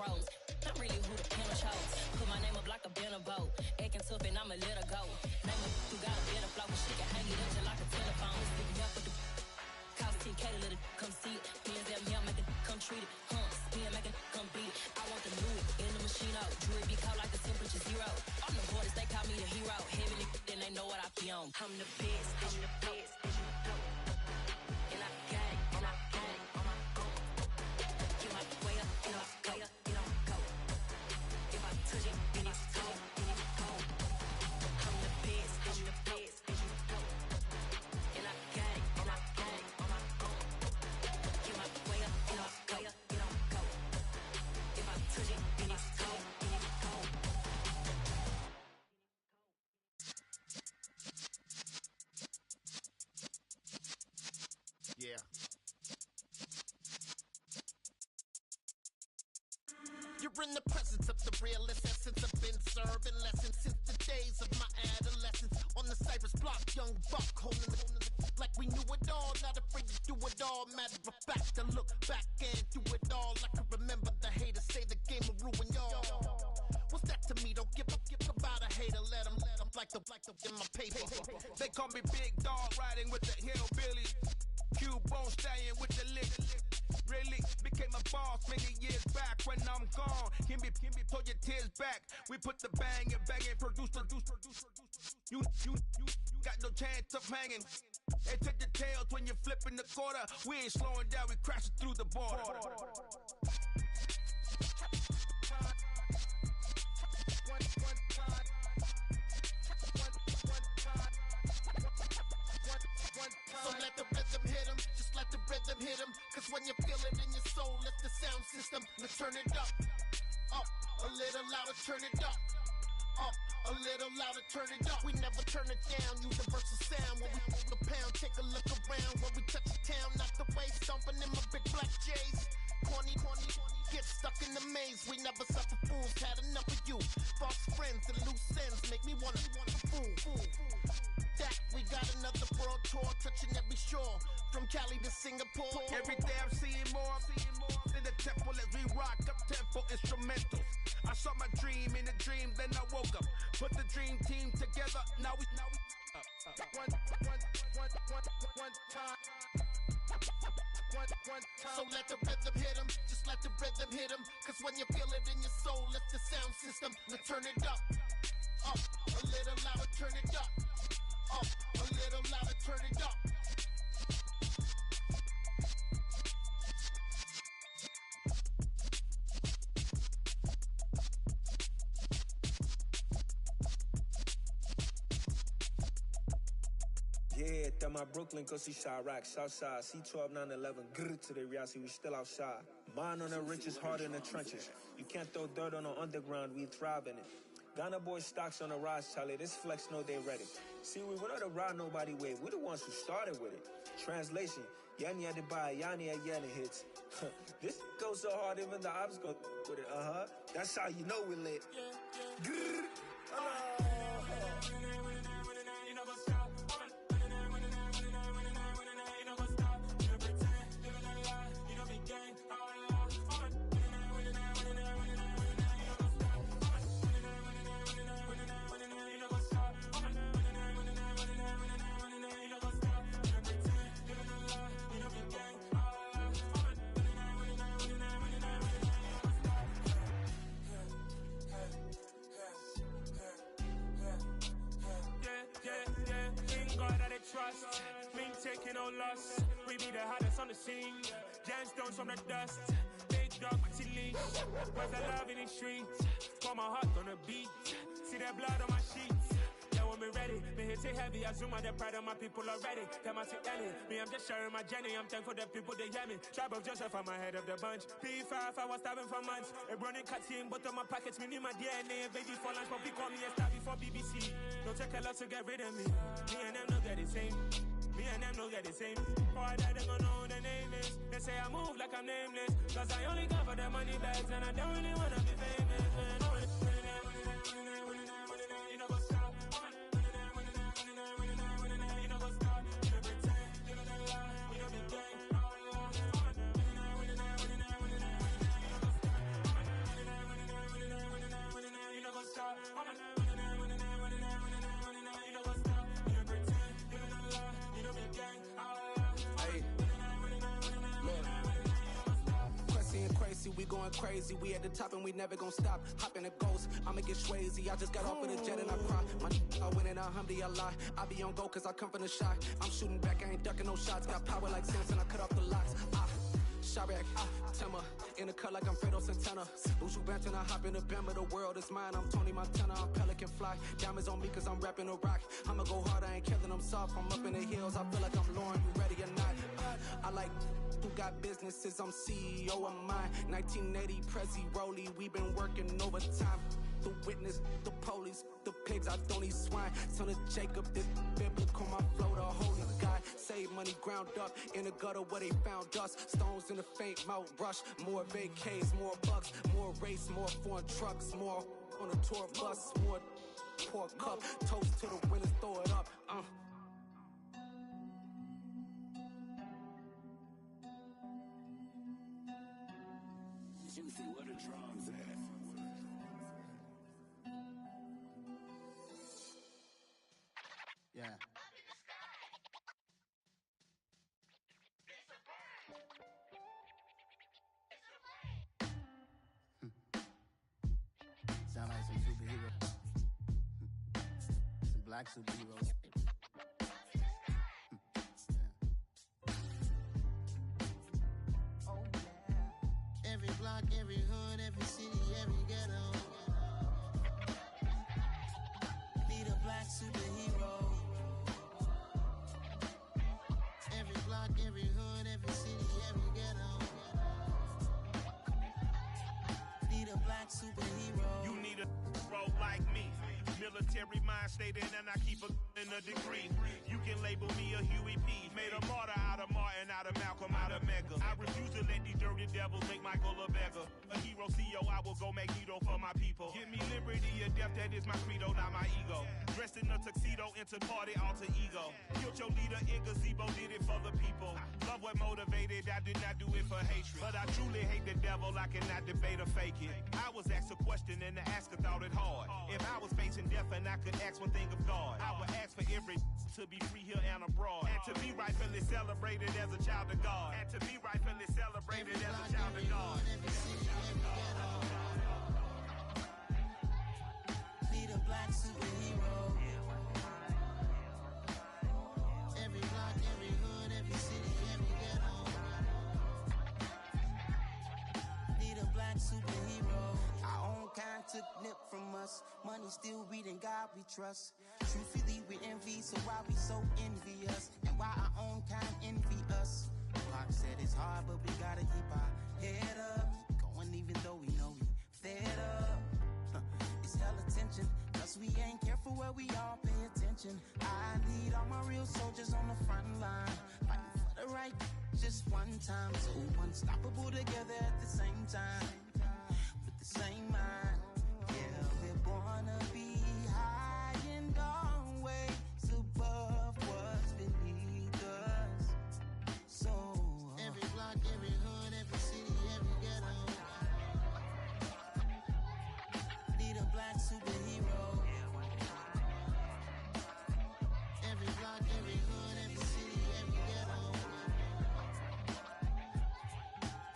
froze. I'm really who the pen chose. Put my name up like a banner boat. Acting tough and I'ma let her go. Name her who got a better flow. She can hang it up just like a telephone. Stick me up with the cost 10K to let it come see it. Hands down here, make it come treat it. Spin, make it come beat it. I want the new in the machine out. Jewelry be cold like the temperature zero. I'm the hardest, they call me the hero. Heavy then they know what I be on. I'm the best, I'm the best. And I got it, and I got it. Get my way up, get my way up, get on go. If I touch it, then it's cold, then it's cold. I'm the best, I'm the best. And I got it, and I got it. Get my way up, get my way up, get on go. If I touch it, then it's cold, then it's cold. Yeah. You're in the presence of the realest essence. I've been serving lessons since the days of my adolescence. On the Cypress block, young buck holding the like we knew it all. Not afraid to do it all. Matter of fact, I look back and do it all. I can remember the haters say the game will ruin y'all. What's that to me? Don't give about a hater. Let them like the in my paper. They call me Big Dog, riding with the hillbillies. Q-Bone stallion with the lick. Really became a boss many years back. When I'm gone, can be pull your tears back. We put the bang and produce. You got no chance of hanging. They take the tails when you're flipping the quarter. We ain't slowing down, we crashing through the border. So let the rhythm hit him, just let the rhythm hit him. Cause when you feel it in your soul, let the sound system, let's turn it up. Up, a little louder, turn it up. Up, a little louder, turn it up. We never turn it down, universal sound. When we move the pound, take a look around. When we touch the town, not the way, stomping in my big black J's. Corny, get stuck in the maze. We never suffer fools, had enough of you. False friends and loose ends make me wanna fool. That we got another world tour, touching every shore, from Cali to Singapore. Every day I'm seeing more in the temple as we rock up tempo instrumentals. I saw my dream in a dream, then I woke up. Put the dream team together, now we one time. So let the rhythm hit him, just let the rhythm hit him. Cause when you feel it in your soul, let the sound system, let's turn it up. Up, a little louder, turn it up. Up, a little louder, turn it up. Yeah, tell my Brooklyn, cause he shot rock, Southside, C12, 911, grr to the reality, we still outside. Mine on the richest, heart in the trenches. You can't throw dirt on the underground, we thrive in it. Ghana boys stocks on the rise, Charlie, this flex know they ready. See, we not the ride nobody wave, we the ones who started with it. Translation, Yani had to buy, Yani had Yani hits. This goes so hard, even the ops go with it, That's how you know we lit. Grr. Trust, been taking no loss. We be the hottest on the scene. Gemstones from the dust. Big dog, pretty leash. Where's the love in the streets? Got my heart on the beat. See that blood on my sheets. Yeah, when we ready, me hit it heavy. I zoom on the pride of my people already. Tell my sick Ellie, me I'm just sharing my journey. I'm thankful the people they hear me. Tribe of Joseph, I'm ahead of the bunch. P5, I was starving for months. A running cut in, but on my pockets, me need my DNA. Baby for lunch, but we call me a star before BBC. Don't take a lot to get rid of me. Me and them no get the same. Me and them no get the same. Boy, that they gon' know the name is. They say I move like I'm nameless. Cause I only got for the money bags and I don't really wanna be famous. You know what's up? going crazy. We at the top and we never gonna stop. Hop in a ghost, I'ma get Swayze. I just got off of the jet and I cry. I win in a Humvee, I lie. I be on go cause I come from the shot. I'm shooting back, I ain't ducking no shots. Got power like Samson, I cut off the locks. Shabak, Timmer, in the cut like I'm Fredo Santana. Buju Banton, I hop in the Bama, the world is mine. I'm Tony Montana, I'm Pelican Fly. Diamonds on me cause I'm rapping a rock. I'ma go hard, I ain't killing them soft. I'm up in the hills, I feel like I'm Lauren, you ready or not? I like who got businesses, I'm CEO of mine. 1980 Prezi Rolly, we been working overtime. The witness, the police, the pigs, I don't eat swine. Son of Jacob, this biblical, my flow, the holy God. Save money ground up in the gutter where they found us. Stones in the faint mouth rush. More vacays, more bucks, more race, more foreign trucks, more on a tour bus, more pour cup. Toast to the winners, throw it up. Juicy, where the drums at? Yeah. Sound like some superheroes. Some black superheroes. Oh yeah. Every block, every hood, every city, every ghetto. Be the black superhero. Every block, every hood, every city, every ghetto. Be the black superhero. You need a bro like me. Military mind stated and I keep in a degree. You can label me a Huey P. Made a martyr out of Martin, out of Malcolm, out of Mega. I refuse to let these dirty devils make Michael a beggar. A hero CEO, I will go Magneto for my people. Give me liberty or death, that is my credo, not my ego. Dressed in a tuxedo, into party, alter ego. Killed your leader in gazebo, did it for the people. Love what motivated, I did not do it for hatred. But I truly hate the devil, I cannot debate or fake it. I was asked a question and the asker thought it hard. If I was facing death and I could ask one thing of God, I would ask for every to be free here and abroad. And to be rightfully celebrated as a child of God. And to be rightfully celebrated as a child of God. Be the black superhero. Every block, every hood, every city, every ghetto. Be the black superhero. Our own kind took nip from us. Money still reading God we trust. Truthfully we envy, so why we so envious? And why our own kind envy us? Pac said it's hard, but we gotta keep our head up. Going even though we know we fed up. It's hella tension, cause we ain't careful where we all pay attention. I need all my real soldiers on the front line, fighting for the right just one time. So unstoppable together at the same time, with the same mind. Yeah, we're born to be high and always above what's beneath us. So every block, every hood, every city, every ghetto. Be the black superhero. Every block, every hood, every city, every ghetto.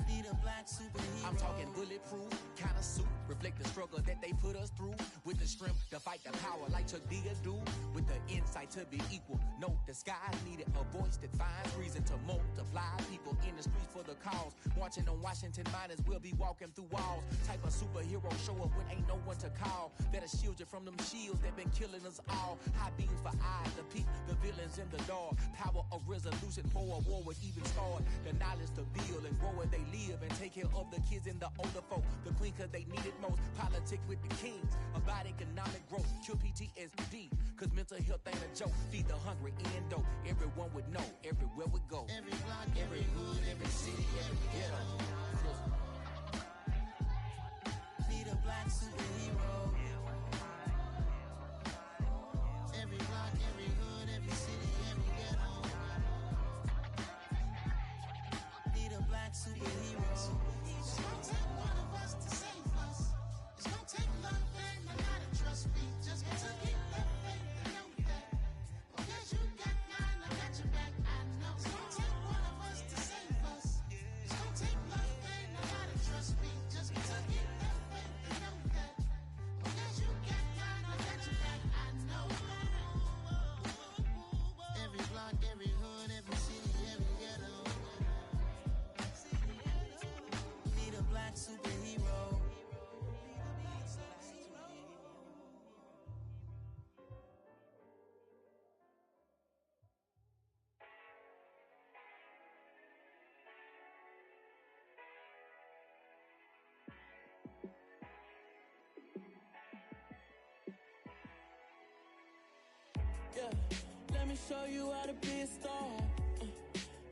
Be the black superhero. I'm talking bulletproof, kind of suit, reflect the struggle that they put us through. With the strength to fight the power like Chuck D do. With the insight to be equal. No disguise needed, a voice that finds reason to multiply. People in the streets for the cause. Marching on Washington, might as well be walking through walls. Type of superhero show up when ain't no one to call. That'll shield you from them shields that been killing us all. High beams for eyes to peep the villains in the dark. Power of resolution for a war would even start. The knowledge to build and grow where they live and take care of the kids and the older folk. The queen cause they need it most. Politic with the kings. About economic growth. Cure PTSD. Cause mental health ain't a joke. Feed the hungry and dope. Everyone would know. Everywhere we go. Every block, every hood, every city, every ghetto. Be the black superhero. Every block, every hood, every city, every ghetto. Be the black superhero. It's gonna take one of us to save us. It's gonna take love and a lot of trust. We just got to get that faith and know that. Because you got mine, I got your back. I know. It's gonna take one of us to save us. It's gonna take love and a lot of trust. We Yeah, let me show you how to be a star.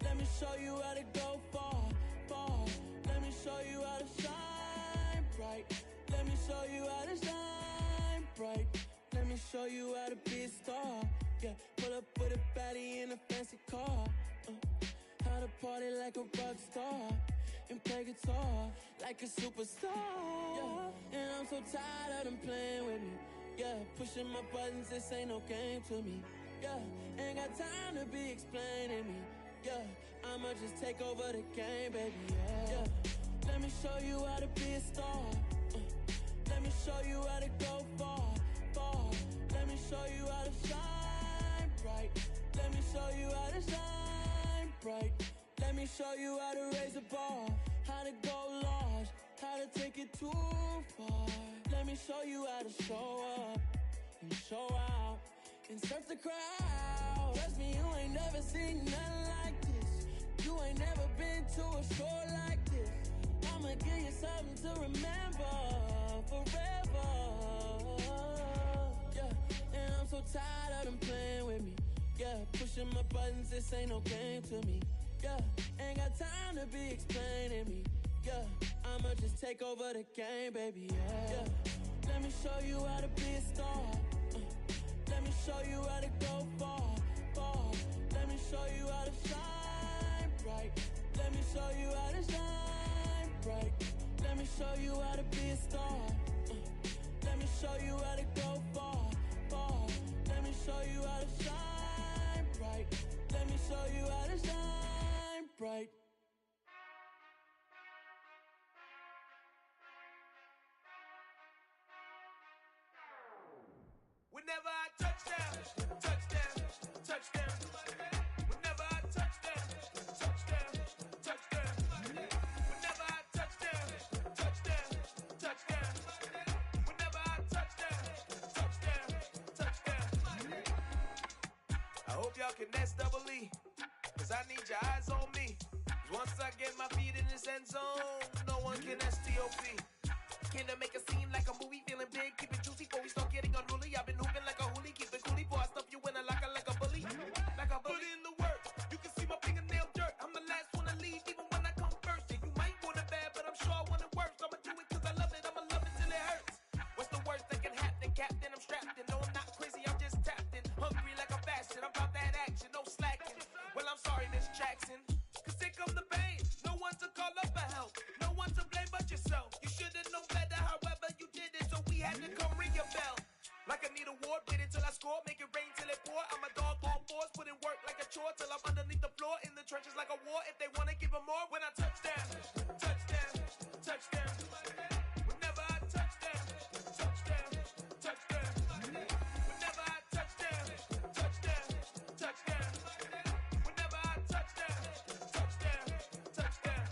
Let me show you how to go far, far. Let me show you how to shine bright. Let me show you how to shine bright. Let me show you how to be a star. Yeah, pull up with a baddie in a fancy car. How to party like a rock star and play guitar like a superstar. Yeah, and I'm so tired of them playing with me. Yeah, pushing my buttons, this ain't no game to me. Yeah, ain't got time to be explaining me. Yeah, I'ma just take over the game, baby. Yeah, let me show you how to be a star. Let me show you how to go far, far. Let me show you how to shine bright. Let me show you how to shine bright. Let me show you how to raise a bar, how to go large, how to take it too far. Let me show you how to show up and show out and surf the crowd. Trust me, you ain't never seen nothing like this. You ain't never been to a show like this. I'ma give you something to remember forever. Yeah, and I'm so tired of them playing with me. Yeah, pushing my buttons, this ain't no game to me. Yeah, ain't got time to be explaining me. Yeah, I'ma just take over the game, baby. Yeah, let me show you how to be a star. Let me show you how to go far, far. Let me show you how to shine bright. Let me show you how to shine bright. Let me show you how to be a star. Let me show you how to go far, far. Let me show you how to shine bright. Let me show you how to shine bright. Whenever I touchdown, touchdown, touchdown. Whenever I touchdown, touchdown, touchdown. Whenever I touchdown, touchdown, touchdown. Whenever I touchdown, touchdown, touchdown. I hope y'all can S-double-E, cause I need your eyes on me. Once I get my feet in this end zone, no one can S-T-O-P. Can I make a scene like a movie, feeling big, keep it juicy before we start getting unruly. I've been hooping like a hoolie, keep it coolie before I stuff you in a locker like a bully. Like a bully. Put in the work, you can see my fingernail dirt. I'm the last one to leave, even when I come first. Yeah, you might want it bad, but I'm sure I want it worse. I'ma do it cause I love it, I'ma love it till it hurts. What's the worst that can happen, Captain? I'm strapped in, no I'm not crazy, I'm just tapped in. Hungry like a bastard, I'm about that action, no slacking. Well, I'm sorry, Miss Jackson, cause here come the pain. No one to call up for help, no one to blame but yourself. You should've known better, however you did it, so we had to come ring your bell. Like I need a award, wait until I score, make it rain till it pour. I'm a dog on fours, put in work like a chore till I'm underneath the floor, in the trenches like a war. If they wanna give them more, when I touchdown, touchdown, touchdown. Whenever I touchdown, touchdown, touchdown. Whenever I touchdown, touchdown, touchdown. Whenever I touchdown, touchdown, touchdown.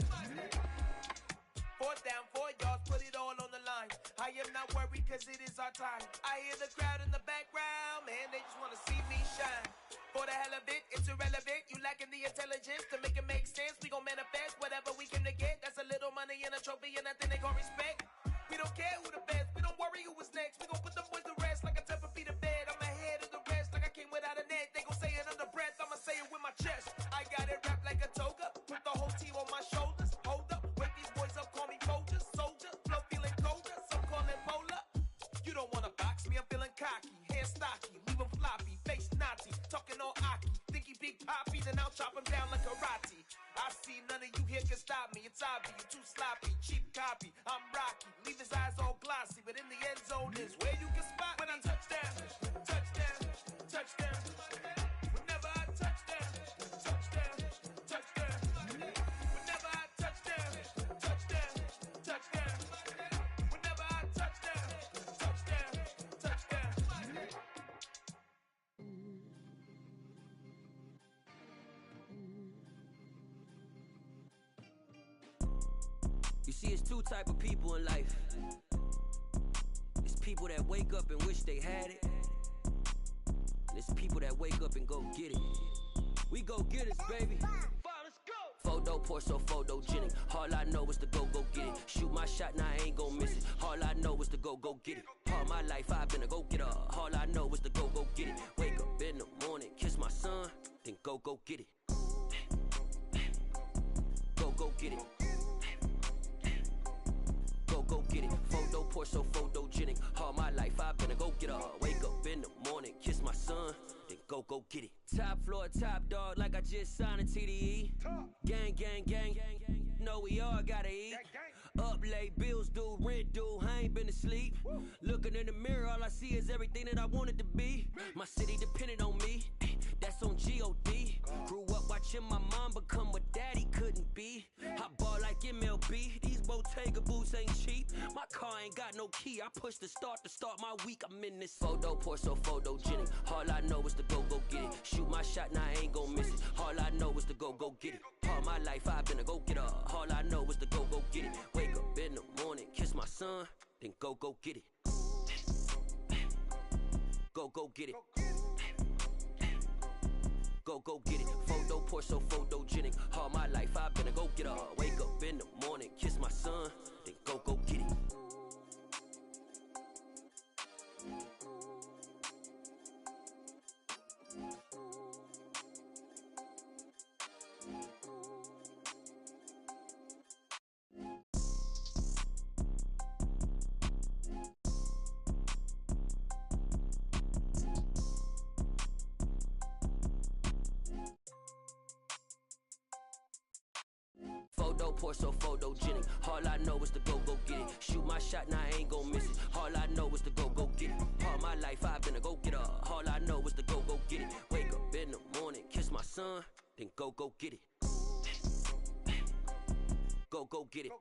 Fourth down, 4 yards, put it all on the line. I am not worried cause it is our time. I hear the crowd in the background, man, they just wanna see me shine. For the hell of it, it's irrelevant. You lacking the intelligence to make it make sense. We gon' manifest whatever we came to get. That's a little money and a trophy and nothing they call respect. We don't care who the best, we don't worry who was next. We gon' put them boys to rest like a 10 feet of bed. I'm ahead of the rest like I came without a net. They gon' say it under breath, I'ma say it with my chest. I got it wrapped like a toga, put the whole team on my shoulders. Hold up, wake these boys up, call me Folgers, soldier. Flow feeling colder, some call it polar. You don't wanna box me, I'm feeling cocky. Hair stocky, leave him floppy, face naughty. Talking all aki, think he big poppy, then I'll chop him down like karate. I see none of you here can stop me. It's obvious, you too sloppy, cheap copy. I'm Rocky, leave his eyes all glossy, but in the end zone is where you can spot when I touchdown, touchdown, touchdown. Whenever I touchdown, touchdown, touchdown. Whenever I touchdown, touchdown, touchdown. Whenever I touchdown, touchdown, touchdown. You see, it's two type of people in life. It's people that wake up and wish they had it. And it's people that wake up and go get it. We go get it, baby. Photo poor, so photogenic. All I know is to go get it. Shoot my shot, now I ain't gon' miss it. All I know is to go get it. All my life I've been a go-getter. All I know is to go get it. Wake up in the go get it. Go get it. Go get it. Photo poor, so photogenic. All my life I've been a go getter. Wake up in the morning, kiss my son, then go get it. Top floor, top dog, like I just signed a TDE. Gang, gang, gang, know we all gotta eat. Up late, bills due, rent due, I ain't been asleep. Looking in the mirror, all I see is everything that I wanted to be. My city depended on me, that's on G.O.D. Grew up watching my mom become what daddy couldn't be. I ball like MLB, these Bottega boots ain't cheap. My car ain't got no key, I push the start to start my week. I'm in this photo poor, so photogenic. All I know is to go get it. Shoot my shot, now I ain't gon' miss it. All I know is to go get it. All my life I've been a go getter. All I know is to go get it. Wake up in the morning, kiss my son, then go get it. Go get it. Go get it. Photo poor, so photogenic. All my life I've been a go getter. Wake up in the morning, kiss my son, then go get it. Photo poor, so photogenic. All I know is to go get it. Shoot my shot, now I ain't gon' miss it. All I know is to go get it. All my life I've been a go getter. All I know is to go get it. Wake up in the morning, kiss my son, then go get it. Go get it.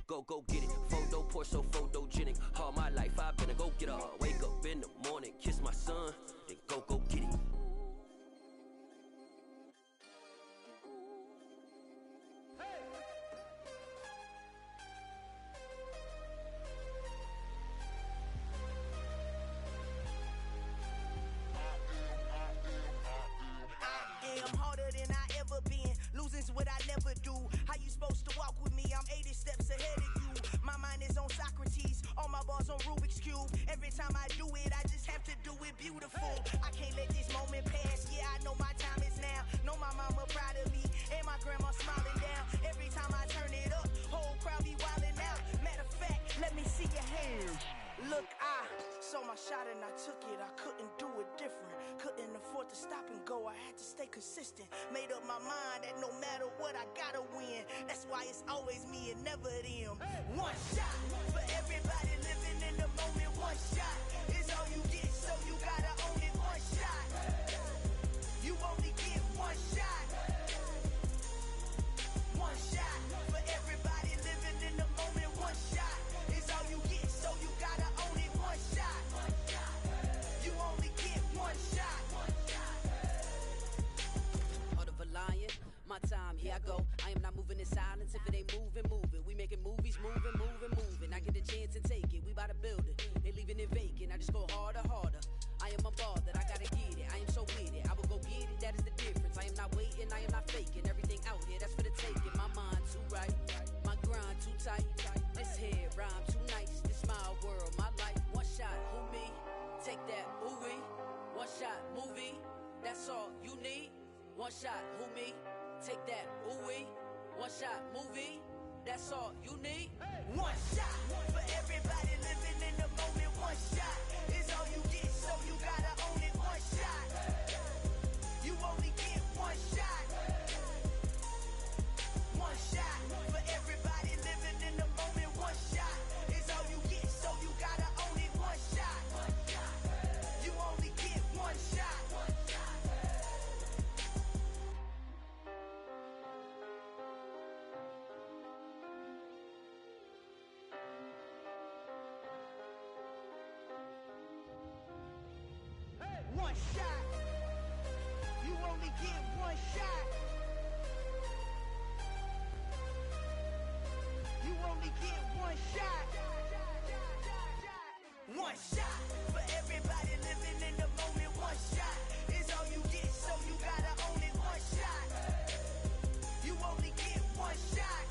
Go get it. Photo poor, so photogenic. All my life I've been a go getter. Wake up in the morning, kiss my son, then go get it. I'm harder than I ever been. Losing's what I never do. How you supposed to walk with me? I'm 80 steps ahead of you. My mind is on Socrates. All my bars on Rubik's Cube. Every time I do it, I just have to do it beautiful. I can't let this moment pass. Yeah, I know my time is now. Know my mama proud of me. And my grandma smiling down. Every time I turn it up, whole crowd be wildin' out. Matter of fact, let me see your hands. Look, I saw my shot and I took it. I couldn't do it different. Couldn't afford to stop and go. I had to stay consistent. Made up my mind that no matter what, I gotta win. That's why it's always me and never them. One shot for everybody living in the moment. One shot is all you get, so you gotta own it. One shot. You only get one shot. One shot for everybody living in the moment. One shot is all you get, so you gotta own it. One shot. You only get one shot. Heart of a lion, my time, here I go. I am not moving in silence. If it ain't moving, moving. We making movies, moving. I get the chance and take it. We bout to build it. They leaving it vacant. I just go harder. I am a ball that I gotta get it. I am so with it. I will go get it. That is the difference. I am not waiting. I am not faking. Everything out here, that's for the taking. My mind too right. My grind too tight. This head rhyme too nice. This my world, my life. One shot, who me? Take that, ooh-wee. One shot, movie. That's all you need. One shot, who me? Take that, ooh-wee. One shot, movie. That's all you need. One shot for everybody living in the moment. One shot is all you get, so you gotta own it. One shot. You only get one shot. One shot for everybody living in the moment. One shot is all you get, so you gotta own it. One shot. You only get one shot. One shot. You only get one shot. You only get one shot. One shot for everybody living in the moment. One shot is all you get, so you gotta own it. One shot. You only get one shot.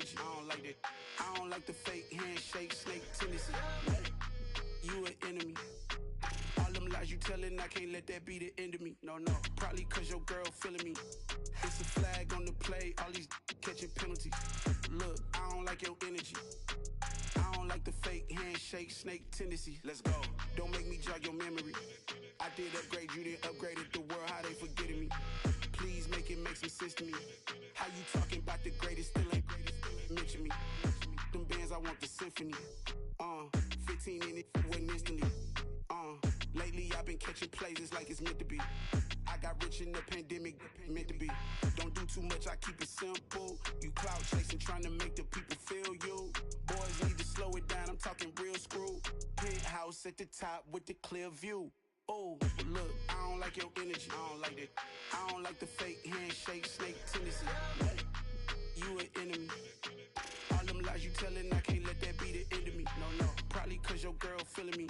energy. I don't like that. I don't like the fake handshake, snake tendency. You an enemy. All them lies you telling, I can't let that be the end of me. No, probably cause your girl feeling me. It's a flag on the play, all these catching penalties. Look, I don't like your energy. I don't like the fake handshake, snake tendency. Let's go. Don't make me jog your memory. I did upgrade, you didn't upgrade it. The world, how they forgetting me. Please make it make some sense to me. How you talking about the greatest, still ain't mention me. Them bands, I want the symphony. 15 in it, wasn't instantly. Lately I've been catching plays, it's like it's meant to be. I got rich in the pandemic, meant to be. Don't do too much, I keep it simple. You clout chasing, trying to make the people feel you. Boys need to slow it down, I'm talking real screw. Penthouse at the top with the clear view. Oh, look, I don't like your energy. I don't like that. I don't like the fake handshake, snake tendency. You an enemy. All them lies you telling, I can't let that be the end of me. No, probably cause your girl feeling me.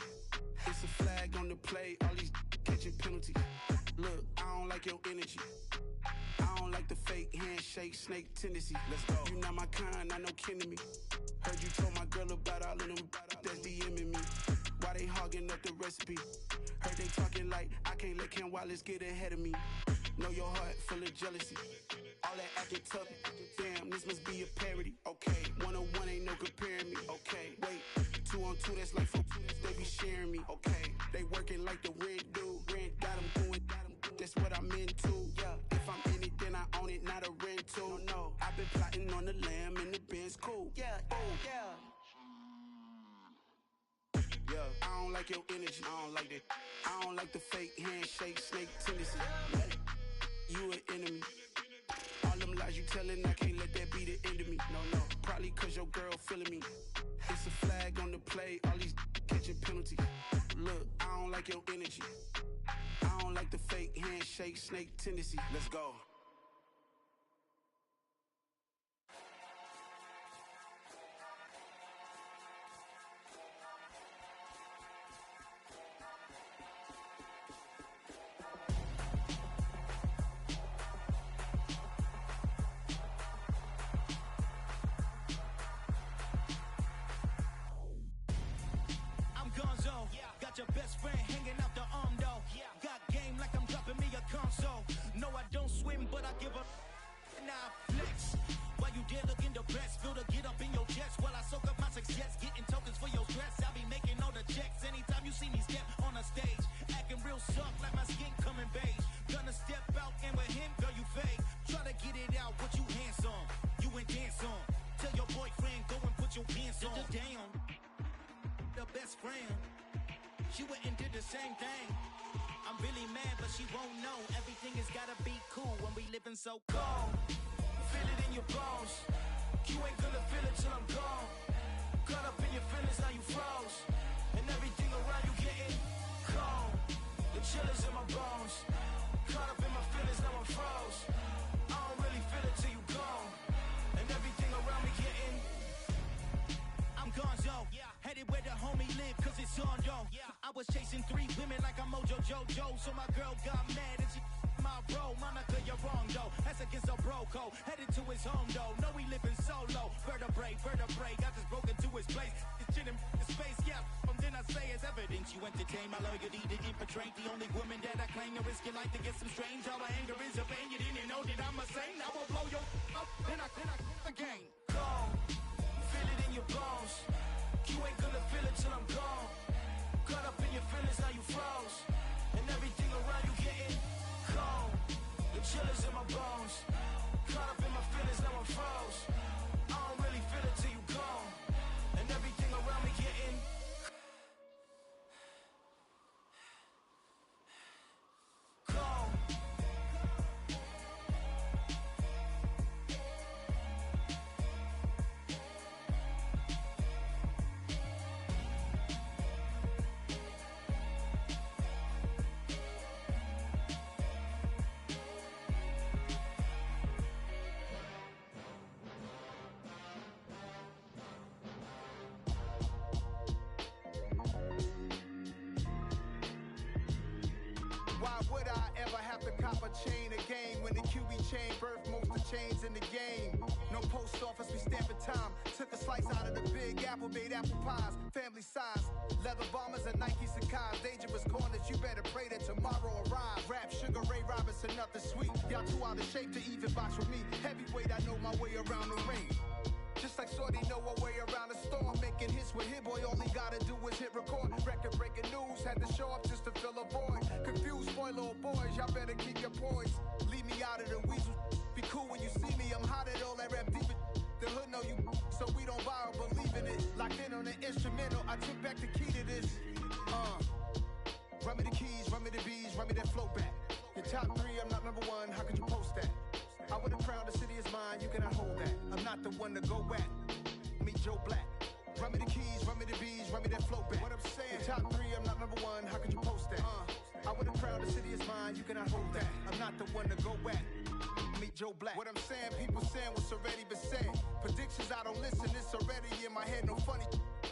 It's a flag on the play, all these catching penalties. Look, I don't like your energy. I don't like the fake handshake, snake tendency. Let's go. You not my kind, I know kin to me. Heard you told my girl about all of them that's DMing me. Why they hogging up the recipe? Heard they talking like I can't let Ken Wallace get ahead of me. Know your heart full of jealousy. All that acting tough, damn, this must be a parody. Okay, 101 ain't no comparing me. Okay, wait, 2 on 2, that's like 4 they be sharing me. Okay, they working like the rent do. Rent got them doing, that's what I'm into. Yeah, if I'm in it, then I own it, not a rental. No, I've been plotting on the lamb and the Benz cool. Yeah, yeah, I don't like your energy. I don't like that. I don't like the fake handshake, snake tendency. You an enemy. All them lies you telling, I can't let that be the end of me. No, probably cause your girl feeling me. It's a flag on the play, all these catching penalties. Look, I don't like your energy. I don't like the fake handshake, snake tendency. Let's go. Your best friend hanging out the arm though. Got game like I'm dropping me a console. No, I don't swim, but I give a now I flex. While you there looking depressed, feel to get up in your chest while I soak up my success, getting tokens for your stress. I'll be making all the checks anytime you see me step on a stage, acting real soft like my skin coming beige. Gonna step out and with him, girl, you fake. Try to get it out, what you handsome, you ain't dance on. Tell your boyfriend go and put your pants on. Down, the best friend. She went and did the same thing. I'm really mad, but she won't know. Everything has gotta be cool when we living so cold. Feel it in your bones. You ain't gonna feel it till I'm gone. Caught up in your feelings, now you froze. And everything around you getting cold. The chill is in my bones. Caught up in my feelings, now I'm froze. I don't really feel it till you gone. And everything around me getting I'm gonzo. Headed where the homie live, cause it's on though. I was chasing 3 women like I'm Mojo Jojo. So my girl got mad and she my bro. Monica, you're wrong though. That's against a bro code. Headed to his home though. No, we living solo. Vertebrae. I just broke into his place. It's shit in his space, yeah. Then I say it's evidence you entertain my loyalty to infiltrate the only woman that I claim to risk your life to get some strange. All my anger is a pain. You didn't know that I'm a saint. I will blow your up. Then I again. Gone. Feel it in your bones. You ain't gonna feel it till I'm gone. Caught up in your feelings, now you froze. And everything around you getting cold. The chill is in my bones. Caught up in my feelings, now I'm froze. I don't really feel it till you gone. And everything around me getting cold. Why would I ever have to cop a chain again when the QB chain birthed most of the chains in the game? No post office, we stamping time. Took a slice out of the big apple, made apple pies. Family size, leather bombers and Nike Sakai's. Dangerous corners, you better pray that tomorrow arrives. Rap, Sugar Ray Robinson, nothing sweet. Y'all too out of shape to even box with me. Heavyweight, I know my way around the ring. Just like Shorty know her way around the storm. Making hits with Hit Boy, all he gotta do is hit record. Record breaking news, had to show up just to fill a void. Confused boy, little boys, y'all better keep your poise. Leave me out of the weasel. Be cool when you see me, I'm hot at all that rap deep. The hood know you, so we don't borrow, believe in it. Locked in on the instrumental, I took back the key to this. Run me the keys, run me the bees, run me that flow back. Your top 3, I'm not number 1, how could you post that? I would've crowned the city is mine, you cannot hold that. I'm not the one to go back. Meet Joe Black. Run me the keys, run me the bees, run me that flow back. What I'm saying, top 3, I'm not number 1, how could you post that? I would've crowned the city is mine, you cannot hold that. I'm not the one to go back. Meet Joe Black. What I'm saying, people saying what's already been said. Predictions, I don't listen, it's already in my head, no funny.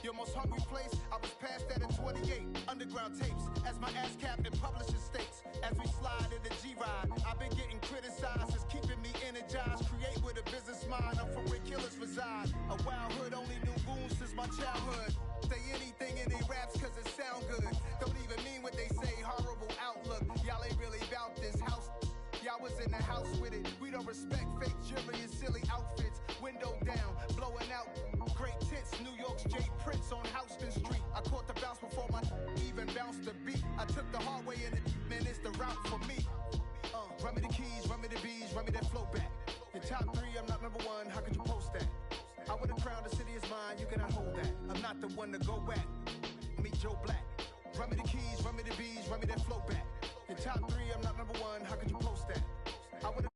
Your most hungry place, I was past that at 28. Underground tapes, as my ass capped in publishing states. As we slide in the G-Ride, I've been getting criticized, it's keeping me energized. Create with a business mind, I'm from where killers reside. A wild hood, only knew goons since my childhood. Say anything in they raps cause it sound good. Don't even mean what they say, horrible outlook. Y'all ain't really about this house. Y'all was in the house with it. We don't respect fake jewelry and silly outfits. Window down, blowing out great tits. New York's Jay Prince on Houston Street. I caught the bounce before my even bounced the beat. I took the hard way in it, man, it's the route for me. Run me the keys, run me the bees, run me that flow back. Your top 3, I'm not number 1, how could you post that? I would've crowned the city is mine, you cannot hold that. I'm not the one to go back. Meet Joe Black. Run me the keys, run me the bees, run me that flow back. Your top 3, I'm not number 1, how could you post that? I would've